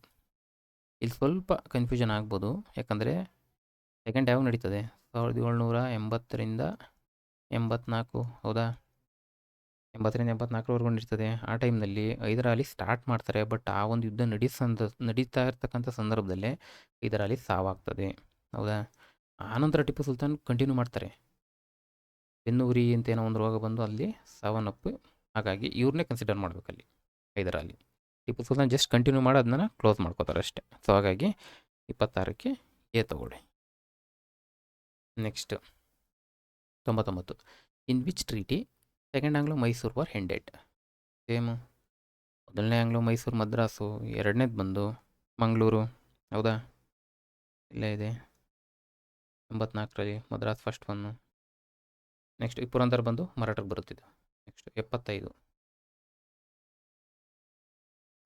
ಇಲ್ಲಿ ಸ್ವಲ್ಪ ಕನ್ಫ್ಯೂಷನ್ ಆಗ್ಬೋದು, ಯಾಕಂದರೆ ಸೆಕೆಂಡ್ ಯಾವಾಗ ನಡೀತದೆ? 1780ರಿಂದ 84, ಹೌದಾ? 80ರಿಂದ 84ವರೆಗೂ ನಡೀತದೆ. ಆ ಟೈಮ್ನಲ್ಲಿ ಹೈದರಾಲಿ ಸ್ಟಾರ್ಟ್ ಮಾಡ್ತಾರೆ, ಬಟ್ ಆ ಒಂದು ಯುದ್ಧ ನಡೀತಾ ಇರ್ತಕ್ಕಂಥ ಸಂದರ್ಭದಲ್ಲೇ ಹೈದರಾಲಿ ಸಾವಾಗ್ತದೆ, ಹೌದಾ? ಆನಂತರ ಟಿಪ್ಪು ಸುಲ್ತಾನ್ ಕಂಟಿನ್ಯೂ ಮಾಡ್ತಾರೆ. ಬೆನ್ನುಹುರಿ ಅಂತ ಏನೋ ಒಂದು ರೋಗ ಬಂದು ಅಲ್ಲಿ ಸಾವನ್ನಪ್ಪು. ಹಾಗಾಗಿ ಇವ್ರನ್ನೇ ಕನ್ಸಿಡರ್ ಮಾಡಬೇಕಲ್ಲಿ ಹೈದರಾಲಿ. ಟಿಪ್ಪು ಸುಲ್ತಾನ್ ಜಸ್ಟ್ ಕಂಟಿನ್ಯೂ ಮಾಡಿ ಅದನ್ನ ಕ್ಲೋಸ್ ಮಾಡ್ಕೋತಾರೆ ಅಷ್ಟೇ. ಸೊ ಹಾಗಾಗಿ 26ಕ್ಕೆ ಎ ತಗೊಳ್ಳಿ. Next 99. In which treaty second Anglo Mysore war ended? Same. ಮೊದಲನೇ ಆಂಗ್ಲೋ ಮೈಸೂರು ಮದ್ರಾಸು, ಎರಡನೇದು ಬಂದು ಮಂಗಳೂರು, ಹೌದಾ? ಇಲ್ಲೇ ಇದೆ 84ರಲ್ಲಿ ಮದ್ರಾಸ್ ಫಸ್ಟ್ ಒನ್ನು. ನೆಕ್ಸ್ಟ್ ಈ ಪುರಂದರ್ ಬಂದು ಮರಾಠಕ್ಕೆ ಬರುತ್ತಿದ್ದು. Next 75.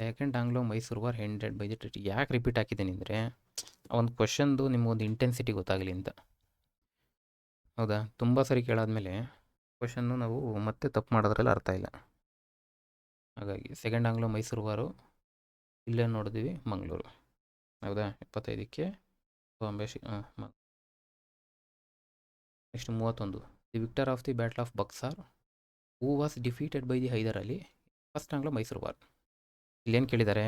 Second Anglo Mysore war ended by the treaty. ಯಾಕೆ ರಿಪೀಟ್ ಹಾಕಿದ್ದೀನಿ ಅಂದರೆ ಒಂದು ಕ್ವಶನ್ದು ನಿಮಗೊಂದು ಇಂಟೆನ್ಸಿಟಿ ಗೊತ್ತಾಗಲಿ ಅಂತ, ಹೌದಾ? ತುಂಬ ಸರಿ ಕೇಳಾದ್ಮೇಲೆ ಕ್ವಶನ್ನು ನಾವು ಮತ್ತೆ ತಪ್ಪು ಮಾಡೋದ್ರಲ್ಲಿ ಅರ್ಥ ಇಲ್ಲ. ಹಾಗಾಗಿ ಸೆಕೆಂಡ್ ಆಂಗ್ಲೋ ಮೈಸೂರು ವಾರು ಇಲ್ಲೇ ನೋಡಿದ್ವಿ, ಮಂಗಳೂರು, ಹೌದಾ? 75ಕ್ಕೆ Bombay next 31. The victor of the battle of Buxar who was defeated by the Hyder Ali first Anglo Mysore war. ಇಲ್ಲೇನು ಕೇಳಿದ್ದಾರೆ?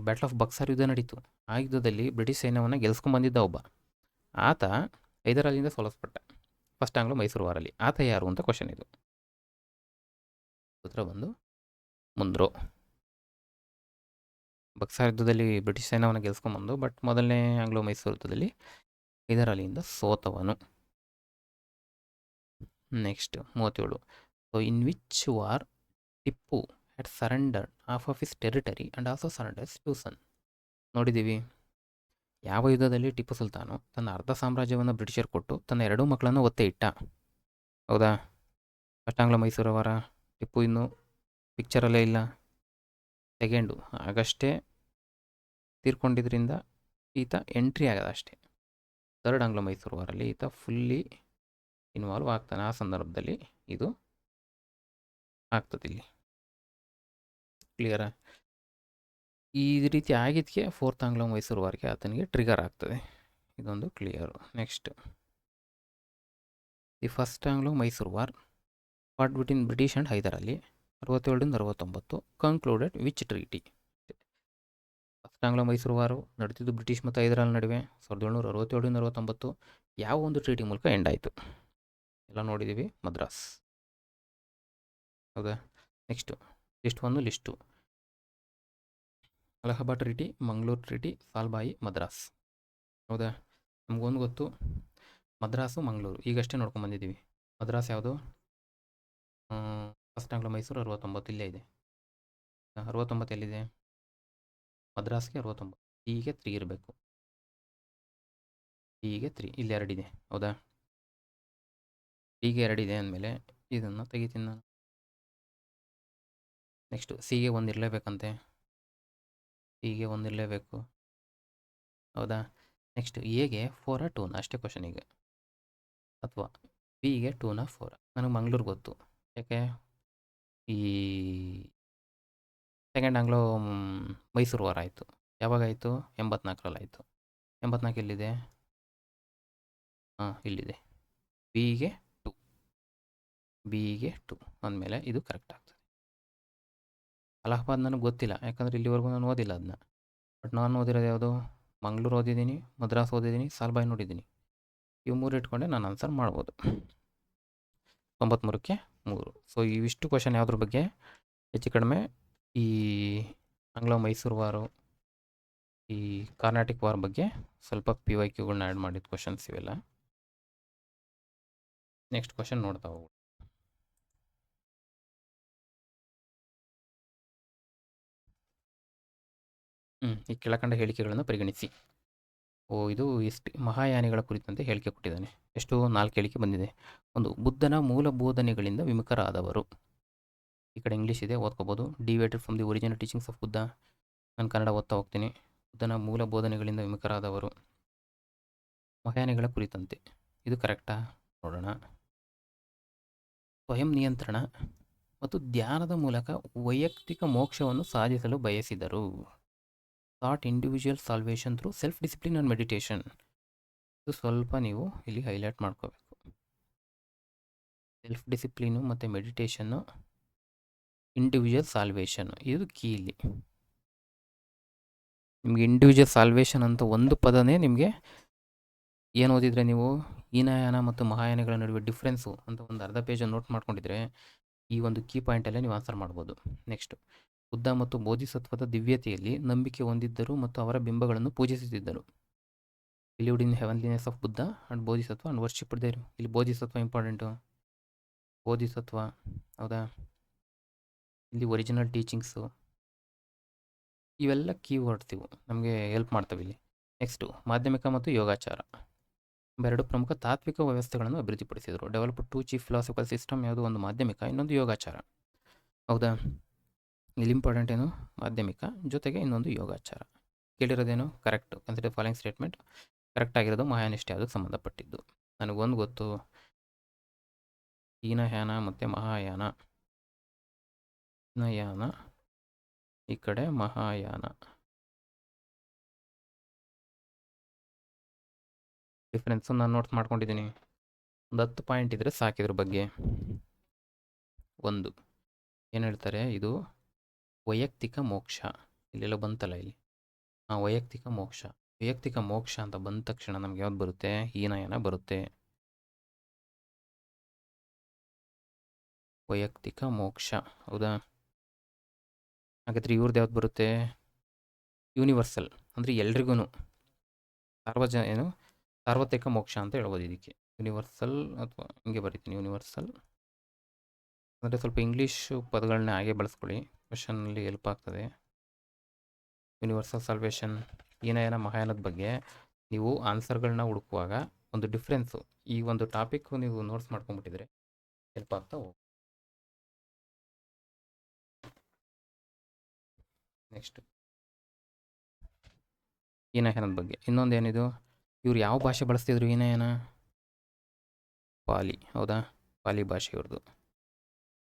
ಬ್ಯಾಟಲ್ ಆಫ್ ಬಕ್ಸಾರ್ ಯುದ್ಧ ನಡೀತು. ಆ ಯುದ್ಧದಲ್ಲಿ ಬ್ರಿಟಿಷ್ ಸೈನ್ಯವನ್ನು ಗೆಲ್ಸ್ಕೊಂಡ್ಬಂದಿದ್ದ ಒಬ್ಬ ಆತ ಹೈದರ್ ಅಲಿಯಿಂದ ಸೋಲಿಸ್ಪಟ್ಟ ಫಸ್ಟ್ ಆಂಗ್ಲೋ ಮೈಸೂರು ವಾರಲ್ಲಿ. ಆತ ಯಾರು ಅಂತ ಕ್ವಶನ್ ಇದು. ಉತ್ತರ ಬಂದು ಮುಂದ್ರೋ. ಬಕ್ಸಾರ್ ಯುದ್ಧದಲ್ಲಿ ಬ್ರಿಟಿಷ್ ಸೈನ್ಯವನ್ನು ಗೆಲ್ಸ್ಕೊಂಬಂದು, ಬಟ್ ಮೊದಲನೇ ಆಂಗ್ಲೋ ಮೈಸೂರು ಯುದ್ಧದಲ್ಲಿ ಹೈದರ್ ಅಲಿಯಿಂದ ಸೋತವನು. Next 37. So in which war Tipu had surrendered half of his territory and also surrenders two sons? ನೋಡಿದ್ದೀವಿ. ಯಾವ ಯುದ್ಧದಲ್ಲಿ ಟಿಪ್ಪು ಸುಲ್ತಾನು ತನ್ನ ಅರ್ಧ ಸಾಮ್ರಾಜ್ಯವನ್ನು ಬ್ರಿಟಿಷರು ಕೊಟ್ಟು ತನ್ನ 2 ಮಕ್ಕಳನ್ನು ಒತ್ತೆ ಇಟ್ಟ, ಹೌದಾ? ಫಸ್ಟ್ ಆಂಗ್ಲೋ ಮೈಸೂರು ವಾರ. ಟಿಪ್ಪು ಇನ್ನೂ ಪಿಕ್ಚರಲ್ಲೇ ಇಲ್ಲ. ಸೆಕೆಂಡು ಆಗಷ್ಟೇ ತೀರ್ಕೊಂಡಿದ್ದರಿಂದ ಈತ ಎಂಟ್ರಿ ಆಗದ ಅಷ್ಟೇ. ಥರ್ಡ್ ಆಂಗ್ಲೋ ಮೈಸೂರು ವಾರಲ್ಲಿ ಈತ ಫುಲ್ಲಿ ಇನ್ವಾಲ್ವ್ ಆಗ್ತಾನೆ. ಆ ಸಂದರ್ಭದಲ್ಲಿ ಇದು ಆಗ್ತದೆ. ಇಲ್ಲಿ ಕ್ಲಿಯರಾ? ಈ ರೀತಿ ಆಗಿದ್ದಕ್ಕೆ ಫೋರ್ತ್ ಆಂಗ್ಲೋ ಮೈಸೂರು ವಾರ್ಗೆ ಆತನಿಗೆ ಟ್ರಿಗರ್ ಆಗ್ತದೆ. ಇದೊಂದು clear. Next the first Anglo Mysore war fought between British and Hyder Ali 67ರಿಂದ 69 concluded which treaty? First Anglo Mysore war ನಡೀತಿದ್ದು ಬ್ರಿಟಿಷ್ ಮತ್ತು ಹೈದರ್ ಅಲಿ ನಡುವೆ 1767ರಿಂದ 69. ಯಾವ ಒಂದು ಟ್ರೀಟಿ ಮೂಲಕ ಎಂಡ್ ಆಯಿತು? ಎಲ್ಲ ನೋಡಿದ್ದೀವಿ, ಮದ್ರಾಸ್, ಹೌದಾ? Next list 1, list 2. Allahabad treaty, Mangalore treaty, Salbai, Madras, ಹೌದಾ? ನಮಗೊಂದು ಗೊತ್ತು, ಮದ್ರಾಸು ಮಂಗಳೂರು ಈಗಷ್ಟೇ ನೋಡ್ಕೊಂಬಂದಿದ್ದೀವಿ. ಮದ್ರಾಸ್ ಯಾವುದು? ಫಸ್ಟ್ ಆಂಗ್ಲೋ ಮೈಸೂರು 69 ಇಲ್ಲೇ ಇದೆ. 69 ಎಲ್ಲಿದೆ? ಮದ್ರಾಸ್ಗೆ 69. ಹೀಗೆ 3 ಇರಬೇಕು. ಹೀಗೆ 3 ಇಲ್ಲಿ 2 ಇದೆ, ಹೌದಾ? ಹೀಗೆ 2 ಇದೆ ಅಂದಮೇಲೆ ಇದನ್ನು ತೆಗಿತೀನಿ ನಾನು. ನೆಕ್ಸ್ಟು ಸಿಗೆ 1 ಇರಲೇಬೇಕಂತೆ, ಸಿಗೆ 1 ಇರಲೇಬೇಕು. ಹೌದಾ? ನೆಕ್ಸ್ಟ್ ಎಗೆ 4 2 ಅಷ್ಟೇ ಕ್ವಶನ್ ಈಗ. ಅಥವಾ ಬಿಗೆ 2 4. ನನಗೆ ಮಂಗಳೂರು ಗೊತ್ತು. ಯಾಕೆ? ಈ ಸೆಕೆಂಡ್ ಆಂಗ್ಲೋ ಮೈಸೂರು ವಾರ ಆಯಿತು. ಯಾವಾಗಾಯಿತು? 84ರಲ್ಲಿ ಆಯಿತು. 84 ಎಲ್ಲಿದೆ? ಇಲ್ಲಿದೆ. ಬಿಗೆ 2, ಬಿಗೆ 2 ಅಂದಮೇಲೆ ಇದು ಕರೆಕ್ಟ್ ಆಗ್ತದೆ. ಅಲಹಾಬಾದ್ ನನಗೆ ಗೊತ್ತಿಲ್ಲ, ಯಾಕಂದರೆ ಇಲ್ಲಿವರೆಗೂ ನಾನು ಓದಿಲ್ಲ ಅದನ್ನ. ಬಟ್ ನಾನು ಓದಿರೋದು ಯಾವುದು? ಮಂಗಳೂರು ಓದಿದ್ದೀನಿ, ಮದ್ರಾಸ್ ಓದಿದ್ದೀನಿ, ಸಾಲ್ಬಾಯಿ ನೋಡಿದ್ದೀನಿ. ಇವು 3 ಇಟ್ಕೊಂಡೆ ನಾನು ಆನ್ಸರ್ ಮಾಡ್ಬೋದು. 93ಕ್ಕೆ 3. ಸೊ ಇವಿಷ್ಟು ಕ್ವಶನ್ ಯಾವುದ್ರ ಬಗ್ಗೆ? ಹೆಚ್ಚು ಕಡಿಮೆ ಈ ಆಂಗ್ಲೋ ಮೈಸೂರು ವಾರು, ಈ ಕರ್ನಾಟಿಕ್ ವಾರ್ ಬಗ್ಗೆ ಸ್ವಲ್ಪ PYQಗಳನ್ನ ಆ್ಯಡ್ ಮಾಡಿದ ಕ್ವಶನ್ಸ್ ಇವೆಲ್ಲ. ನೆಕ್ಸ್ಟ್ ಕ್ವಶನ್ ನೋಡ್ತಾ ಹೋಗು. ಈ ಕೆಳಕಂಡ ಹೇಳಿಕೆಗಳನ್ನು ಪರಿಗಣಿಸಿ. ಇದು ಎಷ್ಟು ಮಹಾಯಾನಿಗಳ ಕುರಿತಂತೆ ಹೇಳಿಕೆ ಕೊಟ್ಟಿದ್ದಾನೆ. ಎಷ್ಟು? 4 ಹೇಳಿಕೆ ಬಂದಿದೆ. ಒಂದು, ಬುದ್ಧನ ಮೂಲ ಬೋಧನೆಗಳಿಂದ ವಿಮುಖರಾದವರು. ಈ ಕಡೆ ಇಂಗ್ಲೀಷ್ ಇದೆ, ಓದ್ಕೋಬೋದು. Deviated from the original teachings of Buddha. ನಾನು ಕನ್ನಡ ಓದ್ತಾ ಹೋಗ್ತೀನಿ. ಬುದ್ಧನ ಮೂಲ ಬೋಧನೆಗಳಿಂದ ವಿಮುಖರಾದವರು. ಮಹಾಯಾನಿಗಳ ಕುರಿತಂತೆ ಇದು ಕರೆಕ್ಟಾ? ನೋಡೋಣ. ಸ್ವಯಂ ನಿಯಂತ್ರಣ ಮತ್ತು ಧ್ಯಾನದ ಮೂಲಕ ವೈಯಕ್ತಿಕ ಮೋಕ್ಷವನ್ನು ಸಾಧಿಸಲು ಬಯಸಿದರು. Thought individual salvation through self discipline and meditation. ಇದು ಸ್ವಲ್ಪ ನೀವು ಇಲ್ಲಿ ಹೈಲೈಟ್ ಮಾಡ್ಕೋಬೇಕು. ಸೆಲ್ಫ್ ಡಿಸಿಪ್ಲಿನು ಮತ್ತು ಮೆಡಿಟೇಷನ್ನು, ಇಂಡಿವಿಜುವಲ್ ಸಾಲ್ವೇಷನ್, ಇದು ಕೀ ಇಲ್ಲಿ. ನಿಮಗೆ ಇಂಡಿವಿಜುವಲ್ ಸಾಲ್ವೇಷನ್ ಅಂತ ಒಂದು ಪದನೇ ನಿಮಗೆ ಏನು ಓದಿದರೆ ನೀವು ಹೀನಯಾನ ಮತ್ತು ಮಹಾಯಾನಗಳ ನಡುವೆ ಡಿಫ್ರೆನ್ಸು ಅಂತ ಒಂದು ಅರ್ಧ ಪೇಜನ್ನು ನೋಟ್ ಮಾಡ್ಕೊಂಡಿದ್ರೆ ಈ ಒಂದು ಕೀ ಪಾಯಿಂಟಲ್ಲೇ ನೀವು ಆನ್ಸರ್ ಮಾಡ್ಬೋದು. ನೆಕ್ಸ್ಟ್, ಬುದ್ಧ ಮತ್ತು ಬೋಧಿಸತ್ವದ ದಿವ್ಯತೆಯಲ್ಲಿ ನಂಬಿಕೆ ಹೊಂದಿದ್ದರು ಮತ್ತು ಅವರ ಬಿಂಬಗಳನ್ನು ಪೂಜಿಸುತ್ತಿದ್ದರು. Believed in heavenliness of Buddha and Bodhisattva and worshipped their. ಇಲ್ಲಿ ಬೋಧಿಸತ್ವ ಇಂಪಾರ್ಟೆಂಟು. ಬೋಧಿಸತ್ವ, ಹೌದಾ? ಇಲ್ಲಿ ಒರಿಜಿನಲ್ ಟೀಚಿಂಗ್ಸು, ಇವೆಲ್ಲ ಕೀವರ್ಡ್ಸ್ ಇವು ನಮಗೆ ಹೆಲ್ಪ್ ಮಾಡ್ತವೆ ಇಲ್ಲಿ. ನೆಕ್ಸ್ಟು, ಮಾಧ್ಯಮಿಕ ಮತ್ತು ಯೋಗಾಚಾರ ಎರಡು ಪ್ರಮುಖ ತಾತ್ವಿಕ ವ್ಯವಸ್ಥೆಗಳನ್ನು ಅಭಿವೃದ್ಧಿಪಡಿಸಿದರು. Develop 2 chief philosophical system. ಯಾವುದು? ಒಂದು ಮಾಧ್ಯಮಿಕ, ಇನ್ನೊಂದು ಯೋಗಾಚಾರ. ಹೌದಾ? ಇಲ್ಲಿ ಇಂಪಾರ್ಟೆಂಟ್ ಏನು? ಮಾಧ್ಯಮಿಕ ಜೊತೆಗೆ ಇನ್ನೊಂದು ಯೋಗಾಚಾರ. ಕೇಳಿರೋದೇನು? Correct. Consider following statement. Correct ಆಗಿರೋದು ಮಹಾಯಾನಿಷ್ಠೆ ಯಾವುದಕ್ಕೆ ಸಂಬಂಧಪಟ್ಟಿದ್ದು. ನನಗೊಂದು ಗೊತ್ತು, ಹೀನಯಾನ ಮತ್ತು ಮಹಾಯಾನ. ಹೀನಯಾನ ಈ ಕಡೆ, ಮಹಾಯಾನ. ಡಿಫ್ರೆನ್ಸು ನಾನು ನೋಟ್ ಮಾಡ್ಕೊಂಡಿದ್ದೀನಿ. ಒಂದು 10 ಪಾಯಿಂಟ್ ಇದ್ದರೆ ಸಾಕಿದ್ರ ಬಗ್ಗೆ. ಒಂದು, ಏನು ಹೇಳ್ತಾರೆ? ಇದು ವೈಯಕ್ತಿಕ ಮೋಕ್ಷ. ಇಲ್ಲೆಲ್ಲ ಬಂತಲ್ಲ ಇಲ್ಲಿ. ವೈಯಕ್ತಿಕ ಮೋಕ್ಷ. ವೈಯಕ್ತಿಕ ಮೋಕ್ಷ ಅಂತ ಬಂದ ತಕ್ಷಣ ನಮ್ಗೆ ಯಾವ್ದು ಬರುತ್ತೆ? ಹೀನಯಾನ ಬರುತ್ತೆ. ವೈಯಕ್ತಿಕ ಮೋಕ್ಷ, ಹೌದಾ? ಹಾಗಾದರೆ ಇವ್ರದ್ದು ಯಾವ್ದು ಬರುತ್ತೆ? ಯೂನಿವರ್ಸಲ್, ಅಂದರೆ ಎಲ್ರಿಗೂ ಏನು ಸಾರ್ವತ್ರಿಕ ಮೋಕ್ಷ ಅಂತ ಹೇಳ್ಬೋದು ಇದಕ್ಕೆ. ಯೂನಿವರ್ಸಲ್, ಅಥವಾ ಹಿಂಗೆ ಬರೀತೀನಿ ಯೂನಿವರ್ಸಲ್. ಅಂದರೆ ಸ್ವಲ್ಪ ಇಂಗ್ಲೀಷ್ ಪದಗಳನ್ನ ಹಾಗೆ ಬಳಸ್ಕೊಳ್ಳಿ, ಕ್ವಶನಲ್ಲಿ ಹೆಲ್ಪ್ ಆಗ್ತದೆ. ಯೂನಿವರ್ಸಲ್ ಸಾಲ್ವೇಷನ್, ಹೀನಯಾನ ಮಹಾಯಾನದ ಬಗ್ಗೆ ನೀವು ಆನ್ಸರ್ಗಳನ್ನ ಹುಡುಕುವಾಗ ಒಂದು ಡಿಫ್ರೆನ್ಸು, ಈ ಒಂದು ಟಾಪಿಕ್ ನೀವು ನೋಟ್ಸ್ ಮಾಡ್ಕೊಂಡ್ಬಿಟ್ಟಿದ್ರೆ ಹೆಲ್ಪ್ ಆಗ್ತಾ ಹೋಗಿ. ನೆಕ್ಸ್ಟ್, ಹೀನಯಾನದ ಬಗ್ಗೆ ಇನ್ನೊಂದು ಏನಿದು? ಇವ್ರು ಯಾವ ಭಾಷೆ ಬಳಸ್ತಿದ್ರು? ಹೀನಯಾನ ಪಾಲಿ, ಹೌದಾ? ಪಾಲಿ ಭಾಷೆ ಇವ್ರದ್ದು.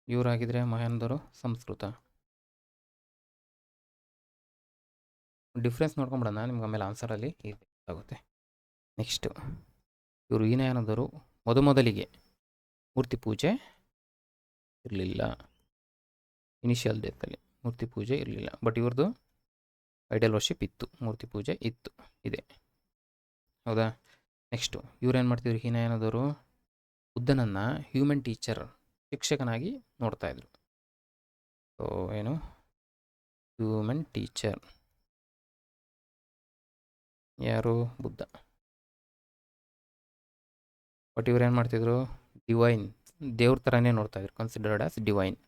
ಇವರಾಗಿದ್ದರೆ ಮಹಾಯಾನದವರು ಸಂಸ್ಕೃತ. ಡಿಫ್ರೆನ್ಸ್ ನೋಡ್ಕೊಂಬಿಡೋಣ, ನಿಮ್ಗೆ ಆಮೇಲೆ ಆನ್ಸರಲ್ಲಿ ಆಗುತ್ತೆ. ನೆಕ್ಸ್ಟು, ಇವರು ಹೀನಯಾನದವರು ಮೊದಲಿಗೆ ಮೂರ್ತಿ ಪೂಜೆ ಇರಲಿಲ್ಲ. ಇನಿಷಿಯಲ್ ಡೇಸಲ್ಲಿ ಮೂರ್ತಿ ಪೂಜೆ ಇರಲಿಲ್ಲ. ಬಟ್ ಇವ್ರದ್ದು ಐಡಲ್ ವರ್ಷಿಪ್ ಇತ್ತು, ಮೂರ್ತಿ ಪೂಜೆ ಇತ್ತು, ಇದೆ. ಹೌದಾ? ನೆಕ್ಸ್ಟು, ಇವ್ರೇನು ಮಾಡ್ತಿದ್ರು? ಹೀನಯಾನದವರು ಬುದ್ಧನನ್ನು ಹ್ಯೂಮನ್ ಟೀಚರ್, ಶಿಕ್ಷಕನಾಗಿ ನೋಡ್ತಾಯಿದ್ರು. ಸೊ ಏನು? ಹ್ಯೂಮನ್ ಟೀಚರ್ ಯಾರು? ಬುದ್ಧ. ಬಟ್ ಇವ್ರು ಏನು ಮಾಡ್ತಿದ್ರು? ಡಿವೈನ್, ದೇವ್ರ ಥರನೇ ನೋಡ್ತಾಯಿದ್ರು, ಕನ್ಸಿಡರ್ಡ್ ಆಸ್ ಡಿವೈನ್.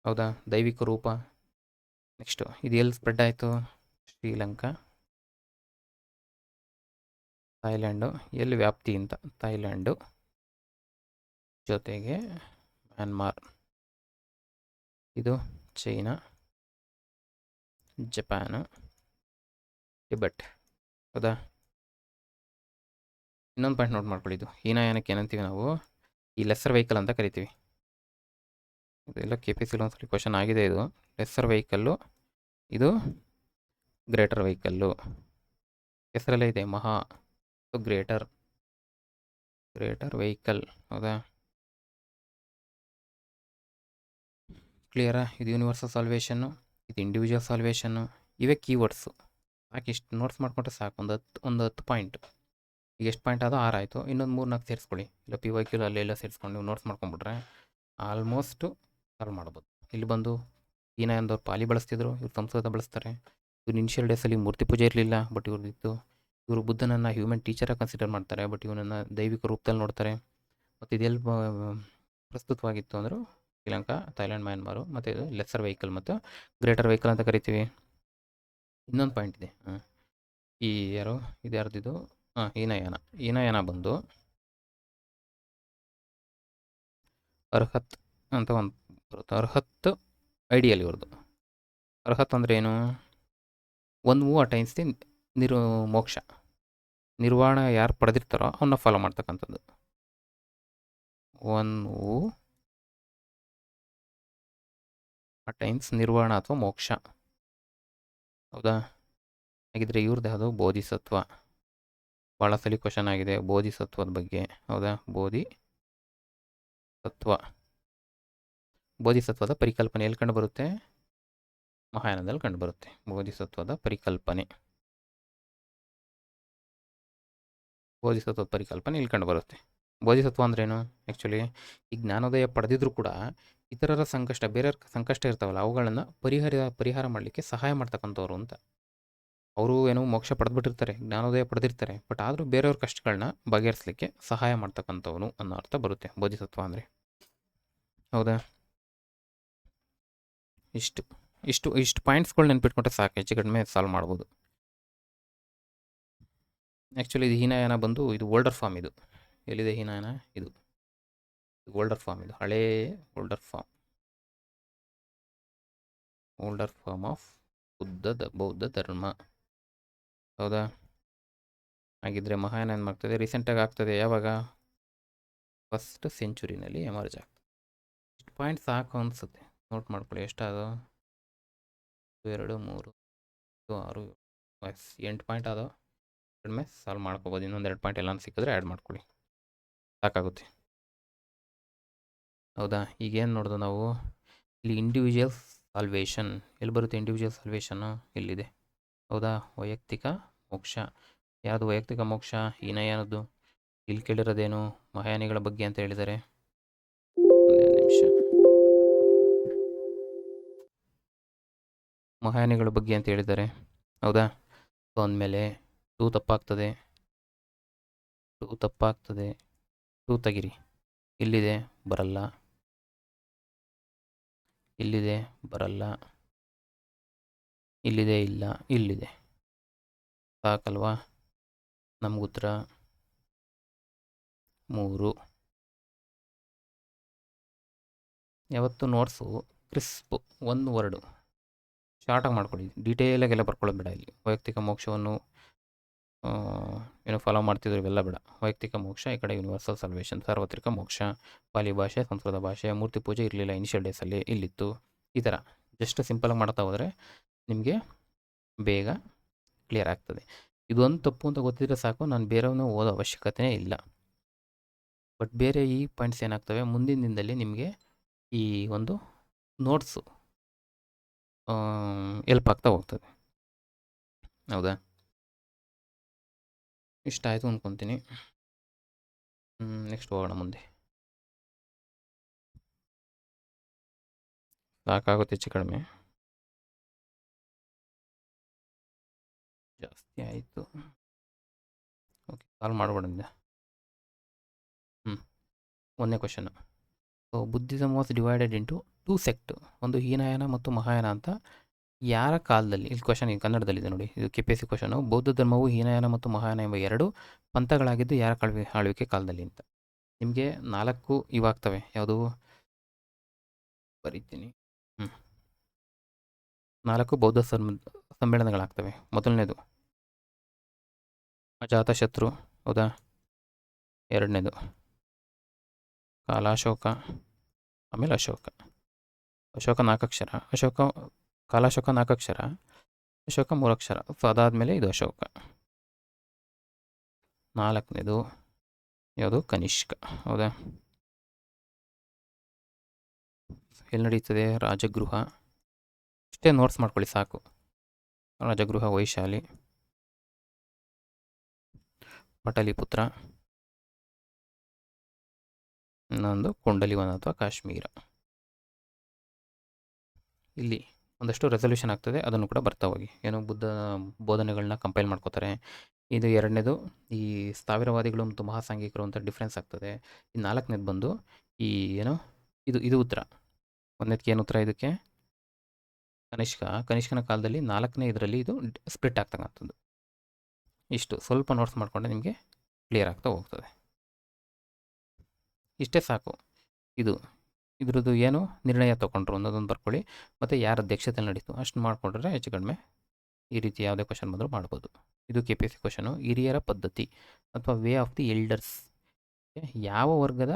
ಹೌದಾ? ದೈವಿಕ ರೂಪ. ನೆಕ್ಸ್ಟು, ಇದು ಎಲ್ಲಿ ಸ್ಪ್ರೆಡ್ ಆಯಿತು? ಶ್ರೀಲಂಕಾ, ಥೈಲ್ಯಾಂಡು. ಎಲ್ಲಿ ವ್ಯಾಪ್ತಿ ಅಂತ? ಥೈಲ್ಯಾಂಡು ಜೊತೆಗೆ ಮ್ಯಾನ್ಮಾರ್, ಇದು ಚೈನಾ, ಜಪಾನು, ಟಿಬೆಟ್. ಹೌದಾ? ಇನ್ನೊಂದು ಪಾಯಿಂಟ್ ನೋಟ್ ಮಾಡ್ಕೊಳ್ಳಿ. ಇದು ಹೀನಯಾನಕ್ಕೆ ಏನಂತೀವಿ ನಾವು? ಈ ಲೆಸ್ಸರ್ ವೆಹಿಕಲ್ ಅಂತ ಕರಿತೀವಿ. ಇದೆಲ್ಲ KPSC ಒಂದ್ಸಲಿ ಕ್ವಶನ್ ಆಗಿದೆ. ಇದು ಲೆಸ್ಸರ್ ವೆಹಿಕಲ್ಲು, ಇದು ಗ್ರೇಟರ್ ವೆಹಿಕಲ್ಲು. ಹೆಸರಲ್ಲೇ ಇದೆ ಮಹಾ, ಗ್ರೇಟರ್ ವೆಹಿಕಲ್. ಹೌದಾ? ಕ್ಲಿಯರಾ? ಇದು ಯೂನಿವರ್ಸಲ್ ಸಾಲ್ವೇಷನ್ನು, ಇದು ಇಂಡಿವಿಜುವಲ್ ಸಾಲ್ವೇಷನ್ನು. ಇವೇ ಕೀವರ್ಡ್ಸು. ಸಾಕು, ಇಷ್ಟು ನೋಟ್ಸ್ ಮಾಡಿಕೊಂಡ್ರೆ ಸಾಕು. ಒಂದು 10 ಪಾಯಿಂಟ್. ಈಗ ಎಷ್ಟು ಪಾಯಿಂಟ್ ಆದೋ 6 ಆಯಿತು. ಇನ್ನೊಂದು 3-4 ಸೇರಿಸ್ಕೊಳ್ಳಿ. ಇಲ್ಲ PYQ ಅಲ್ಲೆಲ್ಲ ಸೇರಿಸ್ಕೊಂಡು ನೀವು ನೋಟ್ಸ್ ಮಾಡ್ಕೊಂಬಿಟ್ರೆ ಆಲ್ಮೋಸ್ಟು ಸಾಲ್ವ್ ಮಾಡ್ಬೋದು. ಇಲ್ಲಿ ಬಂದು ಹೀನಯಾನದವ್ರು ಪಾಲಿ ಬಳಸ್ತಿದ್ರು, ಇವ್ರು ಸಂಸ್ಕೃತ ಬಳಸ್ತಾರೆ. ಇವ್ರು ಇನಿಷಿಯಲ್ ಡೇಸಲ್ಲಿ ಮೂರ್ತಿ ಪೂಜೆ ಇರಲಿಲ್ಲ, ಬಟ್ ಇವ್ರದ್ದಿತ್ತು. ಇವರು ಬುದ್ಧನನ್ನು ಹ್ಯೂಮನ್ ಟೀಚರಾಗಿ ಕನ್ಸಿಡರ್ ಮಾಡ್ತಾರೆ, ಬಟ್ ಇವನನ್ನು ದೈವಿಕ ರೂಪದಲ್ಲಿ ನೋಡ್ತಾರೆ. ಮತ್ತು ಇದೆಲ್ಲಿ ಪ್ರಸ್ತುತವಾಗಿತ್ತು ಅಂದರು? ಶ್ರೀಲಂಕಾ, ಥೈಲ್ಯಾಂಡ್, ಮ್ಯಾನ್ಮಾರು. ಮತ್ತು ಇದು ಲೆಸ್ಸರ್ ವೆಹಿಕಲ್ ಮತ್ತು ಗ್ರೇಟರ್ ವೆಹಿಕಲ್ ಅಂತ ಕರಿತೀವಿ. ಇನ್ನೊಂದು ಪಾಯಿಂಟ್ ಇದೆ. ಈ ಇದು ಯಾರ್ದಿದು? ಹೀನಯಾನ ಬಂದು ಅರ್ಹತ್ ಅಂತ ಒಂದು ಬರುತ್ತೆ. ಅರ್ಹತ್ ಐಡಿಯಲ್ ಇವ್ರದ್ದು. ಅರ್ಹತ್ ಅಂದರೆ ಏನು? ಒಂದು ಹೂ ಅಟೈನ್ಸ್ ದಿ ಮೋಕ್ಷ. ನಿರ್ವಾಣ ಯಾರು ಪಡೆದಿರ್ತಾರೋ ಅವನ್ನ ಫಾಲೋ ಮಾಡ್ತಕ್ಕಂಥದ್ದು. ಒಂದು ಹೂ ಅಟೈನ್ಸ್ ನಿರ್ವಾಣ ಅಥವಾ ಮೋಕ್ಷ. ಹೌದಾ? ಹಾಗಿದ್ರೆ ಇವ್ರದ್ದು ಅದು ಬೋಧಿಸತ್ವ. ಭಾಳ ಸಲ ಕ್ವಶನ್ ಆಗಿದೆ ಬೋಧಿಸತ್ವದ ಬಗ್ಗೆ. ಹೌದಾ? ಬೋಧಿಸತ್ವದ ಪರಿಕಲ್ಪನೆ ಎಲ್ಲಿ ಕಂಡು ಬರುತ್ತೆ? ಮಹಾಯಾನದಲ್ಲಿ ಕಂಡು ಬರುತ್ತೆ. ಬೋಧಿಸತ್ವದ ಪರಿಕಲ್ಪನೆ ಇಲ್ಲಿ ಕಂಡು ಬರುತ್ತೆ. ಬೋಧಿಸತ್ವ ಅಂದ್ರೇನು? ಆ್ಯಕ್ಚುಲಿ ಈ ಜ್ಞಾನೋದಯ ಪಡೆದಿದ್ರು ಕೂಡ ಇತರರ ಸಂಕಷ್ಟ, ಬೇರೆಯವ್ರ ಸಂಕಷ್ಟ ಇರ್ತಾವಲ್ಲ, ಅವುಗಳನ್ನು ಪರಿಹಾರ ಮಾಡಲಿಕ್ಕೆ ಸಹಾಯ ಮಾಡ್ತಕ್ಕಂಥವ್ರು ಅಂತ. ಅವರು ಏನೋ ಮೋಕ್ಷ ಪಡೆದ್ಬಿಟ್ಟಿರ್ತಾರೆ, ಜ್ಞಾನೋದಯ ಪಡೆದಿರ್ತಾರೆ, ಬಟ್ ಆದರೂ ಬೇರೆಯವ್ರ ಕಷ್ಟಗಳನ್ನ ಬಗೆಹರಿಸಲಿಕ್ಕೆ ಸಹಾಯ ಮಾಡ್ತಕ್ಕಂಥವನು ಅನ್ನೋ ಅರ್ಥ ಬರುತ್ತೆ ಬೋಧಿಸತ್ವ ಅಂದರೆ. ಹೌದಾ? ಇಷ್ಟು ಪಾಯಿಂಟ್ಸ್ಗಳು ನೆನ್ಪಿಟ್ಕೊಂಡ್ರೆ ಸಾಕು, ಹೆಚ್ಚು ಕಡಿಮೆ ಸಾಲ್ವ್ ಮಾಡ್ಬೋದು. ಆ್ಯಕ್ಚುಲಿ ಇದು ಹೀನಯಾನ ಬಂದು ಇದು ಓಲ್ಡರ್ ಫಾರ್ಮ್. ಇದು ಎಲ್ಲಿದೆ ಹೀನಯಾನ? ಇದು ಓಲ್ಡರ್ ಫಾರ್ಮ್. ಇದು ಹಳೇ ಓಲ್ಡರ್ ಫಾರ್ಮ್ ಆಫ್ ಬೌದ್ಧ ಧರ್ಮ. ಹೌದಾ? ಹಾಗಿದ್ರೆ ಮಹಾಯಾನ ಏನು ಮಾಡ್ತದೆ? ರೀಸೆಂಟಾಗಿ ಆಗ್ತದೆ. ಯಾವಾಗ? 1st ಸೆಂಚುರಿನಲ್ಲಿ ಎಮರ್ಜ್ ಆಗ್ತದೆ. ಇಷ್ಟು ಪಾಯಿಂಟ್ ಸಾಕು ಅನಿಸುತ್ತೆ. ನೋಟ್ ಮಾಡ್ಕೊಳ್ಳಿ. ಎಷ್ಟಾದೋ? 2, 3, 6, 8 ಪಾಯಿಂಟ್ ಆದೋ. ಕಡಿಮೆ ಸಾಲ್ವ್ ಮಾಡ್ಕೋಬೋದು. ಇನ್ನೊಂದು 2 ಪಾಯಿಂಟ್ ಎಲ್ಲ ಸಿಕ್ಕಿದ್ರೆ ಆ್ಯಡ್ ಮಾಡ್ಕೊಳ್ಳಿ, ಸಾಕಾಗುತ್ತೆ. ಹೌದಾ? ಈಗೇನು ನೋಡ್ದು ನಾವು? ಇಲ್ಲಿ ಇಂಡಿವಿಜುವಲ್ ಸಾಲ್ವೇಷನ್ ಎಲ್ಲಿ ಬರುತ್ತೆ? ಇಂಡಿವಿಜುವಲ್ ಸಾಲ್ವೇಷನ್ನು ಇಲ್ಲಿದೆ. ಹೌದಾ? ವೈಯಕ್ತಿಕ ಮೋಕ್ಷ. ಯಾವುದು ವೈಯಕ್ತಿಕ ಮೋಕ್ಷ? ಹೀನಯಾನದ್ದು. ಇಲ್ಲಿ ಕೇಳಿರೋದೇನು? ಮಹಾಯಾನಿಗಳ ಬಗ್ಗೆ ಅಂತ ಹೇಳಿದ್ದಾರೆ. ಒಂದೇ ನಿಮಿಷ. ಮಹಾಯಾನಿಗಳ ಬಗ್ಗೆ ಅಂತ ಹೇಳಿದ್ದಾರೆ. ಹೌದಾ? ಸೊ ಅಂದಮೇಲೆ 2 ತಪ್ಪಾಗ್ತದೆ. 2 ತೆಗಿರಿ. ಇಲ್ಲಿದೆ, ಬರಲ್ಲ. ಇಲ್ಲಿದೆ, ಬರಲ್ಲ. ಇಲ್ಲಿದೆ, ಇಲ್ಲ. ಇಲ್ಲಿದೆ. ಸಾಕಲ್ವಾ? ನಮಗುತ್ತರ 3. ಯಾವತ್ತು ನೋಟ್ಸು ಕ್ರಿಸ್ಪ್, ಒಂದು ವರ್ಡು ಶಾರ್ಟಾಗಿ ಮಾಡ್ಕೊಳ್ಳಿ. ಡೀಟೇಲಾಗೆಲ್ಲ ಬರ್ಕೊಳ್ಳೋದು ಬೇಡ. ಇಲ್ಲಿ ವೈಯಕ್ತಿಕ ಮೋಕ್ಷವನ್ನು ಏನೋ ಫಾಲೋ ಮಾಡ್ತಿದ್ರು, ಇವೆಲ್ಲ ಬೇಡ. ವೈಯಕ್ತಿಕ ಮೋಕ್ಷ, ಈ ಕಡೆ ಯೂನಿವರ್ಸಲ್ ಸಾಲ್ವೇಷನ್, ಸಾರ್ವತ್ರಿಕ ಮೋಕ್ಷ, ಪಾಲಿ ಭಾಷೆ, ಸಂಸ್ಕೃತ ಭಾಷೆ, ಮೂರ್ತಿ ಪೂಜೆ ಇರಲಿಲ್ಲ ಇನಿಷಿಯಲ್ ಡೇಸಲ್ಲಿ, ಇಲ್ಲಿತ್ತು. ಈ ಥರ ಜಸ್ಟ್ ಸಿಂಪಲಾಗಿ ಮಾಡ್ತಾ ಹೋದರೆ ನಿಮಗೆ ಬೇಗ ಕ್ಲಿಯರ್ ಆಗ್ತದೆ. ಇದೊಂದು ತಪ್ಪು ಅಂತ ಗೊತ್ತಿದ್ರೆ ಸಾಕು, ನಾನು ಬೇರೆಯವನ್ನ ಓದೋ ಅವಶ್ಯಕತೆ ಇಲ್ಲ. ಬಟ್ ಬೇರೆ ಈ ಪಾಯಿಂಟ್ಸ್ ಏನಾಗ್ತವೆ ಮುಂದಿನ ದಿನದಲ್ಲಿ ನಿಮಗೆ ಈ ಒಂದು ನೋಟ್ಸು ಎಲ್ಪ್ ಆಗ್ತಾ ಹೋಗ್ತದೆ. ಹೌದಾ? ಇಷ್ಟ ಆಯಿತು ಅಂದ್ಕೊತೀನಿ. ನೆಕ್ಸ್ಟ್ ಹೋಗೋಣ ಮುಂದೆ. ಸಾಕಾಗುತ್ತೆ, ಹೆಚ್ಚು ಕಡಿಮೆ ಜಾಸ್ತಿ ಆಯಿತು. ಓಕೆ, ಸಾಲ್ವ್ ಮಾಡ್ಬೋಡಿಂದ. ಒಂದನೇ question. So Buddhism was divided into 2 sect. ಒಂದು ಹೀನಯಾನ ಮತ್ತು ಮಹಾಯಾನ ಅಂತ. ಯಾರ ಕಾಲದಲ್ಲಿ? ಇಲ್ಲಿ ಕ್ವಶನ್ ಕನ್ನಡದಲ್ಲಿದೆ ನೋಡಿ. ಇದು KPSC ಕ್ವಶನು. ಬೌದ್ಧ ಧರ್ಮವು ಹೀನಯಾನ ಮತ್ತು ಮಹಾಯಾನ ಎಂಬ 2 ಪಂಥಗಳಾಗಿದ್ದು ಯಾರ ಆಳ್ವಿಕೆ ಕಾಲದಲ್ಲಿ ಅಂತ. ನಿಮಗೆ 4 ಇವಾಗ್ತವೆ. ಯಾವುದು? ಬರೀತೀನಿ. ಹ್ಞೂ 4 ಬೌದ್ಧ ಸಮ್ಮೇಳನಗಳಾಗ್ತವೆ. ಮೊದಲನೇದು ಅಜಾತಶತ್ರು, ಹೌದಾ? ಎರಡನೇದು ಕಾಲಾಶೋಕ, ಆಮೇಲೆ ಅಶೋಕ. ಅಶೋಕ 4 ಅಕ್ಷರ, ಕಾಲಾಶೋಕ 4 ಅಕ್ಷರ, ಅಶೋಕ 3 ಅಕ್ಷರ. ಸೊ ಅದಾದಮೇಲೆ ಇದು ಅಶೋಕ. 4ನೇದು ಯಾವುದು? ಕನಿಷ್ಕ, ಹೌದಾ? ಎಲ್ಲಿ ನಡೀತದೆ? ರಾಜಗೃಹ. ಇಷ್ಟೇ ನೋಟ್ಸ್ ಮಾಡ್ಕೊಳ್ಳಿ ಸಾಕು. ರಾಜಗೃಹ ವೈಶಾಲಿ, ಪಟಲಿಪುತ್ರ, ಇನ್ನೊಂದು ಕುಂಡಲಿವನ ಅಥವಾ ಕಾಶ್ಮೀರ. ಇಲ್ಲಿ ಒಂದಷ್ಟು ರೆಸಲ್ಯೂಷನ್ ಆಗ್ತದೆ, ಅದನ್ನು ಕೂಡ ಬರ್ತಾ ಹೋಗಿ. ಏನು ಬುದ್ಧ ಬೋಧನೆಗಳನ್ನ ಕಂಪೈಲ್ ಮಾಡ್ಕೋತಾರೆ. ಇದು ಎರಡನೇದು ಈ ಸ್ಥಾವಿರವಾದಿಗಳು ಮತ್ತು ಮಹಾಸಾಂಘಿಕರು ಅಂತ ಡಿಫ್ರೆನ್ಸ್ ಆಗ್ತದೆ. ಈ 4ನೇದು ಬಂದು ಈ ಏನು ಇದು ಉತ್ತರ. ಒಂದನೇದಕ್ಕೆ ಏನು ಉತ್ತರ? ಇದಕ್ಕೆ ಕನಿಷ್ಕನ ಕಾಲದಲ್ಲಿ 4ನೇ ಇದರಲ್ಲಿ ಇದು ಸ್ಪ್ಲಿಟ್ ಆಗ್ತಕ್ಕಂಥದ್ದು. ಇಷ್ಟು ಸ್ವಲ್ಪ ನೋಟ್ಸ್ ಮಾಡಿಕೊಂಡ್ರೆ ನಿಮಗೆ ಕ್ಲಿಯರ್ ಆಗ್ತಾ ಹೋಗ್ತದೆ. ಇಷ್ಟೇ ಸಾಕು. ಇದ್ರದ್ದು ಏನು ನಿರ್ಣಯ ತೊಗೊಂಡ್ರು ಅನ್ನೋದೊಂದು ಬರ್ಕೊಳ್ಳಿ. ಮತ್ತು ಯಾರ ಅಧ್ಯಕ್ಷತೆಯಲ್ಲಿ ನಡೀತು ಅಷ್ಟು ಮಾಡಿಕೊಂಡ್ರೆ ಹೆಚ್ಚು ಕಡಿಮೆ ಈ ರೀತಿ ಯಾವುದೇ ಕ್ವಶನ್ ಬಂದರೂ ಮಾಡ್ಬೋದು. ಇದು KPSC ಕ್ವಶನು. ಹಿರಿಯರ ಪದ್ಧತಿ ಅಥವಾ ವೇ ಆಫ್ ದಿ ಎಲ್ಡರ್ಸ್ ಯಾವ ವರ್ಗದ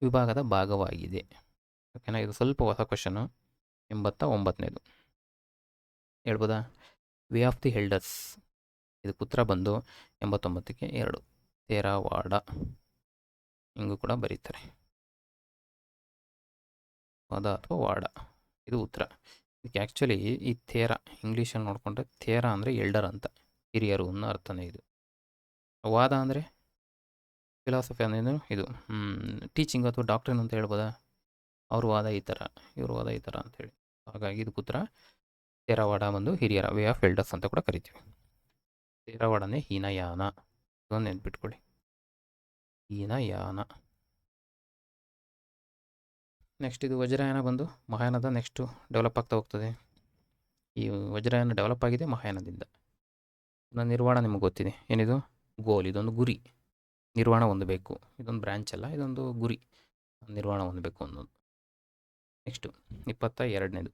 ವಿಭಾಗದ ಭಾಗವಾಗಿದೆ? ಓಕೆನಾ? ಇದು ಸ್ವಲ್ಪ ಹೊಸ ಕ್ವಶನು. 89ನೇದು ಹೇಳ್ಬೋದಾ? ವೇ ಆಫ್ ದಿ ಎಲ್ಡರ್ಸ್, ಇದಕ್ಕೆ ಉತ್ತರ ಬಂದು 89ಕ್ಕೆ 2 ತೇರವಾಡ. ಹಿಂಗೂ ಕೂಡ ಬರೀತಾರೆ, ವಾದ ಅಥವಾ ವಾಡ. ಇದು ಉತ್ತರ. ಇದಕ್ಕೆ ಆ್ಯಕ್ಚುಲಿ ಈ ಥೇರ ಇಂಗ್ಲೀಷಲ್ಲಿ ನೋಡಿಕೊಂಡ್ರೆ ಥೇರ ಅಂದರೆ ಎಲ್ಡರ್ ಅಂತ, ಹಿರಿಯರು ಅನ್ನೋ ಅರ್ಥನೇ ಇದು. ವಾದ ಅಂದರೆ ಫಿಲಾಸಫಿ ಅಂದ್ರೇನು? ಇದು ಟೀಚಿಂಗ್ ಅಥವಾ ಡಾಕ್ಟ್ರಿನ್ ಅಂತ ಹೇಳ್ಬೋದಾ? ಅವ್ರ ವಾದ ಈ ಥರ, ಇವ್ರ ವಾದ ಈ ಥರ ಅಂಥೇಳಿ. ಹಾಗಾಗಿ ಇದಕ್ಕೆ ಉತ್ತರ ತೇರವಾಡ ಬಂದು ಹಿರಿಯರ, ವೇ ಆಫ್ ಎಲ್ಡರ್ಸ್ ಅಂತ ಕೂಡ ಕರಿತೀವಿ. ತೇರವಾಡನೇ ಹೀನಯಾನ, ಇದೊಂದು ನೆನ್ಪಿಟ್ಕೊಳ್ಳಿ, ಹೀನಯಾನ. ನೆಕ್ಸ್ಟ್ ಇದು ವಜ್ರಯಾನ ಬಂದು ಮಹಾಯಾನದ ನೆಕ್ಸ್ಟು ಡೆವಲಪ್ ಆಗ್ತಾ ಹೋಗ್ತದೆ. ಈ ವಜ್ರಯಾನ ಡೆವಲಪ್ ಆಗಿದೆ ಮಹಾಯಾನದಿಂದ. ನನ್ನ ನಿರ್ವಾಣ ನಿಮಗೆ ಗೊತ್ತಿದೆ, ಏನಿದು? ಗೋಲ್, ಇದೊಂದು ಗುರಿ. ನಿರ್ವಾಣ ಹೊಂದಬೇಕು, ಇದೊಂದು ಬ್ರ್ಯಾಂಚ್ ಅಲ್ಲ, ಇದೊಂದು ಗುರಿ, ನಿರ್ವಾಣ ಹೊಂದಬೇಕು ಅನ್ನೋದು. ನೆಕ್ಸ್ಟು 22ನೇದು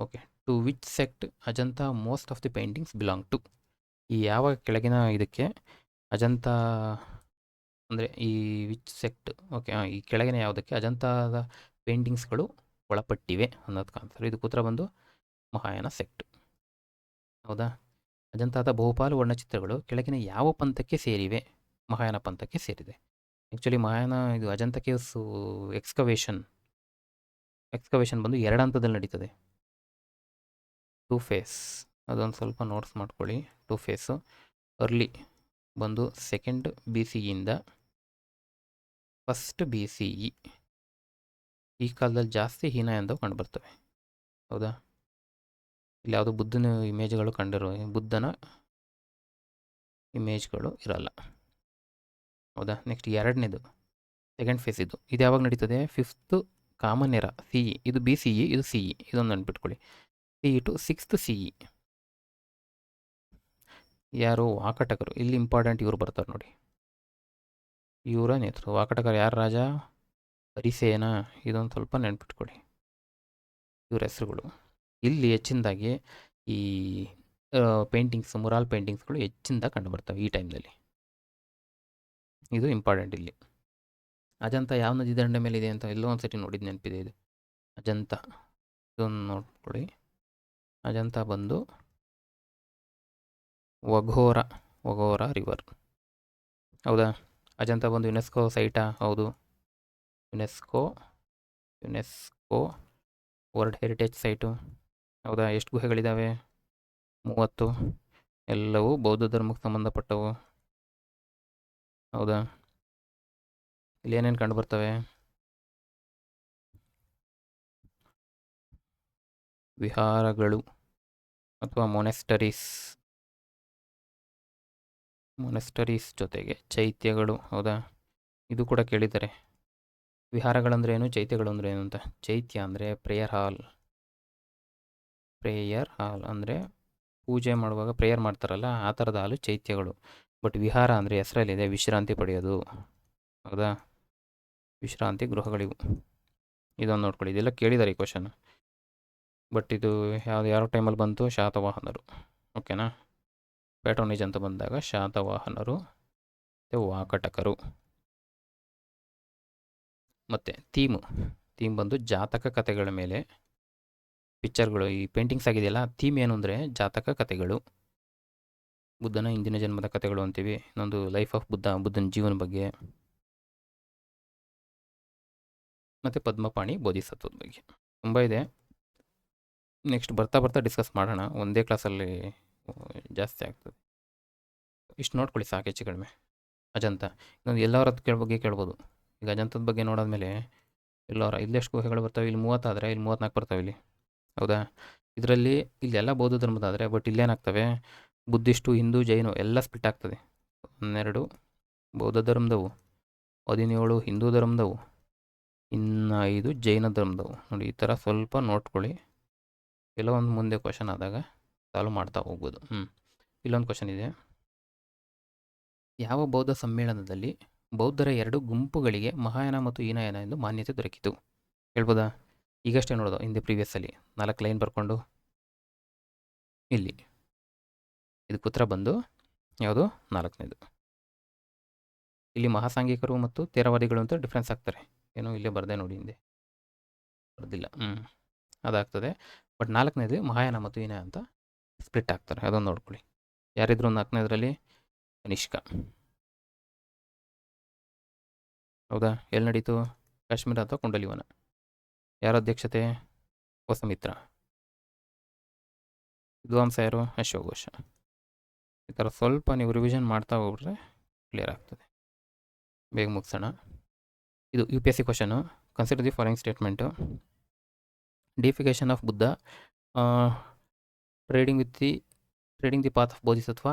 okay. To which sect Ajanta most of the paintings belong to? ಈ ಯಾವ ಕೆಳಗಿನ ಇದಕ್ಕೆ ಅಜಂತಾ ಅಂದರೆ ಈ ವಿಚ್ ಸೆಕ್ಟ್, ಓಕೆ, ಈ ಕೆಳಗಿನ ಯಾವುದಕ್ಕೆ ಅಜಂತಾದ ಪೇಂಟಿಂಗ್ಸ್ಗಳು ಒಳಪಟ್ಟಿವೆ ಅನ್ನೋದಕ್ಕೆ ಆನ್ಸರ್. ಇದಕ್ಕೆ ಉತ್ತರ ಬಂದು ಮಹಾಯಾನ ಸೆಕ್ಟ್, ಹೌದಾ? ಅಜಂತಾದ ಬಹುಪಾಲು ವರ್ಣಚಿತ್ರಗಳು ಕೆಳಗಿನ ಯಾವ ಪಂಥಕ್ಕೆ ಸೇರಿವೆ? ಮಹಾಯಾನ ಪಂಥಕ್ಕೆ ಸೇರಿದೆ. ಆ್ಯಕ್ಚುಲಿ ಮಹಾಯಾನ ಇದು ಅಜಂತ ಕೇವ್ಸು ಎಕ್ಸ್ಕವೇಷನ್ ಬಂದು 2 ಹಂತದಲ್ಲಿ ನಡೀತದೆ. 2 ಫೇಸ್, ಅದೊಂದು ಸ್ವಲ್ಪ ನೋಟ್ಸ್ ಮಾಡ್ಕೊಳ್ಳಿ. 2 ಫೇಸು ಅರ್ಲಿ ಬಂದು 2nd BCEಯಿಂದ 1st BCE. ಈ ಕಾಲದಲ್ಲಿ ಜಾಸ್ತಿ ಹೀನಯಾನದವು ಕಂಡುಬರ್ತವೆ, ಹೌದಾ? ಇಲ್ಲಿ ಯಾವುದೋ ಬುದ್ಧನ ಇಮೇಜ್ಗಳು ಕಂಡಿರೋ, ಬುದ್ಧನ ಇಮೇಜ್ಗಳು ಇರಲ್ಲ, ಹೌದಾ? ನೆಕ್ಸ್ಟ್ 2ನೇದು 2nd ಫೇಸ್. ಇದು ಯಾವಾಗ ನಡೀತದೆ? 5th common era CE. ಇದು BCE, ಇದು CE, ಇದೊಂದು ನೆನ್ಪಿಟ್ಕೊಳ್ಳಿ. CE ಟು 6th CE. ಯಾರು? ವಾಕಟಕರು. ಇಲ್ಲಿ ಇಂಪಾರ್ಟೆಂಟ್ ಇವರು ಬರ್ತಾರೆ ನೋಡಿ, ಇವರ ನೇತೃತ್ವ. ವಾಕಟಕರು ಯಾರು? ರಾಜ ಹರಿಸೇನ. ಇದೊಂದು ಸ್ವಲ್ಪ ನೆನ್ಪಿಟ್ಕೊಳ್ಳಿ, ಇವ್ರ ಹೆಸರುಗಳು. ಇಲ್ಲಿ ಹೆಚ್ಚಿನದಾಗಿ ಈ ಪೇಂಟಿಂಗ್ಸ್, ಮುರಾಲ್ ಪೇಂಟಿಂಗ್ಸ್ಗಳು ಹೆಚ್ಚಿನದಾಗಿ ಕಂಡುಬರ್ತವೆ ಈ ಟೈಮ್ನಲ್ಲಿ. ಇದು ಇಂಪಾರ್ಟೆಂಟ್. ಇಲ್ಲಿ ಅಜಂತ ಯಾವ ನದಿ ದಂಡೆ ಮೇಲೆ ಇದೆ ಅಂತ ಎಲ್ಲೋ ಒಂದು ಸರಿ ನೋಡಿದ್ದು ನೆನಪಿದೆ. ಇದು ಅಜಂತ, ಇದೊಂದು ನೋಡ್ಕೊಳ್ಳಿ. ಅಜಂತ ಬಂದು ವಘೋರ ರಿವರ್, ಹೌದಾ? ಅಜಂತ ಬಂದು ಯುನೆಸ್ಕೋ ಸೈಟಾ? ಹೌದು, ಯುನೆಸ್ಕೋ ವರ್ಲ್ಡ್ ಹೆರಿಟೇಜ್ ಸೈಟು, ಹೌದಾ? ಎಷ್ಟು ಗುಹೆಗಳಿದ್ದಾವೆ? 30. ಎಲ್ಲವೂ ಬೌದ್ಧ ಧರ್ಮಕ್ಕೆ ಸಂಬಂಧಪಟ್ಟವು, ಹೌದಾ? ಇಲ್ಲಿ ಏನೇನು ಕಂಡು ಬರ್ತವೆ? ವಿಹಾರಗಳು ಅಥವಾ ಮೊನೆಸ್ಟರೀಸ್ ಜೊತೆಗೆ ಚೈತ್ಯಗಳು, ಹೌದಾ? ಇದು ಕೂಡ ಕೇಳಿದ್ದಾರೆ. ವಿಹಾರಗಳಂದ್ರೆ ಏನು, ಚೈತ್ಯಗಳು ಅಂದರೆ ಏನು ಅಂತ. ಚೈತ್ಯ ಅಂದರೆ ಪ್ರೇಯರ್ ಹಾಲ್ ಅಂದರೆ ಪೂಜೆ ಮಾಡುವಾಗ ಪ್ರೇಯರ್ ಮಾಡ್ತಾರಲ್ಲ, ಆ ಥರದ ಹಾಲು ಚೈತ್ಯಗಳು. ಬಟ್ ವಿಹಾರ ಅಂದರೆ ಹೆಸರಲ್ಲಿದೆ ವಿಶ್ರಾಂತಿ ಪಡೆಯೋದು. ಹೌದಾ? ವಿಶ್ರಾಂತಿ ಗೃಹಗಳಿವು. ಇದೊಂದು ನೋಡ್ಕೊಳ್ಳಿ, ಇದೆಲ್ಲ ಕೇಳಿದ್ದಾರೆ ಈ ಕ್ವಶನ್. ಬಟ್ ಇದು ಯಾವ ಟೈಮಲ್ಲಿ ಬಂತು? ಶಾತವಾಹನರು. ಓಕೆನಾ? ಪ್ಯಾಟ್ರೋನೇಜ್ ಅಂತ ಬಂದಾಗ ಶಾತವಾಹನರು ಮತ್ತು ವಾಕಟಕರು. ಮತ್ತು ಥೀಮ್ ಬಂದು ಜಾತಕ ಕಥೆಗಳ ಮೇಲೆ ಪಿಕ್ಚರ್ಗಳು, ಈ ಪೇಂಟಿಂಗ್ಸ್ ಆಗಿದೆಯಲ್ಲ, ಥೀಮ್ ಏನು ಅಂದರೆ ಜಾತಕ ಕಥೆಗಳು. ಬುದ್ಧನ ಹಿಂದಿನ ಜನ್ಮದ ಕಥೆಗಳು ಅಂತೀವಿ. ಇನ್ನೊಂದು ಲೈಫ್ ಆಫ್ ಬುದ್ಧನ ಜೀವನ ಬಗ್ಗೆ. ಮತ್ತು ಪದ್ಮಪಾಣಿ ಬೋಧಿಸತ್ವದ ಬಗ್ಗೆ ತುಂಬ ಇದೆ. ನೆಕ್ಸ್ಟ್ ಬರ್ತಾ ಬರ್ತಾ ಡಿಸ್ಕಸ್ ಮಾಡೋಣ, ಒಂದೇ ಕ್ಲಾಸಲ್ಲಿ ಜಾಸ್ತಿ ಆಗ್ತದೆ. ಇಷ್ಟು ನೋಡ್ಕೊಳ್ಳಿ ಸಾಕು, ಹೆಚ್ಚು ಕಡಿಮೆ. ಅಜಂತ ಇನ್ನೊಂದು ಎಲ್ಲವರ ಬಗ್ಗೆ ಕೇಳ್ಬೋದು. ಈಗ ಅಜಂತದ ಬಗ್ಗೆ ನೋಡಾದ್ಮೇಲೆ ಎಲ್ಲವರ ಇಲ್ಲೆಷ್ಟು ಗುಹೆಗಳು ಬರ್ತವೆ? ಇಲ್ಲಿ 30 ಆದರೆ ಇಲ್ಲಿ 34 ಬರ್ತಾವೆ ಇಲ್ಲಿ. ಹೌದಾ? ಇದರಲ್ಲಿ ಇಲ್ಲೆಲ್ಲ ಬೌದ್ಧ ಧರ್ಮದಾದರೆ, ಬಟ್ ಇಲ್ಲೇನಾಗ್ತವೆ? ಬುದ್ಧಿಸ್ಟು, ಹಿಂದೂ, ಜೈನು ಎಲ್ಲ ಸ್ಪ್ಲಿಟ್ ಆಗ್ತದೆ. 12 ಬೌದ್ಧ ಧರ್ಮದವು, 17 ಹಿಂದೂ ಧರ್ಮದವು, ಇನ್ನು 5 ಜೈನ ಧರ್ಮದವು. ನೋಡಿ, ಈ ಥರ ಸ್ವಲ್ಪ ನೋಡ್ಕೊಳ್ಳಿ. ಕೆಲವೊಂದು ಮುಂದೆ ಕ್ವಶನ್ ಆದಾಗ ಸಾಲ್ವ್ ಮಾಡ್ತಾ ಹೋಗ್ಬೋದು. ಇಲ್ಲೊಂದು ಕ್ವಶನ್ ಇದೆ. ಯಾವ ಬೌದ್ಧ ಸಮ್ಮೇಳನದಲ್ಲಿ ಬೌದ್ಧರ 2 ಗುಂಪುಗಳಿಗೆ ಮಹಾಯಾನ ಮತ್ತು ಹೀನಯಾನ ಎಂದು ಮಾನ್ಯತೆ ದೊರಕಿತು? ಹೇಳ್ಬೋದಾ? ಈಗಷ್ಟೇ ನೋಡೋದು, ಹಿಂದೆ ಪ್ರೀವಿಯಸ್ಸಲ್ಲಿ 4 ಲೈನ್ ಬರ್ಕೊಂಡು ಇಲ್ಲಿ ಇದಕ್ಕೆ ಉತ್ತರ ಬಂದು ಯಾವುದು? 4ನೇದು. ಇಲ್ಲಿ ಮಹಾಸಾಂಘಿಕರು ಮತ್ತು ತೇರವಾದಿಗಳು ಅಂತ ಡಿಫ್ರೆನ್ಸ್ ಆಗ್ತಾರೆ. ಏನೋ ಇಲ್ಲೇ ಬರ್ದೆ ನೋಡಿ, ಹಿಂದೆ ಬರ್ದಿಲ್ಲ. ಅದಾಗ್ತದೆ. ಬಟ್ 4ನೇದು ಮಹಾಯಾನ ಮತ್ತು ಹೀನಯಾನ ಅಂತ ಸ್ಪ್ಲಿಟ್ ಆಗ್ತಾರೆ. ಅದೊಂದು ನೋಡ್ಕೊಳ್ಳಿ. ಯಾರಿದ್ರು 4ನೇದರಲ್ಲಿ? ಕನಿಷ್ಕ. ಹೌದಾ? ಎಲ್ಲಿ ನಡೀತು? ಕಾಶ್ಮೀರ ಅಥವಾ ಕುಂಡಲಿವನ. ಯಾರ ಅಧ್ಯಕ್ಷತೆ? ಹೊಸಮಿತ್ರ. ವಿದ್ವಾಂಸ ಯಾರು? ಅಶ್ವಘೋಷ. ಈ ಥರ ಸ್ವಲ್ಪ ನೀವು ರಿವಿಷನ್ ಮಾಡ್ತಾ ಹೋಗ್ಬಿಟ್ರೆ ಕ್ಲಿಯರ್ ಆಗ್ತದೆ. ಬೇಗ ಮುಗಿಸೋಣ. ಇದು UPSC question. Consider the following statement. Deification of Buddha, treading the path of Bodhisattva,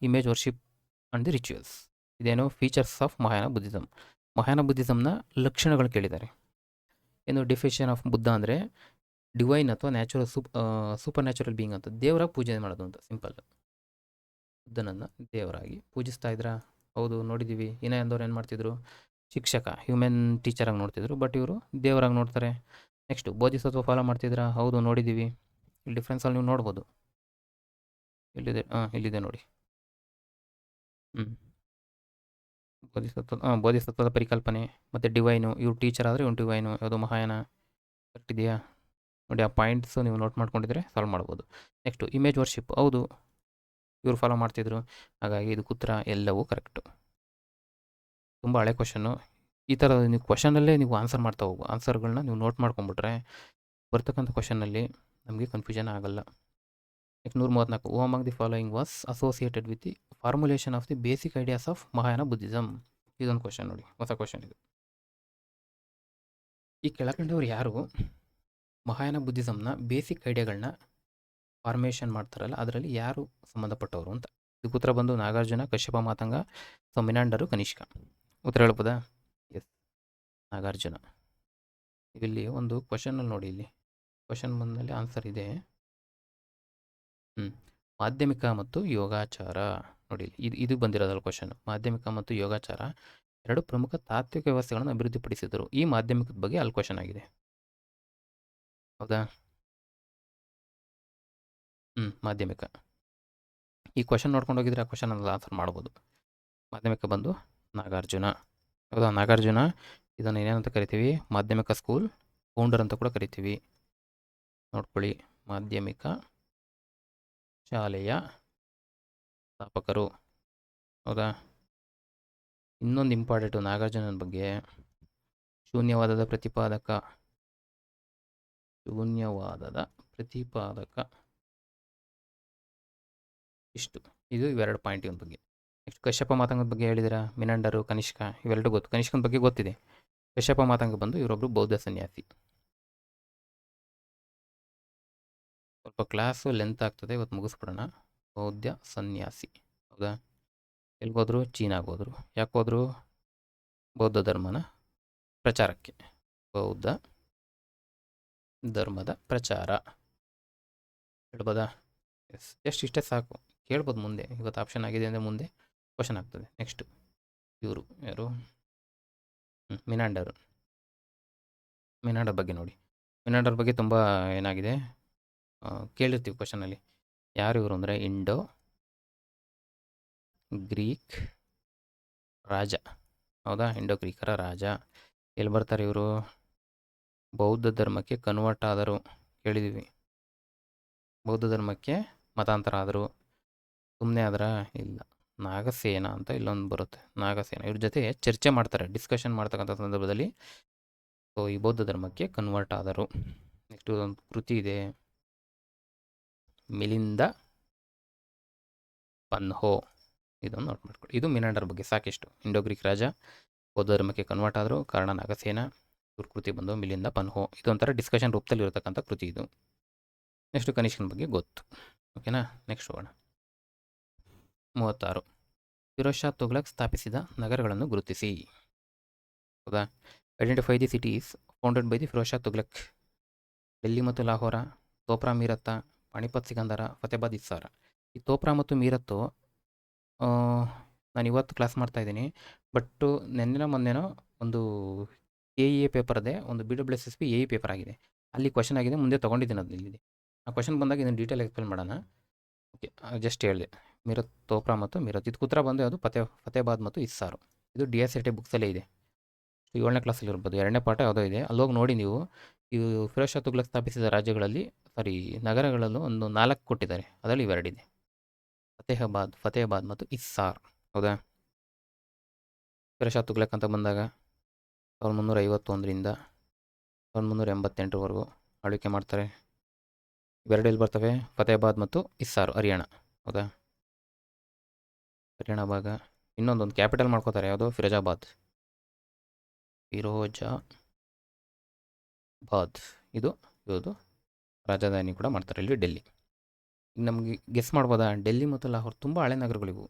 image worship and the rituals. ಇದೇನು? Features of Mahayana Buddhism. Mahayana ಬುದ್ಧಿಸಮ್ನ ಲಕ್ಷಣಗಳು ಕೇಳಿದ್ದಾರೆ. ಏನು ಡಿಫಿಕೇಶನ್ ಆಫ್ ಬುದ್ಧ ಅಂದರೆ ಡಿವೈನ್ ಅಥವಾ ನ್ಯಾಚುರಲ್ ಸೂಪರ್ ನ್ಯಾಚುರಲ್ ಬೀಯಿಂಗ್ ಅಂತ, ದೇವರಾಗಿ ಪೂಜೆ ಮಾಡೋದು ಅಂತ. ಸಿಂಪಲ್. ಬುದ್ಧನನ್ನು ದೇವರಾಗಿ ಪೂಜಿಸ್ತಾ ಇದ್ರಾ? ಹೌದು, ನೋಡಿದ್ದೀವಿ. ಹೀನಯಾನದವ್ರು ಏನು ಮಾಡ್ತಿದ್ರು? ಶಿಕ್ಷಕ, ಹ್ಯೂಮನ್ ಟೀಚರಾಗಿ ನೋಡ್ತಿದ್ರು. ಬಟ್ ಇವರು ದೇವರಾಗಿ ನೋಡ್ತಾರೆ. ನೆಕ್ಸ್ಟು ಬೋಧಿಸತ್ವ ಫಾಲೋ ಮಾಡ್ತಿದ್ರಾ? ಹೌದು, ನೋಡಿದ್ದೀವಿ. ಇಲ್ಲಿ ಡಿಫ್ರೆನ್ಸಲ್ಲಿ ನೀವು ನೋಡ್ಬೋದು. ಇಲ್ಲಿದೆ, ಇಲ್ಲಿದೆ ನೋಡಿ. ಬೋಧಿಸತ್ವದ ಪರಿಕಲ್ಪನೆ ಮತ್ತು ಡಿವೈನು. ಇವ್ರು ಟೀಚರ್ ಆದರೆ ಇವ್ನು ಡಿವೈನು. ಯಾವುದು? ಮಹಾಯಾನ. ಕರೆಕ್ಟ್ ಇದೆಯಾ? ನೋಡಿ, ಆ ಪಾಯಿಂಟ್ಸು ನೀವು ನೋಟ್ ಮಾಡ್ಕೊಂಡಿದ್ರೆ ಸಾಲ್ವ್ ಮಾಡ್ಬೋದು. Next image worship. ಹೌದು, ಇವ್ರು ಫಾಲೋ ಮಾಡ್ತಿದ್ರು. ಹಾಗಾಗಿ ಇದಕ್ಕೆ ಉತ್ತರ ಎಲ್ಲವೂ ಕರೆಕ್ಟು. ತುಂಬ ಹಳೆ ಕ್ವಶನ್ನು. ಈ ಥರ ನೀವು ಕ್ವಶನಲ್ಲೇ ನೀವು ಆನ್ಸರ್ ಮಾಡ್ತಾ ಹೋಗು. ಆನ್ಸರ್ಗಳನ್ನ ನೀವು ನೋಟ್ ಮಾಡ್ಕೊಂಬಿಟ್ರೆ ಬರ್ತಕ್ಕಂಥ ಕ್ವಶನಲ್ಲಿ ನಮಗೆ ಕನ್ಫ್ಯೂಷನ್ ಆಗೋಲ್ಲ. Next 134. Who among the following was associated with the formulation of the basic ideas of Mahayana Buddhism? ಇದೊಂದು ಕ್ವಶನ್ ನೋಡಿ, ಹೊಸ ಕ್ವಶನ್ ಇದು. ಈ ಕೆಳಕಂಡವ್ರು ಯಾರು ಮಹಾಯಾನ ಬುದ್ಧಿಸಮ್ನ ಬೇಸಿಕ್ ಐಡಿಯಾಗಳನ್ನ ಫಾರ್ಮೇಷನ್ ಮಾಡ್ತಾರಲ್ಲ, ಅದರಲ್ಲಿ ಯಾರು ಸಂಬಂಧಪಟ್ಟವರು ಅಂತ. ಇದಕ್ಕೆ ಉತ್ತರ ಬಂದು ನಾಗಾರ್ಜುನ, ಕಶ್ಯಪ ಮಾತಂಗ, ಸೊ ಮಿನಾಂಡರು, ಕನಿಷ್ಕ. ಉತ್ತರ ಹೇಳ್ಬೋದಾ? ಎಸ್, ನಾಗಾರ್ಜುನ. ಇಲ್ಲಿ ಒಂದು ಕ್ವಶನಲ್ಲಿ ನೋಡಿ, ಇಲ್ಲಿ ಕ್ವಶನ್ ಬಂದಲ್ಲಿ ಆನ್ಸರ್ ಇದೆ. ಮಾಧ್ಯಮಿಕ ಮತ್ತು ಯೋಗಾಚಾರ. ನೋಡಿ, ಇದು ಬಂದಿರೋದಲ್ಲ ಕ್ವಶನ್. ಮಾಧ್ಯಮಿಕ ಮತ್ತು ಯೋಗಾಚಾರ 2 ಪ್ರಮುಖ ತಾತ್ವಿಕ ವ್ಯವಸ್ಥೆಗಳನ್ನು ಅಭಿವೃದ್ಧಿಪಡಿಸಿದರು. ಈ ಮಾಧ್ಯಮಿಕದ ಬಗ್ಗೆ ಅಲ್ಲಿ ಕ್ವಶನ್ ಆಗಿದೆ. ಹೌದಾ? ಮಾಧ್ಯಮಿಕ. ಈ ಕ್ವಶನ್ ನೋಡ್ಕೊಂಡು ಹೋಗಿದ್ರೆ ಆ ಕ್ವಶನ್ ಅಲ್ಲಿ ಆನ್ಸರ್ ಮಾಡ್ಬೋದು. ಮಾಧ್ಯಮಿಕ ಬಂದು ನಾಗಾರ್ಜುನ. ಹೌದಾ? ನಾಗಾರ್ಜುನ ಇದನ್ನು ಏನೇನಂತ ಕರಿತೀವಿ? ಮಾಧ್ಯಮಿಕ ಸ್ಕೂಲ್ ಫೌಂಡರ್ ಅಂತ ಕೂಡ ಕರಿತೀವಿ. ನೋಡ್ಕೊಳ್ಳಿ, ಮಾಧ್ಯಮಿಕ ಶಾಲೆಯ ಸ್ಥಾಪಕರು. ಹೌದಾ? ಇನ್ನೊಂದು ಇಂಪಾರ್ಟೆಂಟು ನಾಗಾರ್ಜುನನ ಬಗ್ಗೆ, ಶೂನ್ಯವಾದದ ಪ್ರತಿಪಾದಕ. ಇಷ್ಟು. ಇದು ಇವೆರಡು ಪಾಯಿಂಟ್ ಇವನ ಬಗ್ಗೆ. ನೆಕ್ಸ್ಟ್ ಕಶ್ಯಪ ಮಾತಂಗದ ಬಗ್ಗೆ ಹೇಳಿದಿರಾ? ಮಿನಾಂಡರು, ಕನಿಷ್ಕ, ಇವೆರಡು ಗೊತ್ತು. ಕನಿಷ್ಕನ ಬಗ್ಗೆ ಗೊತ್ತಿದೆ. ಕಶ್ಯಪ ಮಾತಂಗ ಬಂದು ಇವರೊಬ್ಬರು ಬೌದ್ಧ ಸನ್ಯಾಸಿ. ಸ್ವಲ್ಪ ಕ್ಲಾಸು ಲೆಂತ್ ಆಗ್ತದೆ, ಇವತ್ತು ಮುಗಿಸ್ಬಿಡೋಣ. ಬೌದ್ಧ ಸನ್ಯಾಸಿ. ಹೌದಾ? ಎಲ್ಲಿಗೋದ್ರು? ಚೀನಾಗೆ ಹೋದರು. ಯಾಕೆ ಹೋದರು? ಬೌದ್ಧ ಧರ್ಮನ ಪ್ರಚಾರಕ್ಕೆ. ಬೌದ್ಧ ಧರ್ಮದ ಪ್ರಚಾರ. ಹೇಳ್ಬೋದಾ? ಎಸ್, ಇಷ್ಟೇ ಸಾಕು. ಕೇಳ್ಬೋದು ಮುಂದೆ. ಇವತ್ತು ಆಪ್ಷನ್ ಆಗಿದೆ ಅಂದರೆ ಮುಂದೆ ಕ್ವಶನ್ ಆಗ್ತದೆ. ನೆಕ್ಸ್ಟ್ ಇವರು ಯಾರು, ಮಿನಾಂಡರ್. ಮಿನಾಂಡರ್ ಬಗ್ಗೆ ನೋಡಿ. ಮಿನಾಂಡರ್ ಬಗ್ಗೆ ತುಂಬ ಏನಾಗಿದೆ, ಕೇಳಿರ್ತೀವಿ ಕ್ವಶನಲ್ಲಿ. ಯಾರು ಇವರು ಅಂದರೆ ಇಂಡೋ ಗ್ರೀಕ್ ರಾಜ. ಹೌದಾ, ಇಂಡೋ ಗ್ರೀಕರ ರಾಜ. ಎಲ್ಲಿ ಬರ್ತಾರೆ ಇವರು? ಬೌದ್ಧ ಧರ್ಮಕ್ಕೆ ಕನ್ವರ್ಟ್ ಆದರು, ಕೇಳಿದ್ದೀವಿ. ಬೌದ್ಧ ಧರ್ಮಕ್ಕೆ ಮತಾಂತರ ಆದರು. ಸುಮ್ಮನೆ ಆದ್ರ ಇಲ್ಲ. ನಾಗಸೇನ ಅಂತ ಇಲ್ಲೊಂದು ಬರುತ್ತೆ, ನಾಗಸೇನ. ಇವ್ರ ಜೊತೆ ಚರ್ಚೆ ಮಾಡ್ತಾರೆ, ಡಿಸ್ಕಷನ್ ಮಾಡ್ತಕ್ಕಂಥ ಸಂದರ್ಭದಲ್ಲಿ ಸೊ ಈ ಬೌದ್ಧ ಧರ್ಮಕ್ಕೆ ಕನ್ವರ್ಟ್ ಆದರು. ನೆಕ್ಸ್ಟ್ ಒಂದು ಕೃತಿ ಇದೆ, ಮಿಲಿಂದ ಪನ್ಹೋ. ಇದನ್ನು ನೋಟ್ ಮಾಡ್ಕೊಳ್ಳಿ. ಇದು ಮಿನಾಂಡರ್ ಬಗ್ಗೆ ಸಾಕಿಷ್ಟು. ಇಂಡೋ ಗ್ರೀಕ್ ರಾಜ, ಬೌದ್ಧ ಧರ್ಮಕ್ಕೆ ಕನ್ವರ್ಟ್ ಆದರು, ಕಾರಣ ನಾಗಸೇನ. ಇವ್ರ ಕೃತಿ ಬಂದು ಮಿಲಿಂದ ಪನ್ಹೋ. ಇದೊಂಥರ ಡಿಸ್ಕಷನ್ ರೂಪದಲ್ಲಿ ಇರತಕ್ಕಂಥ ಕೃತಿ ಇದು. ನೆಕ್ಸ್ಟ್ ಕನಿಷ್ಕನ ಬಗ್ಗೆ ಗೊತ್ತು, ಓಕೆನಾ. ನೆಕ್ಸ್ಟ್ ಹೋಗೋಣ. 36. ಫಿರೋಜ್ ಶಾ ತುಘಲಕ್ ಸ್ಥಾಪಿಸಿದ ನಗರಗಳನ್ನು ಗುರುತಿಸಿ. ಹೌದಾ, identify the cities founded by the Firoz Shah Tughlaq. Delhi ಮತ್ತು ಲಾಹೋರ, ತೋಪ್ರಾ ಮೀರತ್ತ, ಪಾಣಿಪತ್ ಸಿಕಂದರ, ಫತೇಬಾದ್ ಇಸ್ಸಾರ. ಈ ತೋಪ್ರಾ ಮತ್ತು ಮೀರತ್ತು ನಾನು ಇವತ್ತು ಕ್ಲಾಸ್ ಮಾಡ್ತಾ ಇದ್ದೀನಿ, ಬಟ್ಟು ಮೊನ್ನೆನೋ ಒಂದು AEA ಪೇಪರ್ದೆ, ಒಂದು BWSSB AE ಪೇಪರ್ ಆಗಿದೆ. ಅಲ್ಲಿ ಕ್ವಶನ್ ಆಗಿದೆ, ಮುಂದೆ ತೊಗೊಂಡಿದ್ದೀನಿ ಅದು ಇಲ್ಲಿದೆ. ಆ ಕ್ವಶನ್ ಬಂದಾಗ ಇದನ್ನು ಡೀಟೇಲ್ ಎಕ್ಸ್ಪ್ಲೇನ್ ಮಾಡೋಣ. ಓಕೆ, ಜಸ್ಟ್ ಹೇಳಿದೆ. ಮೀರತ್, ತೋಪ್ರಾ ಮತ್ತು ಮೀರತ್. ಇದು ಕುತ್ರ ಬಂದು ಅದು ಫತೇಬಾದ್ ಮತ್ತು ಇಸ್ಸಾರು. ಇದು DSRT ಬುಕ್ಸಲ್ಲೇ ಇದೆ. 7ನೇ ಕ್ಲಾಸಲ್ಲಿ ಇರ್ಬೋದು, 2ನೇ ಪಾಠ ಯಾವುದೋ ಇದೆ, ಅಲ್ಲೋಗಿ ನೋಡಿ ನೀವು. ಇವು ಫಿರೋಜ್ ಶಾ ತುಘಲಕ್ ಸ್ಥಾಪಿಸಿದ ರಾಜ್ಯಗಳಲ್ಲಿ, ನಗರಗಳಲ್ಲೂ ಒಂದು 4 ಕೊಟ್ಟಿದ್ದಾರೆ, ಅದರಲ್ಲಿ ಇವೆರಡಿದೆ, ಫತೇಹಾಬಾದ್ ಮತ್ತು ಇಸ್ಸಾರ್. ಹೌದಾ, ಫಿರೋಜ್ ಶಾ ತುಘಲಕ್ ಅಂತ ಬಂದಾಗ 1351ರಿಂದ 1388ವರೆಗೂ ಆಳ್ವಿಕೆ ಮಾಡ್ತಾರೆ. ಇವೆರಡು ಎಲ್ಲಿ ಬರ್ತವೆ? ಫತೇಹಾಬಾದ್ ಮತ್ತು ಇಸ್ಸಾರ್, ಹರಿಯಾಣ. ಹೌದಾ, ಹರಿಯಾಣ ಭಾಗ. ಇನ್ನೊಂದೊಂದು ಕ್ಯಾಪಿಟಲ್ ಮಾಡ್ಕೋತಾರೆ, ಯಾವುದು? ಫಿರೋಜಾಬಾದ್. ಇದು ಇವ್ರದ್ದು ರಾಜಧಾನಿ ಕೂಡ ಮಾಡ್ತಾರೆ, ಇಲ್ಲಿ ಡೆಲ್ಲಿ. ಈಗ ನಮಗೆ ಗೆಸ್ ಮಾಡ್ಬೋದಾ? ಡೆಲ್ಲಿ ಮತ್ತು ಲಾಹೋರ್ ತುಂಬ ಹಳೆ ನಗರಗಳಿವು.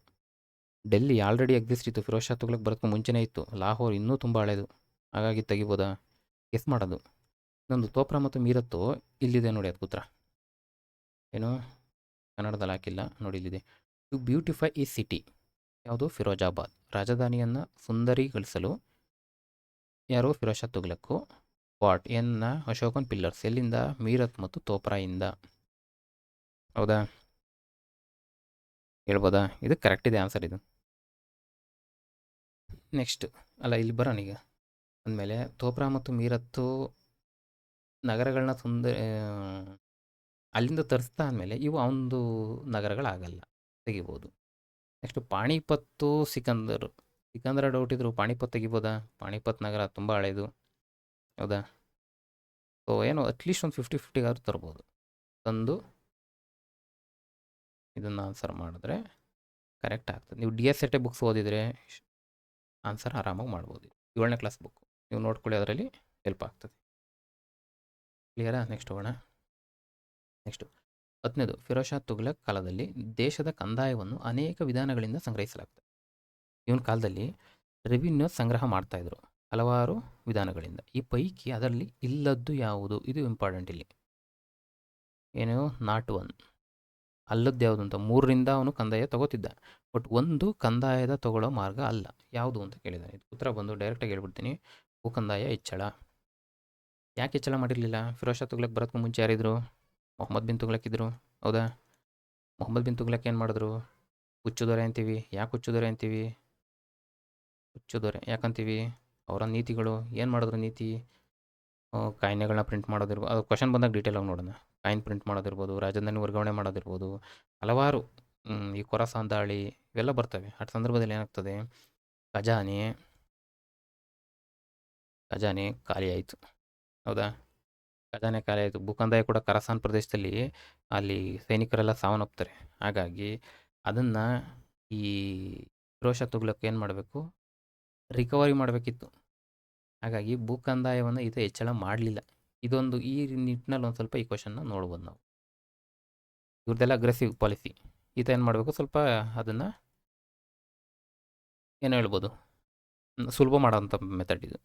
ಡೆಲ್ಲಿ ಆಲ್ರೆಡಿ ಎಕ್ಸಿಸ್ಟ್ ಇತ್ತು, ಫಿರೋಜ್ ಶಾ ತುಘಲಕ್ ಬರೋಕ್ಕೂ ಮುಂಚೆನೇ ಇತ್ತು. ಲಾಹೋರ್ ಇನ್ನೂ ತುಂಬ ಹಳೇದು, ಹಾಗಾಗಿ ತೆಗಿಬೋದಾ? ಗೆಸ್ ಮಾಡೋದು. ಇನ್ನೊಂದು ತೋಪ್ರಾ ಮತ್ತು ಮೀರತ್ತು ಇಲ್ಲಿದೆ ನೋಡಿ, ಅದು ಪುತ್ರ ಏನು ಕನ್ನಡದಲ್ಲಿ ಹಾಕಿಲ್ಲ ನೋಡಿ, ಇಲ್ಲಿದೆ. ಟು ಬ್ಯೂಟಿಫೈ ಈ ಸಿಟಿ, ಯಾವುದು? ಫಿರೋಜಾಬಾದ್. ರಾಜಧಾನಿಯನ್ನು ಸುಂದರೀಕರಿಸಲು ಯಾರು? ಫಿರೋಜ್ ಶಾ ತುಘಲಕ್ಕು. ವಾಟ್ ಎನ್ನ ಅಶೋಕನ್ ಪಿಲ್ಲರ್ಸ್, ಎಲ್ಲಿಂದ? ಮೀರತ್ ಮತ್ತು ತೋಪ್ರಾಯಿಂದ. ಹೌದಾ, ಹೇಳ್ಬೋದಾ? ಇದು ಕರೆಕ್ಟ್ ಇದೆ ಆನ್ಸರ್ ಇದು. ನೆಕ್ಸ್ಟ್ ಅಲ್ಲ, ಇಲ್ಲಿ ಬರೋಣ ಈಗ. ಅಂದಮೇಲೆ ತೋಪ್ರಾ ಮತ್ತು ಮೀರತ್ತು ನಗರಗಳನ್ನ ಅಲ್ಲಿಂದ ತರಿಸ್ತಾ ಅಂದಮೇಲೆ ಇವು ಒಂದು ನಗರಗಳಾಗಲ್ಲ, ತೆಗಿಬೋದು. ನೆಕ್ಸ್ಟ್ ಪಾಣಿಪತ್ತು, ಸಿಕಂದರ ಡೌಟ್ ಇದ್ರು, ಪಾಣಿಪತ್ ತೆಗಿಬೋದಾ? ಪಾಣಿಪತ್ ನಗರ ತುಂಬ ಹಳೇದು. ಹೌದಾ, ಸೊ ಏನು ಅಟ್ಲೀಸ್ಟ್ ಒಂದು 50-50 ತರ್ಬೋದು. ತಂದು ಇದನ್ನು ಆನ್ಸರ್ ಮಾಡಿದ್ರೆ ಕರೆಕ್ಟ್ ಆಗ್ತದೆ. ನೀವು DSRT ಬುಕ್ಸ್ ಓದಿದರೆ ಆನ್ಸರ್ ಆರಾಮಾಗಿ ಮಾಡ್ಬೋದು. 7ನೇ ಕ್ಲಾಸ್ ಬುಕ್ ನೀವು ನೋಡ್ಕೊಳ್ಳಿ, ಅದರಲ್ಲಿ ಹೆಲ್ಪ್ ಆಗ್ತದೆ. ಕ್ಲಿಯರಾ? ನೆಕ್ಸ್ಟ್ ಹೋಗೋಣ. ನೆಕ್ಸ್ಟು 10ನೇದು, ಫಿರೋಜ್ ಶಾ ತುಘಲಕ್ ಕಾಲದಲ್ಲಿ ದೇಶದ ಕಂದಾಯವನ್ನು ಅನೇಕ ವಿಧಾನಗಳಿಂದ ಸಂಗ್ರಹಿಸಲಾಗ್ತದೆ. ಇವನ ಕಾಲದಲ್ಲಿ ರೆವಿನ್ಯೂ ಸಂಗ್ರಹ ಮಾಡ್ತಾಯಿದ್ರು ಹಲವಾರು ವಿಧಾನಗಳಿಂದ. ಈ ಪೈಕಿ ಅದರಲ್ಲಿ ಇಲ್ಲದ್ದು ಯಾವುದು? ಇದು ಇಂಪಾರ್ಟೆಂಟ್ ಇಲ್ಲಿ. ಏನು? Not one. ಅಲ್ಲದ್ದು ಯಾವುದು ಅಂತ 3ರಿಂದ ಅವನು ಕಂದಾಯ ತಗೋತಿದ್ದ, ಬಟ್ ಒಂದು ಕಂದಾಯದ ತಗೊಳ್ಳೋ ಮಾರ್ಗ ಅಲ್ಲ, ಯಾವುದು ಅಂತ ಕೇಳಿದ್ದಾನೆ. ಇದು ಉತ್ತರ ಬಂದು ಡೈರೆಕ್ಟಾಗಿ ಹೇಳ್ಬಿಡ್ತೀನಿ, ಭೂಕಂದಾಯ ಹೆಚ್ಚಳ. ಯಾಕೆ ಹೆಚ್ಚಳ ಮಾಡಿರಲಿಲ್ಲ? ಫಿರೋಜ್ ಶಾ ತುಘಲಕ್ ಬರೋದಕ್ಕೂ ಮುಂಚೆ ಯಾರಿದ್ರು? ಮೊಹಮ್ಮದ್ ಬಿನ್ ತುಘಲಕ್ ಇದ್ದರು. ಹೌದಾ, ಮೊಹಮ್ಮದ್ ಬಿನ್ ತುಘಲಕ್ ಏನು ಮಾಡಿದ್ರು? ಹುಚ್ಚುದೊರೆ ಅಂತೀವಿ. ಯಾಕೆ ಹುಚ್ಚುದೊರೆ ಅಂತೀವಿ? ಹುಚ್ಚುದೊರೆ ಯಾಕಂತೀವಿ? ಅವರ ನೀತಿಗಳು ಏನು ಮಾಡಿದ್ರು? ನೀತಿ ಕಾಯಿನೆಗಳನ್ನ ಪ್ರಿಂಟ್ ಮಾಡೋದಿರ್ಬೋದು, ಅದು ಕ್ವಶನ್ ಬಂದಾಗ ಡೀಟೇಲಾಗಿ ನೋಡೋಣ. ಕಾಯಿನ್ ಪ್ರಿಂಟ್ ಮಾಡೋದಿರ್ಬೋದು, ರಾಜಧಾನಿ ವರ್ಗಾವಣೆ ಮಾಡೋದಿರ್ಬೋದು, ಹಲವಾರು ಈ ಖೊರಾಸಾನ್ ದಾಳಿ ಇವೆಲ್ಲ ಬರ್ತವೆ. ಆ ಸಂದರ್ಭದಲ್ಲಿ ಏನಾಗ್ತದೆ? ಖಜಾನೆ ಖಾಲಿ ಆಯಿತು. ಹೌದಾ, ಖಜಾನೆ ಖಾಲಿ ಆಯಿತು. ಭೂಕಂದಾಯ ಕೂಡ ಖರಾಸಾನ್ ಪ್ರದೇಶದಲ್ಲಿ ಅಲ್ಲಿ ಸೈನಿಕರೆಲ್ಲ ಸಾವನ್ನಪ್ತಾರೆ. ಹಾಗಾಗಿ ಅದನ್ನು ಈ ಫಿರೋಜ್ ಶಾ ತುಘಲಕ್ ಏನು ಮಾಡಬೇಕು? ರಿಕವರಿ ಮಾಡಬೇಕಿತ್ತು. ಹಾಗಾಗಿ ಭೂಕಂದಾಯವನ್ನು ಈತ ಹೆಚ್ಚಳ ಮಾಡಲಿಲ್ಲ. ಇದೊಂದು ಈ ನಿಟ್ಟಿನಲ್ಲಿ ಒಂದು ಸ್ವಲ್ಪ ಈ ಕ್ವಶನ್ನ ನೋಡ್ಬೋದು ನಾವು. ಇವ್ರದ್ದೆಲ್ಲ ಅಗ್ರೆಸಿವ್ ಪಾಲಿಸಿ. ಈತ ಏನು ಮಾಡಬೇಕು? ಸ್ವಲ್ಪ ಅದನ್ನು ಏನು ಹೇಳ್ಬೋದು, ಸುಲಭ ಮಾಡೋಂಥ ಮೆಥಡ್ ಇದು.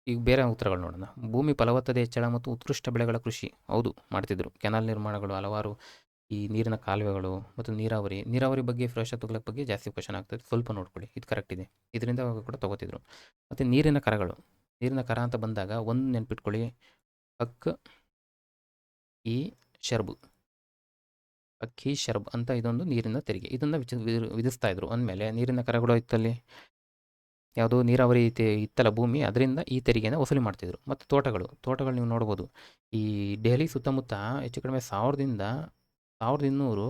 ಈಗ ಬೇರೆ ಉತ್ತರಗಳು ನೋಡೋಣ. ಭೂಮಿ ಫಲವತ್ತತೆ ಹೆಚ್ಚಳ ಮತ್ತು ಉತ್ಕೃಷ್ಟ ಬೆಳೆಗಳ ಕೃಷಿ. ಹೌದು, ಮಾಡ್ತಿದ್ರು. ಕೆನಾಲ್ ನಿರ್ಮಾಣಗಳು, ಹಲವಾರು ಈ ನೀರಿನ ಕಾಲುವೆಗಳು ಮತ್ತು ನೀರಾವರಿ ಬಗ್ಗೆ ಫಿರೋಜ್ ತುಘಲಕ್ ಬಗ್ಗೆ ಜಾಸ್ತಿ ಕ್ವಶನ್ ಆಗ್ತದೆ, ಸ್ವಲ್ಪ ನೋಡ್ಕೊಳ್ಳಿ. ಇದು ಕರೆಕ್ಟ್ ಇದೆ, ಇದರಿಂದ ಕೂಡ ತೊಗೋತಿದ್ರು. ಮತ್ತು ನೀರಿನ ಕರಗಳು, ನೀರಿನ ಕರ ಅಂತ ಬಂದಾಗ ಒಂದು ನೆನ್ಪಿಟ್ಕೊಳ್ಳಿ, ಅಕ್ ಈ ಶರ್ಬ್, ಅಕ್ಕಿ ಶರ್ಬ್ ಅಂತ ಇದೊಂದು ನೀರಿನ ತೆರಿಗೆ, ಇದನ್ನು ವಿಧಿಸ್ತಾ ಇದ್ರು. ಅಂದಮೇಲೆ ನೀರಿನ ಕರಗಳು ಇತ್ತಲ್ಲಿ ಯಾವುದು ನೀರಾವರಿ ಇತ್ತಲ್ಲ ಭೂಮಿ, ಅದರಿಂದ ಈ ತೆರಿಗೆನ ವಸೂಲಿ ಮಾಡ್ತಿದ್ರು. ಮತ್ತು ತೋಟಗಳು ನೀವು ನೋಡ್ಬೋದು, ಈ ದೆಹಲಿ ಸುತ್ತಮುತ್ತ ಹೆಚ್ಚು ಕಡಿಮೆ 1200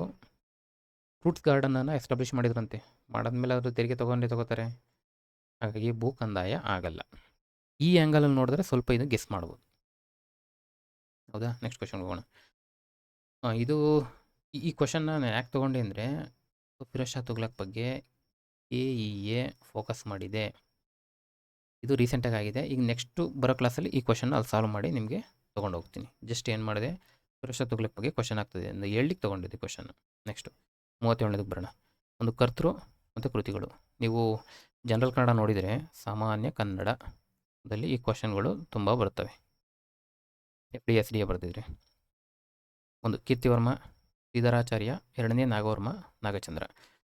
ಫ್ರೂಟ್ಸ್ ಗಾರ್ಡನನ್ನು ಎಸ್ಟಾಬ್ಲಿಷ್ ಮಾಡಿದ್ರಂತೆ. ಮಾಡಾದ್ಮೇಲೆ ಅದು ತೆರಿಗೆ ತಗೋತಾರೆ. ಹಾಗಾಗಿ ಭೂ ಕಂದಾಯ ಆಗಲ್ಲ. ಈ ಆ್ಯಂಗಲಲ್ಲಿ ನೋಡಿದ್ರೆ ಸ್ವಲ್ಪ ಇದು ಗೆಸ್ ಮಾಡ್ಬೋದು. ಹೌದಾ? ನೆಕ್ಸ್ಟ್ ಕ್ವಶನ್ಗೆ ಹೋಗೋಣ. ಇದು ಈ ಕ್ವಶನ್ನ ನಾನು ಯಾಕೆ ತೊಗೊಂಡೆ ಅಂದರೆ, ಫಿರೋಜ್ ಶಾ ತುಘಲಕ್ ಬಗ್ಗೆ KEA ಫೋಕಸ್ ಮಾಡಿದೆ. ಇದು ರೀಸೆಂಟಾಗಿ ಆಗಿದೆ. ಈಗ ನೆಕ್ಸ್ಟು ಬರೋ ಕ್ಲಾಸಲ್ಲಿ ಈ ಕ್ವಶನ್ನ ಅಲ್ಲಿ ಸಾಲ್ವ್ ಮಾಡಿ ನಿಮಗೆ ತೊಗೊಂಡು ಹೋಗ್ತೀನಿ. ಜಸ್ಟ್ ಏನು ಮಾಡಿದೆ, ಫಿರೋಜ್ ಶಾ ತುಘಲಕ್ ಬಗ್ಗೆ ಕ್ವಶನ್ ಆಗ್ತದೆ ಅಂತ ಹೇಳಲಿಕ್ಕೆ ತೊಗೊಂಡಿದ್ದೆ ಕ್ವಶನ್. ನೆಕ್ಸ್ಟು 37ನೇದಕ್ಕೆ ಬರೋಣ. ಒಂದು ಕರ್ತೃ ಮತ್ತು ಕೃತಿಗಳು. ನೀವು ಜನರಲ್ ಕನ್ನಡ ನೋಡಿದರೆ ಸಾಮಾನ್ಯ ಕನ್ನಡದಲ್ಲಿ ಈ ಕ್ವಶನ್ಗಳು ತುಂಬ ಬರ್ತವೆ. FD SDA ಬರೆದಿದ್ರೆ. ಒಂದು ಕೀರ್ತಿವರ್ಮ, ಶ್ರೀಧರಾಚಾರ್ಯ, ಎರಡನೇ ನಾಗವರ್ಮ, ನಾಗಚಂದ್ರ.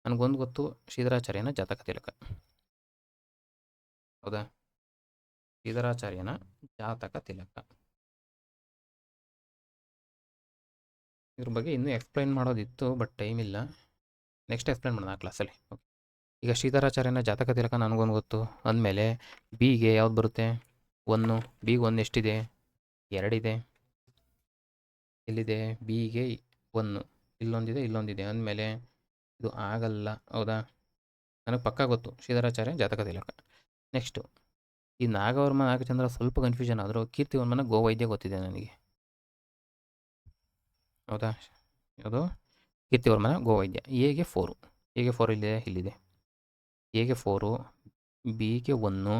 ನನಗೊಂದು ಗೊತ್ತು, ಶ್ರೀಧರಾಚಾರ್ಯನ ಜಾತಕ ತಿಲಕ. ಹೌದಾ? ಶ್ರೀಧರಾಚಾರ್ಯನ ಜಾತಕ ತಿಲಕ. ಇದ್ರ ಬಗ್ಗೆ ಇನ್ನೂ ಎಕ್ಸ್ಪ್ಲೈನ್ ಮಾಡೋದಿತ್ತು, ಬಟ್ ಟೈಮ್ ಇಲ್ಲ. ನೆಕ್ಸ್ಟ್ ಎಕ್ಸ್ಪ್ಲೈನ್ ಮಾಡೋಣ ಆ ಕ್ಲಾಸಲ್ಲಿ. ಓಕೆ. ಈಗ ಶ್ರೀಧರಾಚಾರ್ಯನ ಜಾತಕ ತಿಲಕ ನನಗೊಂದು ಗೊತ್ತು. ಅಂದಮೇಲೆ ಬಿಗೆ ಯಾವ್ದು ಬರುತ್ತೆ? 1. ಬಿಗೆ 1 ಎಷ್ಟಿದೆ? 2 ಇದೆ. ಎಲ್ಲಿದೆ? ಬಿಗೆ 1, ಇಲ್ಲೊಂದಿದೆ. ಅಂದಮೇಲೆ ಇದು ಆಗಲ್ಲ. ಹೌದಾ? ನನಗೆ ಪಕ್ಕಾ ಗೊತ್ತು, ಶ್ರೀಧರಾಚಾರ್ಯ ಜಾತಕ ತಿಲಕ. ನೆಕ್ಸ್ಟು ಈ ನಾಗವರ್ಮ ನಾಗಚಂದ್ರ ಸ್ವಲ್ಪ ಕನ್ಫ್ಯೂಷನ್ ಆದರೂ ಕೀರ್ತಿವರ್ಮನ ಗೋವೈದ್ಯ ಗೊತ್ತಿದೆ ನನಗೆ. ಹೌದಾ? ಯಾವುದು? ಕೀರ್ತಿವರ್ಮನ ಗೋವೈದ್ಯ. ಎಗೆ 4 ಇಲ್ಲಿದೆ. ಎಗೆ 4, ಬಿಗೆ 1,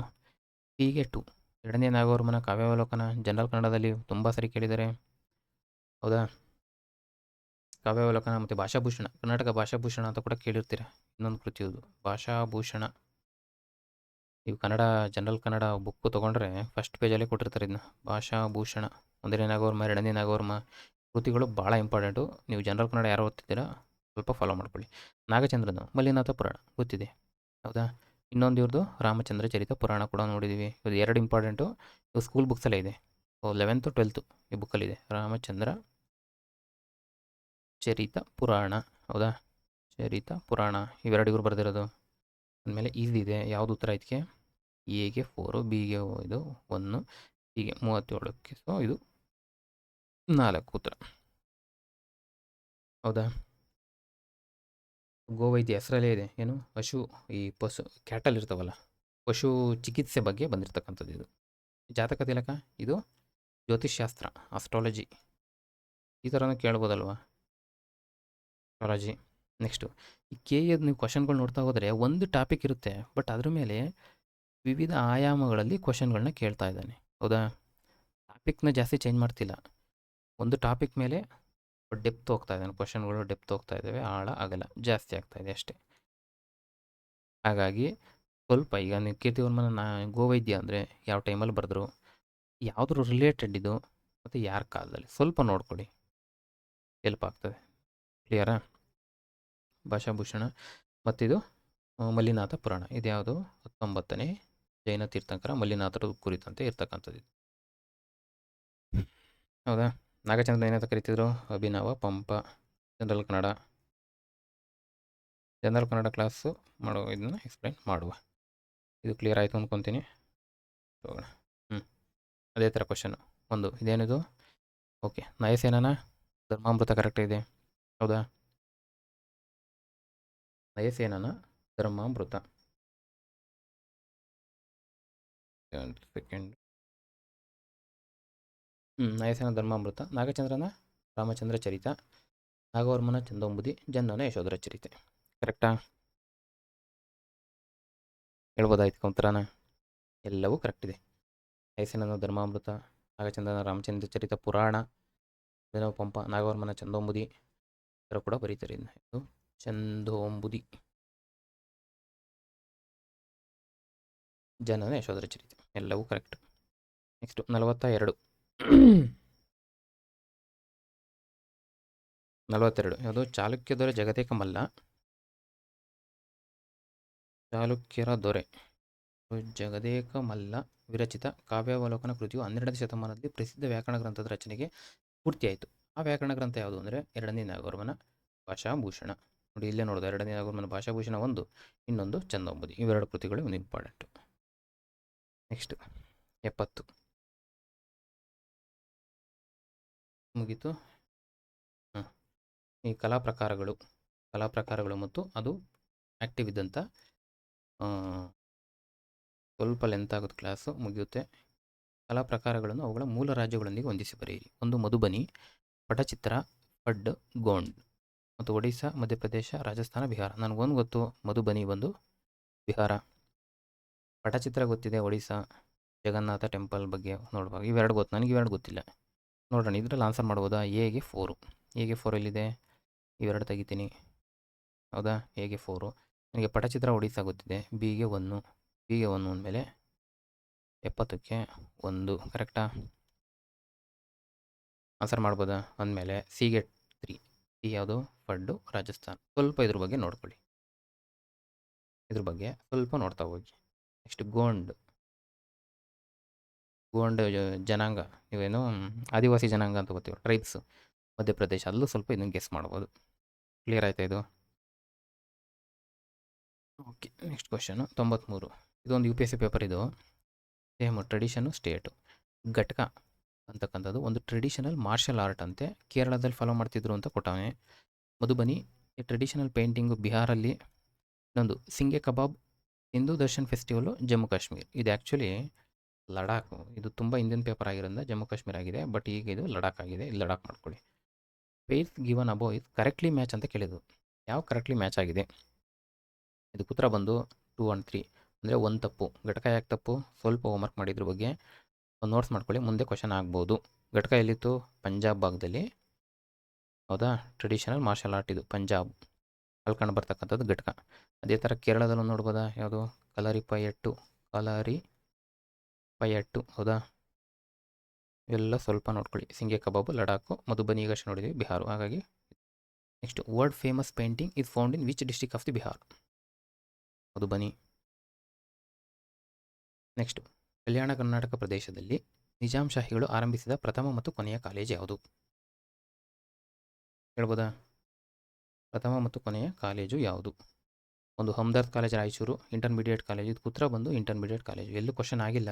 ಸಿಗೆ 2. ಎರಡನೇ ನಾಗವರ್ಮನ ಕಾವ್ಯಾವಲೋಕನ ಜನರಲ್ ಕನ್ನಡದಲ್ಲಿ ತುಂಬ ಸರಿ ಕೇಳಿದ್ದಾರೆ. ಹೌದಾ? ಕಾವ್ಯಾವಲೋಕನ ಮತ್ತು ಭಾಷಾಭೂಷಣ, ಕರ್ನಾಟಕ ಭಾಷಾಭೂಷಣ ಅಂತ ಕೂಡ ಕೇಳಿರ್ತೀರ. ಇನ್ನೊಂದು ಕೃತಿಯುವುದು ಭಾಷಾಭೂಷಣ. ನೀವು ಕನ್ನಡ ಜನರಲ್ ಕನ್ನಡ ಬುಕ್ಕು ತೊಗೊಂಡ್ರೆ ಫಸ್ಟ್ ಪೇಜಲ್ಲೇ ಕೊಟ್ಟಿರ್ತಾರೆ ಇದನ್ನ, ಭಾಷಾಭೂಷಣ. 1ನೇ ನಾಗವರ್ಮ, 2ನೇ ನಾಗವರ್ಮ ಕೃತಿಗಳು ಭಾಳ ಇಂಪಾರ್ಟೆಂಟು. ನೀವು ಜನರಲ್ ಕನ್ನಡ ಯಾರು ಓದ್ತಿದ್ದೀರಾ ಸ್ವಲ್ಪ ಫಾಲೋ ಮಾಡ್ಕೊಳ್ಳಿ. ನಾಗಚಂದ್ರನು ಮಲ್ಲಿನಾಥ ಪುರಾಣ ಗೊತ್ತಿದೆ. ಹೌದಾ? ಇನ್ನೊಂದು ಇವ್ರದ್ದು ರಾಮಚಂದ್ರ ಚರಿತ ಪುರಾಣ ಕೂಡ ನೋಡಿದ್ದೀವಿ. ಇದು 2 ಇಂಪಾರ್ಟೆಂಟು. ಇವು ಸ್ಕೂಲ್ ಬುಕ್ಸಲ್ಲೇ ಇದೆ. 11th 12th ಈ ಬುಕ್ಕಲ್ಲಿದೆ, ರಾಮಚಂದ್ರ ಚರಿತ ಪುರಾಣ. ಹೌದಾ? ಚರಿತ ಪುರಾಣ ಇವೆರಡು ಇವ್ರು ಬರೆದಿರೋದು. ಅಂದಮೇಲೆ ಇದೆ ಯಾವುದು ಉತ್ತರ ಇದಕ್ಕೆ? ಎಗೆ 4, ಬಿಗೆ ಇದು 1, ಹೀಗೆ 37ಕ್ಕೆ. ಸೊ ಇದು 4 ಉತ್ತರ. ಹೌದಾ? ಗೋವೈದ್ಯ ಹೆಸರಲ್ಲೇ ಇದೆ. ಏನು? ಈ ಪಶು ಕ್ಯಾಟಲ್ ಇರ್ತಾವಲ್ಲ, ಪಶು ಚಿಕಿತ್ಸೆ ಬಗ್ಗೆ ಬಂದಿರತಕ್ಕಂಥದ್ದು ಇದು. ಜಾತಕ ತಿಲಕ ಇದು ಜ್ಯೋತಿಷ್ಶಾಸ್ತ್ರ, ಆಸ್ಟ್ರಾಲಜಿ. ಈ ಥರನೂ ಕೇಳ್ಬೋದಲ್ವಾ, ಆಸ್ಟ್ರಾಲಜಿ. ನೆಕ್ಸ್ಟು ಈ KEದು ನೀವು ಕ್ವಶನ್ಗಳು ನೋಡ್ತಾ ಹೋದರೆ ಒಂದು ಟಾಪಿಕ್ ಇರುತ್ತೆ, ಬಟ್ ಅದ್ರ ಮೇಲೆ ವಿವಿಧ ಆಯಾಮಗಳಲ್ಲಿ ಕ್ವಶನ್ಗಳನ್ನ ಕೇಳ್ತಾ ಇದ್ದಾನೆ. ಹೌದಾ? ಟಾಪಿಕ್ನ ಜಾಸ್ತಿ ಚೇಂಜ್ ಮಾಡ್ತಿಲ್ಲ, ಒಂದು ಟಾಪಿಕ್ ಮೇಲೆ ಡೆಪ್ತ್ ಹೋಗ್ತಾ ಇದ್ದಾನೆ. ಕ್ವಶನ್ಗಳು ಡೆಪ್ತ್ ಹೋಗ್ತಾ ಇದ್ದಾವೆ, ಆಳ ಅಗಲ ಜಾಸ್ತಿ ಆಗ್ತಾ ಇದೆ ಅಷ್ಟೇ. ಹಾಗಾಗಿ ಸ್ವಲ್ಪ ಈಗ ನೀವು ಕೀರ್ತಿವರ್ಮನ ಗೋವೈದ್ಯ ಅಂದರೆ ಯಾವ ಟೈಮಲ್ಲಿ ಬರೆದ್ರು, ಯಾವುದ್ರ ರಿಲೇಟೆಡ್ ಇದು, ಮತ್ತು ಯಾರ ಕಾಲದಲ್ಲಿ, ಸ್ವಲ್ಪ ನೋಡ್ಕೊಳ್ಳಿ, ಹೆಲ್ಪ್ ಆಗ್ತದೆ. ಕ್ಲಿಯರಾ? ಭಾಷಾಭೂಷಣ ಮತ್ತಿದು ಮಲ್ಲಿನಾಥ ಪುರಾಣ. ಇದು ಯಾವುದು? 19ನೇ ಜೈನ ತೀರ್ಥಂಕರ ಮಲ್ಲಿನಾಥರ ಕುರಿತಂತೆ ಇರ್ತಕ್ಕಂಥದ್ದು. ಹೌದಾ? ನಾಗಚಂದ್ರ ಏನಂತ ಕರಿತಿದ್ರು? ಅಭಿನವ ಪಂಪ. ಜನರಲ್ ಕನ್ನಡ ಕ್ಲಾಸು ಇದನ್ನು ಎಕ್ಸ್ಪ್ಲೈನ್ ಮಾಡುವ. ಇದು ಕ್ಲಿಯರ್ ಆಯಿತು ಅಂದ್ಕೊತೀನಿ. ಹೋಗೋಣ. ಅದೇ ಥರ ಕ್ವಶನು ಒಂದು ಇದೇನಿದು? ಓಕೆ. ನಯಸೇನನ ಧರ್ಮಾಮೃತ ಕರೆಕ್ಟ್ ಇದೆ. ಹೌದಾ? ನಯಸೇನನ ಧರ್ಮಾಮೃತ. ಸೆಕೆಂಡ್. ನಯಸೇನ ಧರ್ಮಾಮೃತ. ನಾಗಚಂದ್ರನ ರಾಮಚಂದ್ರ ಚರಿತ. ನಾಗವರ್ಮನ ಚಂದೋಂಬುದಿ. ಜನ್ನನ ಯಶೋಧರ ಚರಿತೆ. ಕರೆಕ್ಟಾ? ಹೇಳ್ಬೋದಾಯ್ತು ಉತ್ತರನ? ಎಲ್ಲವೂ ಕರೆಕ್ಟ್ ಇದೆ. ನಯಸೇನನ ಧರ್ಮಾಮೃತ, ನಾಗಚಂದ್ರನ ರಾಮಚಂದ್ರ ಚರಿತ ಪುರಾಣ, ಅಭಿನವ ಪಂಪ, ನಾಗವರ್ಮನ ಚಂದೋಂಬುದಿ ಥರ ಕೂಡ ಬರೀತಾರೆ. ಇದು ಚಂದೋಂಬುದಿ, ಜನನ ಯಶೋಧರ ಚರಿತೆ, ಎಲ್ಲವೂ ಕರೆಕ್ಟ್. ನೆಕ್ಸ್ಟು 42. 42 ಯಾವುದು ಚಾಲುಕ್ಯ ದೊರೆ ಜಗದೇಕ ಮಲ್ಲ, ಚಾಲುಕ್ಯರ ದೊರೆ ಜಗದೇಕ ಮಲ್ಲ ವಿರಚಿತ ಕಾವ್ಯಾವಲೋಕನ ಕೃತಿಯು 12ನೇ ಶತಮಾನದಲ್ಲಿ ಪ್ರಸಿದ್ಧ ವ್ಯಾಕರಣ ಗ್ರಂಥದ ರಚನೆಗೆ ಪೂರ್ತಿಯಾಯಿತು. ಆ ವ್ಯಾಕರಣ ಗ್ರಂಥ ಯಾವುದು ಅಂದರೆ ಎರಡನೇ ನಾಗವರ್ಮನ ಭಾಷಾಭೂಷಣ. ನೋಡಿ ಇಲ್ಲೇ ನೋಡೋದು, ಎರಡನೇ ನಾಗವರ್ಮನ ಭಾಷಾಭೂಷಣ ಒಂದು, ಇನ್ನೊಂದು ಚಂದೌಂಬದಿ. ಇವೆರಡು ಕೃತಿಗಳು ಒಂದು ಇಂಪಾರ್ಟೆಂಟು. ನೆಕ್ಸ್ಟ್ 70 ಮುಗೀತು. ಈ ಕಲಾ ಪ್ರಕಾರಗಳು ಮತ್ತು ಅದು ಆ್ಯಕ್ಟಿವ್ ಇದ್ದಂಥ ಸ್ವಲ್ಪ ಲೆಂತ್ ಆಗೋದು ಕ್ಲಾಸು, ಮುಗಿಯುತ್ತೆ. ಕಲಾ ಪ್ರಕಾರಗಳನ್ನು ಅವುಗಳ ಮೂಲ ರಾಜ್ಯಗಳೊಂದಿಗೆ ಹೊಂದಿಸಿ ಬರೆಯಿರಿ. ಒಂದು ಮಧುಬನಿ, ಪಟಚಿತ್ರ, ಫಡ್, ಗೋಂಡ್. ಮತ್ತು ಒಡಿಶಾ, ಮಧ್ಯಪ್ರದೇಶ, ರಾಜಸ್ಥಾನ, ಬಿಹಾರ. ನನಗೊಂದು ಗೊತ್ತು, ಮಧುಬನಿ ಬಂದು ಬಿಹಾರ. ಪಟಚಿತ್ರ ಗೊತ್ತಿದೆ, ಒಡಿಶಾ, ಜಗನ್ನಾಥ ಟೆಂಪಲ್ ಬಗ್ಗೆ ನೋಡುವಾಗ. ಇವೆರಡು ಗೊತ್ತು, ನನಗೆ ಇವೆರಡು ಗೊತ್ತಿಲ್ಲ. ನೋಡೋಣ, ಇದರಲ್ಲಿ ಆನ್ಸರ್ ಮಾಡ್ಬೋದಾ? ಎಗೆ 4. ಎಗೆ 4 ಎಲ್ಲಿದೆ? ಇವೆರಡು ತೆಗಿತೀನಿ, ಹೌದಾ? ಎಗೆ 4. ನನಗೆ ಪಟಚಿತ್ರ ಒಡಿಶಾ ಗೊತ್ತಿದೆ. ಬಿಗೆ 1. ಬಿಗೆ 1 ಅಂದಮೇಲೆ 70ಕ್ಕೆ 1 ಕರೆಕ್ಟಾ? ಆನ್ಸರ್ ಮಾಡ್ಬೋದಾ? ಅಂದಮೇಲೆ ಸಿಗೆ 3. ಸಿ ಯಾವುದು? ಫಡ್ಡು, ರಾಜಸ್ಥಾನ್. ಸ್ವಲ್ಪ ಇದ್ರ ಬಗ್ಗೆ ನೋಡ್ಕೊಳ್ಳಿ, ಇದ್ರ ಬಗ್ಗೆ ಸ್ವಲ್ಪ ನೋಡ್ತಾ ಹೋಗಿ. ನೆಕ್ಸ್ಟ್ ಗೋಂಡ್ ಜನಾಂಗ, ಇವೇನು ಆದಿವಾಸಿ ಜನಾಂಗ ಅಂತ ಗೊತ್ತೀವಿ, ಟ್ರೈಬ್ಸ್, ಮಧ್ಯಪ್ರದೇಶ. ಅಲ್ಲೂ ಸ್ವಲ್ಪ ಇದನ್ನು ಗೆಸ್ ಮಾಡ್ಬೋದು. ಕ್ಲಿಯರ್ ಆಯ್ತಾ ಇದು? Okay, next question 93. ಇದೊಂದು UPSC ಪೇಪರ್. ಇದು ಸೇಮ್ ಟ್ರೆಡಿಷನು ಸ್ಟೇಟು. ಘಟ್ಕ ಅಂತಕ್ಕಂಥದ್ದು ಒಂದು ಟ್ರೆಡಿಷನಲ್ ಮಾರ್ಷಲ್ ಆರ್ಟ್ ಅಂತೆ, ಕೇರಳದಲ್ಲಿ ಫಾಲೋ ಮಾಡ್ತಿದ್ರು ಅಂತ ಕೊಟ್ಟವನೆ. ಮಧುಬನಿ ಟ್ರೆಡಿಷನಲ್ ಪೇಂಟಿಂಗು ಬಿಹಾರಲ್ಲಿ. ಇನ್ನೊಂದು ಸಿಂಗೆ ಕಬಾಬ್, ಹಿಂದೂ ದರ್ಶನ್ ಫೆಸ್ಟಿವಲು, ಜಮ್ಮು ಕಾಶ್ಮೀರ್. ಇದು ಆ್ಯಕ್ಚುಲಿ ಲಡಾಖ್. ಇದು ತುಂಬ ಹಿಂದಿನ ಪೇಪರ್ ಆಗಿರೋದ್ರಿಂದ ಜಮ್ಮು ಕಾಶ್ಮೀರ ಆಗಿದೆ, ಬಟ್ ಈಗ ಇದು ಲಡಾಖ್ ಆಗಿದೆ. ಇಲ್ಲಿ ಲಡಾಖ್ ಮಾಡ್ಕೊಳ್ಳಿ. Pairs given above is correctly match ಅಂತ ಕೇಳಿದ್ರು. ಯಾವ ಕರೆಕ್ಟ್ಲಿ ಮ್ಯಾಚ್ ಆಗಿದೆ? ಇದು ಉತ್ತರ ಬಂದು 2 and 3, ಅಂದರೆ ಒಂದು ತಪ್ಪು. ಘಟಕ ಯಾಕೆ ತಪ್ಪು? ಸ್ವಲ್ಪ ಹೋಮ್ವರ್ಕ್ ಮಾಡಿದ್ರ ಬಗ್ಗೆ ಒಂದು ನೋಟ್ಸ್ ಮಾಡ್ಕೊಳ್ಳಿ, ಮುಂದೆ ಕ್ವಶನ್ ಆಗ್ಬೋದು. ಘಟಕ ಎಲ್ಲಿತ್ತು? ಪಂಜಾಬ್ ಭಾಗದಲ್ಲಿ, ಹೌದಾ? ಟ್ರೆಡಿಷನಲ್ ಮಾರ್ಷಲ್ ಆರ್ಟ್ ಇದು ಪಂಜಾಬ್ ಅಲ್ಲಿ ಕಂಡು ಬರ್ತಕ್ಕಂಥದ್ದು ಘಟಕ. ಅದೇ ಥರ ಕೇರಳದಲ್ಲೂ ನೋಡ್ಬೋದಾ? ಯಾವುದು? ಕಲಾರಿ ಪಯಟ್ಟು, ಹೌದಾ? ಇವೆಲ್ಲ ಸ್ವಲ್ಪ ನೋಡ್ಕೊಳ್ಳಿ. ಸಿಂಗೆ ಕಬಾಬು ಲಡಾಖು, ಮಧುಬನಿ ಈಗಷ್ಟು ನೋಡಿದ್ವಿ ಬಿಹಾರ. ಹಾಗಾಗಿ next world famous painting is found in which district of the Bihar? Madhubani. Next Kalyana Karnataka ಪ್ರದೇಶದಲ್ಲಿ ನಿಜಾಂ ಶಾಹಿಗಳು ಆರಂಭಿಸಿದ ಪ್ರಥಮ ಮತ್ತು ಕೊನೆಯ ಕಾಲೇಜ್ ಯಾವುದು? ಹೇಳ್ಬೋದಾ? ಪ್ರಥಮ ಮತ್ತು ಕೊನೆಯ ಕಾಲೇಜು ಯಾವುದು? ಒಂದು Hamdard college Raichur, intermediate college. ಇದು ಉತ್ತರ ಬಂದು ಇಂಟರ್ಮೀಡಿಯೇಟ್ ಕಾಲೇಜು. ಎಲ್ಲೂ ಕ್ವಶನ್ ಆಗಿಲ್ಲ.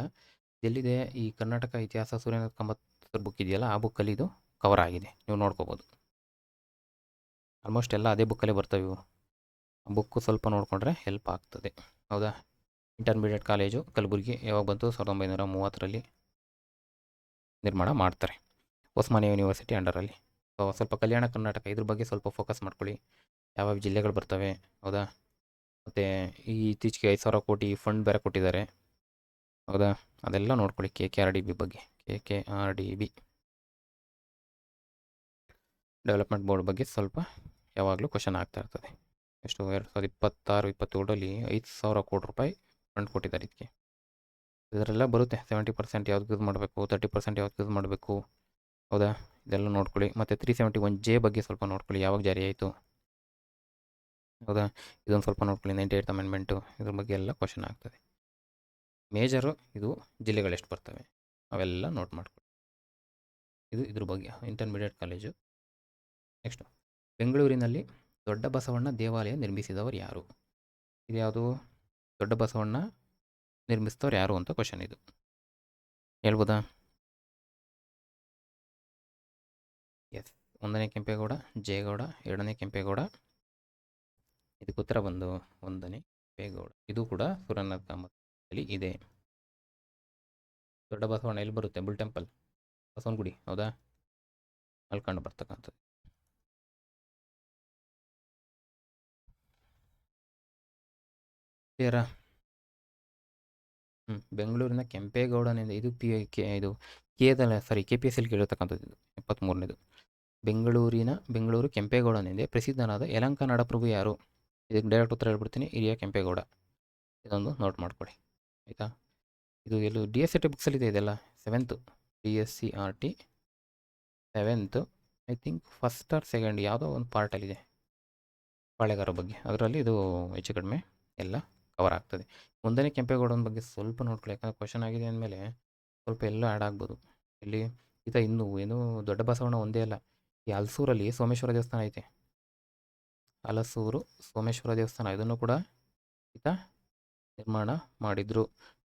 ಎಲ್ಲಿದೆ? ಈ ಕರ್ನಾಟಕ ಇತಿಹಾಸ ಸೂರ್ಯನಾಥ್ ಕಾಮತ್ ಸರ್ ಬುಕ್ ಇದೆಯಲ್ಲ, ಆ ಬುಕ್ಕಲ್ಲಿ ಇದು ಕವರ್ ಆಗಿದೆ, ನೀವು ನೋಡ್ಕೋಬೋದು. ಆಲ್ಮೋಸ್ಟ್ ಎಲ್ಲ ಅದೇ ಬುಕ್ಕಲ್ಲೇ ಬರ್ತವೆ ಇವು. ಆ ಬುಕ್ಕು ಸ್ವಲ್ಪ ನೋಡಿಕೊಂಡ್ರೆ ಹೆಲ್ಪ್ ಆಗ್ತದೆ, ಹೌದಾ? ಇಂಟರ್ಮೀಡಿಯೇಟ್ ಕಾಲೇಜು ಕಲಬುರಗಿ ಯಾವಾಗ ಬಂತು? 1930ರಲ್ಲಿ ನಿರ್ಮಾಣ ಮಾಡ್ತಾರೆ, ಒಸ್ಮಾನಿಯಾ ಯೂನಿವರ್ಸಿಟಿ ಅಂಡರಲ್ಲಿ. ಸೊ ಸ್ವಲ್ಪ ಕಲ್ಯಾಣ ಕರ್ನಾಟಕ ಇದ್ರ ಬಗ್ಗೆ ಸ್ವಲ್ಪ ಫೋಕಸ್ ಮಾಡ್ಕೊಳ್ಳಿ. ಯಾವ್ಯಾವ ಜಿಲ್ಲೆಗಳು ಬರ್ತವೆ, ಹೌದಾ? ಮತ್ತು ಈ ಇತ್ತೀಚೆಗೆ 5,000 ಕೋಟಿ ಫಂಡ್ ಬೇರೆ ಕೊಟ್ಟಿದ್ದಾರೆ, ಹೌದಾ? ಅದೆಲ್ಲ ನೋಡ್ಕೊಳ್ಳಿ. KKRDB ಬಗ್ಗೆ, KKRDB ಡೆವಲಪ್ಮೆಂಟ್ ಬೋರ್ಡ್ ಬಗ್ಗೆ ಸ್ವಲ್ಪ ಯಾವಾಗಲೂ ಕ್ವಶನ್ ಆಗ್ತಾ ಇರ್ತದೆ. ಎಷ್ಟು? 2026-27ರಲ್ಲಿ 5,000 ಕೋಟಿ ರೂಪಾಯಿ ಫಂಡ್ ಕೊಟ್ಟಿದ್ದಾರೆ ಇದಕ್ಕೆ. ಇದರೆಲ್ಲ ಬರುತ್ತೆ. 70% ಯಾವ್ದು ಯೂಸ್ ಮಾಡಬೇಕು, 30% ಯಾವ್ದು ಯೂಸ್ ಮಾಡಬೇಕು, ಹೌದಾ? ಇದೆಲ್ಲ ನೋಡ್ಕೊಳ್ಳಿ. ಮತ್ತು 371J ಬಗ್ಗೆ ಸ್ವಲ್ಪ ನೋಡ್ಕೊಳ್ಳಿ, ಯಾವಾಗ ಜಾರಿ ಆಯಿತು, ಹೌದಾ? ಇದೊಂದು ಸ್ವಲ್ಪ ನೋಡ್ಕೊಳ್ಳಿ. 98th ಅಮೆಂಡ್ಮೆಂಟು, ಇದ್ರ ಬಗ್ಗೆ ಎಲ್ಲ ಕ್ವಶನ್ ಆಗ್ತದೆ. ಮೇಜರು ಇದು ಜಿಲ್ಲೆಗಳು ಎಷ್ಟು ಬರ್ತವೆ ಅವೆಲ್ಲ ನೋಟ್ ಮಾಡ್ಕೊಳ್ಳಿ. ಇದು ಇದ್ರ ಬಗ್ಗೆ ಇಂಟರ್ಮೀಡಿಯೇಟ್ ಕಾಲೇಜು. ನೆಕ್ಸ್ಟು ಬೆಂಗಳೂರಿನಲ್ಲಿ ದೊಡ್ಡ ಬಸವಣ್ಣ ದೇವಾಲಯ ನಿರ್ಮಿಸಿದವರು ಯಾರು? ಇದು ಯಾವುದು? ದೊಡ್ಡ ಬಸವಣ್ಣ ನಿರ್ಮಿಸಿದವರು ಯಾರು ಅಂತ ಕ್ವಶನ್ ಇದು. ಹೇಳ್ಬೋದಾ? ಎಸ್, 1ನೇ ಕೆಂಪೇಗೌಡ, ಜಯಗೌಡ, 2ನೇ ಕೆಂಪೇಗೌಡ. ಇದಕ್ಕೆ ಉತ್ತರ ಬಂದು 1ನೇ ಕೆಂಪೇಗೌಡ. ಇದು ಕೂಡ ಸೂರ್ಯನಾಥ್ ಕಾಮತ್ನಲ್ಲಿ ಇದೆ. ದೊಡ್ಡ ಬಸವಣ್ಣ ಎಲ್ಲಿ ಬರುತ್ತೆ? ಬುಲ್ ಟೆಂಪಲ್, ಬಸವನಗುಡಿ, ಹೌದಾ? ಅಲ್ಲಿ ಕಂಡು ಬರ್ತಕ್ಕಂಥದ್ದು. ಕ್ಲಿಯರಾ? ಬೆಂಗಳೂರಿನ ಕೆಂಪೇಗೌಡನಿಂದ ಇದು ಇದು KPSL ಕೇಳಿರ್ತಕ್ಕಂಥದ್ದು. ಇದು 73ನೇದು. ಬೆಂಗಳೂರು ಕೆಂಪೇಗೌಡನೆಂದೇ ಪ್ರಸಿದ್ಧನಾದ ಯಲಹಂಕ ನಾಡಪ್ರಭು ಯಾರು? ಇದಕ್ಕೆ ಡೈರೆಕ್ಟ್ ಉತ್ತರ ಹೇಳ್ಬಿಡ್ತೀನಿ, ಹಿರಿಯ ಕೆಂಪೇಗೌಡ. ಇದೊಂದು ನೋಟ್ ಮಾಡ್ಕೊಳ್ಳಿ, ಆಯಿತಾ? ಇದು ಎಲ್ಲೂ DSCRT ಬುಕ್ಸಲ್ಲಿದೆ ಇದೆಲ್ಲ. 7th DSCRT 7th. I think first or second ಯಾವುದೋ ಒಂದು ಪಾರ್ಟಲ್ಲಿದೆ ಪಾಳೆಗಾರ ಬಗ್ಗೆ. ಅದರಲ್ಲಿ ಇದು ಹೆಚ್ಚು ಕಡಿಮೆ ಎಲ್ಲ ಕವರ್ ಆಗ್ತದೆ. ಒಂದನೇ ಕೆಂಪೇಗೌಡನ ಬಗ್ಗೆ ಸ್ವಲ್ಪ ನೋಡ್ಕೊಳ್ಳಿ, ಯಾಕಂದರೆ ಕ್ವಶನ್ ಆಗಿದೆ ಅಂದಮೇಲೆ ಸ್ವಲ್ಪ ಎಲ್ಲ ಆ್ಯಡ್ ಆಗ್ಬೋದು. ಇಲ್ಲಿ ಈತ ಇನ್ನೂ ಏನು ದೊಡ್ಡ ಬಸವಣ್ಣ ಒಂದೇ ಅಲ್ಲ, ಈ ಹಲಸೂರಲ್ಲಿ ಸೋಮೇಶ್ವರ ದೇವಸ್ಥಾನ ಐತೆ. ಹಲಸೂರು ಸೋಮೇಶ್ವರ ದೇವಸ್ಥಾನ ಇದನ್ನು ಕೂಡ ಈತ ನಿರ್ಮಾಣ ಮಾಡಿದರು.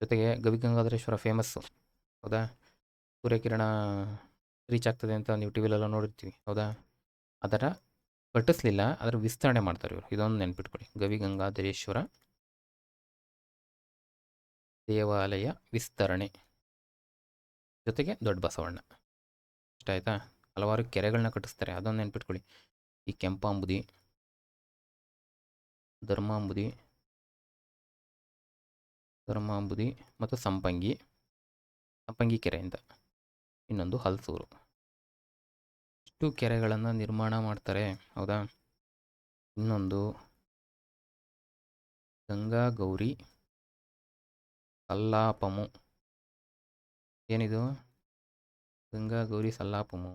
ಜೊತೆಗೆ ಗವಿಗಂಗಾಧರೇಶ್ವರ ಫೇಮಸ್ಸು, ಹೌದಾ. ಸೂರ್ಯಕಿರಣ ರೀಚ್ ಆಗ್ತದೆ ಅಂತ ನೀವು ಟಿ ವಿಲೆಲ್ಲ ನೋಡಿರ್ತೀವಿ, ಹೌದಾ. ಅದರ ಕಟ್ಟಿಸ್ಲಿಲ್ಲ, ಅದರ ವಿಸ್ತರಣೆ ಮಾಡ್ತಾರೆ ಇವರು. ಇದೊಂದು ನೆನ್ಪಿಟ್ಕೊಳ್ಳಿ, ಗವಿಗಂಗಾಧರೇಶ್ವರ ದೇವಾಲಯ ವಿಸ್ತರಣೆ, ಜೊತೆಗೆ ದೊಡ್ಡ ಬಸವಣ್ಣ. ಇಷ್ಟ ಆಯ್ತಾ. ಹಲವಾರು ಕೆರೆಗಳನ್ನ ಕಟ್ಟಿಸ್ತಾರೆ, ಅದೊಂದು ನೆನ್ಪಿಟ್ಕೊಳ್ಳಿ. ಈ ಕೆಂಪಾಂಬುದಿ, ಧರ್ಮಾಂಬುದಿ ಮತ್ತು ಸಂಪಂಗಿ ಕೆರೆ ಅಂತ, ಇನ್ನೊಂದು ಹಲಸೂರು. ಇಷ್ಟು ಕೆರೆಗಳನ್ನು ನಿರ್ಮಾಣ ಮಾಡ್ತಾರೆ, ಹೌದಾ. ಇನ್ನೊಂದು ಗಂಗಾ ಗೌರಿ ಸಲ್ಲಾಪಮು. ಏನಿದು ಗಂಗಾ ಗೌರಿ ಸಲ್ಲಾಪಮು?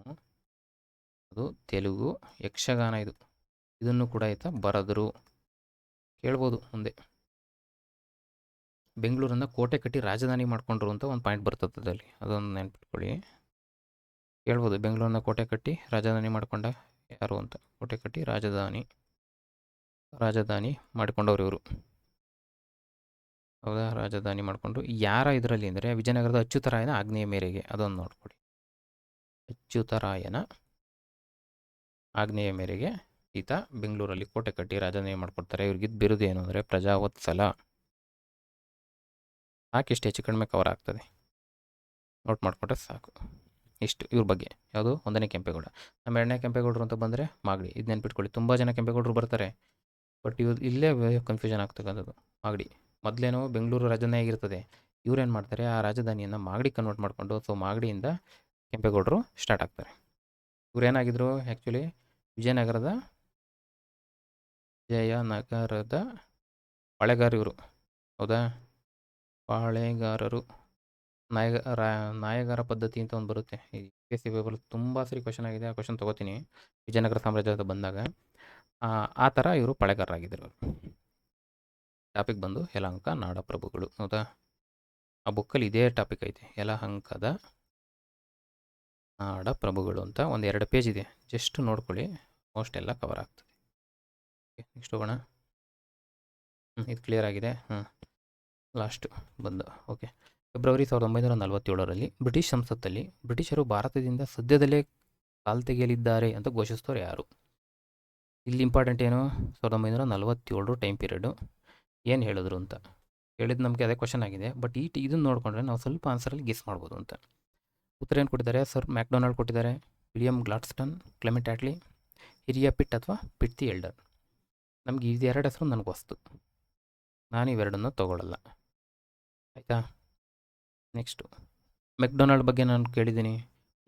ಅದು ತೆಲುಗು ಯಕ್ಷಗಾನ. ಇದನ್ನು ಕೂಡ ಆಯ್ತಾ ಬರೆದರು, ಕೇಳ್ಬೋದು ಮುಂದೆ. ಬೆಂಗಳೂರನ್ನು ಕೋಟೆ ಕಟ್ಟಿ ರಾಜಧಾನಿ ಮಾಡ್ಕೊಂಡ್ರು ಅಂತ ಒಂದು ಪಾಯಿಂಟ್ ಬರ್ತದೆ ಅಲ್ಲಿ, ಅದೊಂದು ನೆನ್ಪಿಟ್ಕೊಳ್ಳಿ. ಕೇಳ್ಬೋದು, ಬೆಂಗಳೂರನ್ನ ಕೋಟೆ ಕಟ್ಟಿ ರಾಜಧಾನಿ ಮಾಡ್ಕೊಂಡ ಯಾರು ಅಂತ. ಕೋಟೆ ಕಟ್ಟಿ ರಾಜಧಾನಿ ಮಾಡಿಕೊಂಡವ್ರು ಇವರು, ಹೌದಾ. ರಾಜಧಾನಿ ಮಾಡಿಕೊಂಡ್ರು ಯಾರ ಇದರಲ್ಲಿ ಅಂದರೆ ವಿಜಯನಗರದ ಅಚ್ಯುತರಾಯನ ಆಜ್ಞೆಯ ಮೇರೆಗೆ. ಅದೊಂದು ನೋಡ್ಕೊಳ್ಳಿ, ಅಚ್ಯುತರಾಯನ ಆಜ್ಞೆಯ ಮೇರೆಗೆ ಈತ ಬೆಂಗಳೂರಲ್ಲಿ ಕೋಟೆ ಕಟ್ಟಿ ರಾಜಧಾನಿ ಮಾಡ್ಕೊಡ್ತಾರೆ. ಇವ್ರಿಗಿದ್ದು ಬಿರುದು ಏನು ಅಂದರೆ ಪ್ರಜಾವತ್ಸಲ. ಸಾಕಿಷ್ಟು ಹೆಚ್ಚು ಕಡಿಮೆ ಕವರ್ ಆಗ್ತದೆ, ನೋಟ್ ಮಾಡಿಕೊಂಡ್ರೆ ಸಾಕು. ಇಷ್ಟು ಇವ್ರ ಬಗ್ಗೆ. ಯಾವುದು ಒಂದನೇ ಕೆಂಪೇಗೌಡ. ನಮ್ಮ ಎರಡನೇ ಕೆಂಪೇಗೌಡರು ಅಂತ ಬಂದರೆ ಮಾಗಡಿ. ಇದು ನೆನ್ಪಿಟ್ಕೊಳ್ಳಿ, ತುಂಬ ಜನ ಕೆಂಪೇಗೌಡರು ಬರ್ತಾರೆ, ಬಟ್ ಇಲ್ಲೇ ಕನ್ಫ್ಯೂಷನ್ ಆಗ್ತಕ್ಕಂಥದ್ದು. ಮಾಗಡಿ ಮೊದಲೇನೋ ಬೆಂಗಳೂರು ರಾಜಧಾನಿ ಆಗಿರ್ತದೆ, ಇವ್ರೇನು ಮಾಡ್ತಾರೆ, ಆ ರಾಜಧಾನಿಯನ್ನು ಮಾಗಡಿ ಕನ್ವರ್ಟ್ ಮಾಡಿಕೊಂಡು, ಸೊ ಮಾಗಡಿಯಿಂದ ಕೆಂಪೇಗೌಡರು ಸ್ಟಾರ್ಟ್ ಆಗ್ತಾರೆ. ಇವ್ರೇನಾಗಿದ್ರು ಆ್ಯಕ್ಚುಲಿ ವಿಜಯನಗರದ ಪಾಳೆಗಾರ ಇವರು, ಹೌದಾ. ಪಾಳೆಗಾರರು ನಾಯಗಾರ ಪದ್ಧತಿ ಅಂತ ಒಂದು ಬರುತ್ತೆ, ಈ PSC ಪೇಪರ್ ತುಂಬ ಸರಿ ಕ್ವಶನ್ ಆಗಿದೆ. ಆ ಕ್ವಶನ್ ತೊಗೋತೀನಿ ವಿಜಯನಗರ ಸಾಮ್ರಾಜ್ಯದ ಬಂದಾಗ. ಆ ಥರ ಇವರು ಪಾಳೆಗಾರರಾಗಿದ್ದರು. ಟಾಪಿಕ್ ಬಂದು ಯಲಹಂಕ ನಾಡಪ್ರಭುಗಳು, ಹೌದಾ. ಆ ಬುಕ್ಕಲ್ಲಿ ಇದೇ ಟಾಪಿಕ್ ಐತೆ, ಯಲಹಂಕದ ನಾಡಪ್ರಭುಗಳು ಅಂತ. ಒಂದು 2 ಪೇಜ್ ಇದೆ, ಜಸ್ಟ್ ನೋಡ್ಕೊಳ್ಳಿ, ಮೋಸ್ಟ್ ಎಲ್ಲ ಕವರ್ ಆಗ್ತದೆ. ನೆಕ್ಸ್ಟ್ ಹೋಗೋಣ. ಇದು ಕ್ಲಿಯರ್ ಆಗಿದೆ. ಲಾಸ್ಟ್ ಬಂದು ಓಕೆ. ಫೆಬ್ರವರಿ 1947ರಲ್ಲಿ ಬ್ರಿಟಿಷ್ ಸಂಸತ್ತಲ್ಲಿ ಬ್ರಿಟಿಷರು ಭಾರತದಿಂದ ಸದ್ಯದಲ್ಲೇ ಕಾಲು ತೆಗೆಯಲಿದ್ದಾರೆ ಅಂತ ಘೋಷಿಸಿದವರು ಯಾರು? ಇಲ್ಲಿ ಇಂಪಾರ್ಟೆಂಟ್ ಏನು, 1947 ಟೈಮ್ ಪೀರಿಯಡು ಏನು ಹೇಳಿದ್ರು ಅಂತ ಹೇಳಿದ್ದು. ನಮಗೆ ಅದೇ ಕ್ವಶನ್ ಆಗಿದೆ, ಬಟ್ ಇದನ್ನು ನೋಡಿಕೊಂಡ್ರೆ ನಾವು ಸ್ವಲ್ಪ ಆನ್ಸರಲ್ಲಿ ಗೆಸ್ ಮಾಡ್ಬೋದು ಅಂತ. ಉತ್ತರ ಏನು ಕೊಟ್ಟಿದ್ದಾರೆ? ಸರ್ ಮ್ಯಾಕ್ಡೊನಾಲ್ಡ್ ಕೊಟ್ಟಿದ್ದಾರೆ, ವಿಲಿಯಂ ಗ್ಲಾಡ್ಸ್ಟನ್, ಕ್ಲೆಮೆಂಟ್ ಆಟ್ಲಿ, ಹಿರಿಯ ಪಿಟ್ ಅಥವಾ ಪಿಟ್ ದಿ ಎಲ್ಡರ್. ನಮಗೆ ಇದು 2 ಹೆಸರು ನನಗೆ ವಸ್ತು, ನಾನು ಇವೆರಡನ್ನು ತೊಗೊಳ್ಳಲ್ಲ, ಆಯಿತಾ. ನೆಕ್ಸ್ಟು ಮೆಕ್ಡೊನಾಲ್ಡ್ ಬಗ್ಗೆ ನಾನು ಕೇಳಿದ್ದೀನಿ.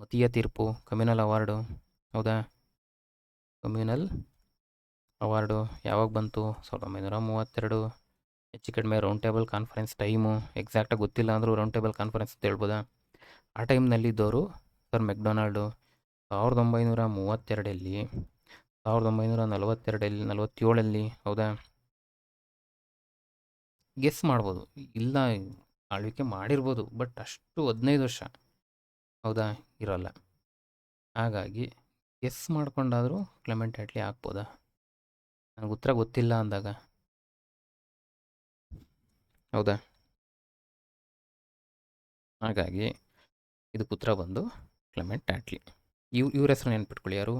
ಮತೀಯ ತೀರ್ಪು, ಕಮ್ಯುನಲ್ ಅವಾರ್ಡು, ಹೌದಾ. ಕಮ್ಯುನಲ್ ಅವಾರ್ಡು ಯಾವಾಗ ಬಂತು? 1932. ಹೆಚ್ಚು ಕಡಿಮೆ ರೌಂಡ್ ಟೇಬಲ್ ಕಾನ್ಫರೆನ್ಸ್ ಟೈಮು ಎಕ್ಸಾಕ್ಟಾಗಿ ಗೊತ್ತಿಲ್ಲ ಅಂದರೂ ರೌಂಡ್ ಟೇಬಲ್ ಕಾನ್ಫರೆನ್ಸ್ ಅಂತ ಹೇಳ್ಬೋದಾ. ಆ ಟೈಮ್ನಲ್ಲಿದ್ದವರು ಸರ್ ಮೆಕ್ಡೊನಾಲ್ಡು. 1932ರಲ್ಲಿ 1947ರಲ್ಲಿ, ಹೌದಾ. ಗೆಸ್ ಮಾಡ್ಬೋದು, ಇಲ್ಲ ಆಳ್ವಿಕೆ ಮಾಡಿರ್ಬೋದು, ಬಟ್ ಅಷ್ಟು 15 ವರ್ಷ, ಹೌದಾ, ಇರೋಲ್ಲ. ಹಾಗಾಗಿ ಗೆಸ್ ಮಾಡ್ಕೊಂಡಾದರೂ ಕ್ಲೆಮೆಂಟ್ ಆಟ್ಲಿ ಹಾಕ್ಬೋದಾ? ನನಗೆ ಉತ್ತರ ಗೊತ್ತಿಲ್ಲ ಅಂದಾಗ, ಹೌದಾ. ಹಾಗಾಗಿ ಇದಕ್ಕೆ ಉತ್ತರ ಬಂದು ಕ್ಲೆಮೆಂಟ್ ಆಟ್ಲಿ. ಇವ್ರ ಹೆಸರು ನೆನ್ಪಿಟ್ಕೊಳ್ಳಿ, ಯಾರು?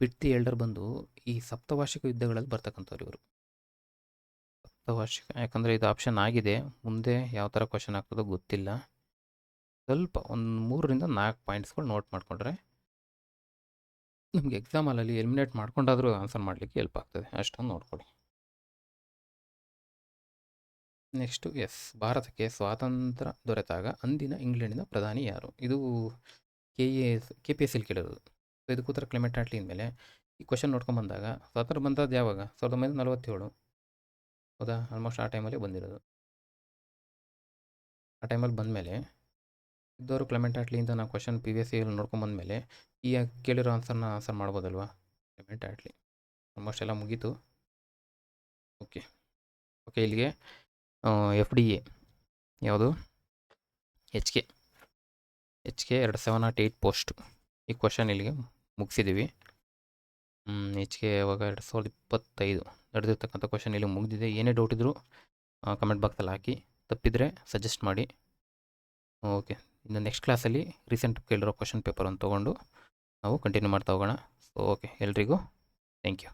ಪಿಟ್ ದಿ ಎಲ್ಡರ್ ಬಂದು ಈ ಸಪ್ತವಾರ್ಷಿಕ ಯುದ್ಧಗಳಲ್ಲಿ ಬರ್ತಕ್ಕಂಥವ್ರು ಇವರು. ಸಪ್ತವಾರ್ಷಿಕ, ಯಾಕಂದರೆ ಇದು ಆಪ್ಷನ್ ಆಗಿದೆ, ಮುಂದೆ ಯಾವ ಥರ ಕ್ವಶನ್ ಆಗ್ತದೋ ಗೊತ್ತಿಲ್ಲ. ಸ್ವಲ್ಪ ಒಂದು 3ರಿಂದ 4 ಪಾಯಿಂಟ್ಸ್ಗಳು ನೋಟ್ ಮಾಡಿಕೊಂಡ್ರೆ ನಮಗೆ ಎಕ್ಸಾಮಲ್ಲಿ ಎಲಿಮಿನೇಟ್ ಮಾಡ್ಕೊಂಡಾದರೂ ಆನ್ಸರ್ ಮಾಡಲಿಕ್ಕೆ ಹೆಲ್ಪ್ ಆಗ್ತದೆ, ಅಷ್ಟೊಂದು ನೋಡ್ಕೊಳ್ಳಿ. ನೆಕ್ಸ್ಟು ಭಾರತಕ್ಕೆ ಸ್ವಾತಂತ್ರ್ಯ ದೊರೆತಾಗ ಅಂದಿನ ಇಂಗ್ಲೆಂಡಿನ ಪ್ರಧಾನಿ ಯಾರು? ಇದು KPSC ಕೇಳಿರೋದು. ಸೊ ಇದಕ್ಕೆ ಉತ್ತರ ಕ್ಲೆಮೆಂಟ್ ಆಟ್ಲಿ ಮೇಲೆ. ಈ ಕ್ವಶನ್ ನೋಡ್ಕೊಂಬಂದಾಗ ಸ್ವಾತಂತ್ರ್ಯ ಬಂದದ್ದು ಯಾವಾಗ? 1947, ಹೌದಾ. ಆಲ್ಮೋಸ್ಟ್ ಆ ಟೈಮಲ್ಲಿ ಬಂದಿರೋದು. ಆ ಟೈಮಲ್ಲಿ ಬಂದಮೇಲೆ ಇದ್ದವರು ಕ್ಲೆಮೆಂಟ್ ಆಟ್ಲಿಯಿಂದ ನಾವು ಕ್ವಶನ್ ಪ್ರಿವಿಯಸ್ ಇಯರ್ ನೋಡ್ಕೊಂಬಂದಮೇಲೆ ಈ ಕೇಳಿರೋ ಆನ್ಸರ್ನ ಆನ್ಸರ್ ಮಾಡ್ಬೋದಲ್ವಾ? ಕ್ಲೆಮೆಂಟ್ ಆಟ್ಲಿ ಆಲ್ಮೋಸ್ಟ್ ಎಲ್ಲ ಮುಗೀತು. ಓಕೆ ಓಕೆ ಇಲ್ಲಿಗೆ ಎಫ್ ಡಿ ಎ ಯಾವುದು ಎಚ್ ಕೆ 2708 ಪೋಸ್ಟ್ ಈ ಕ್ವಶನ್ ಇಲ್ಲಿಗೆ ಮುಗಿಸಿದ್ದೀವಿ. ಎಚ್ ಕೆ ಯಾವಾಗ 2025 ನಡೆದಿರ್ತಕ್ಕಂಥ ಕ್ವಶನ್ ಇಲ್ಲಿ ಮುಗಿದಿದೆ. ಏನೇ ಡೌಟ್ ಇದ್ದರೂ ಕಮೆಂಟ್ ಬಾಕ್ಸಲ್ಲಿ ಹಾಕಿ, ತಪ್ಪಿದರೆ ಸಜೆಸ್ಟ್ ಮಾಡಿ. ಓಕೆ, ಇನ್ನು ನೆಕ್ಸ್ಟ್ ಕ್ಲಾಸಲ್ಲಿ ರೀಸೆಂಟ್ ಕೇಳಿರೋ ಕ್ವಶನ್ ಪೇಪರನ್ನು ತೊಗೊಂಡು ನಾವು ಕಂಟಿನ್ಯೂ ಮಾಡ್ತಾ ಹೋಗೋಣ. ಸೊ ಓಕೆ, ಎಲ್ರಿಗೂ ಥ್ಯಾಂಕ್ ಯು.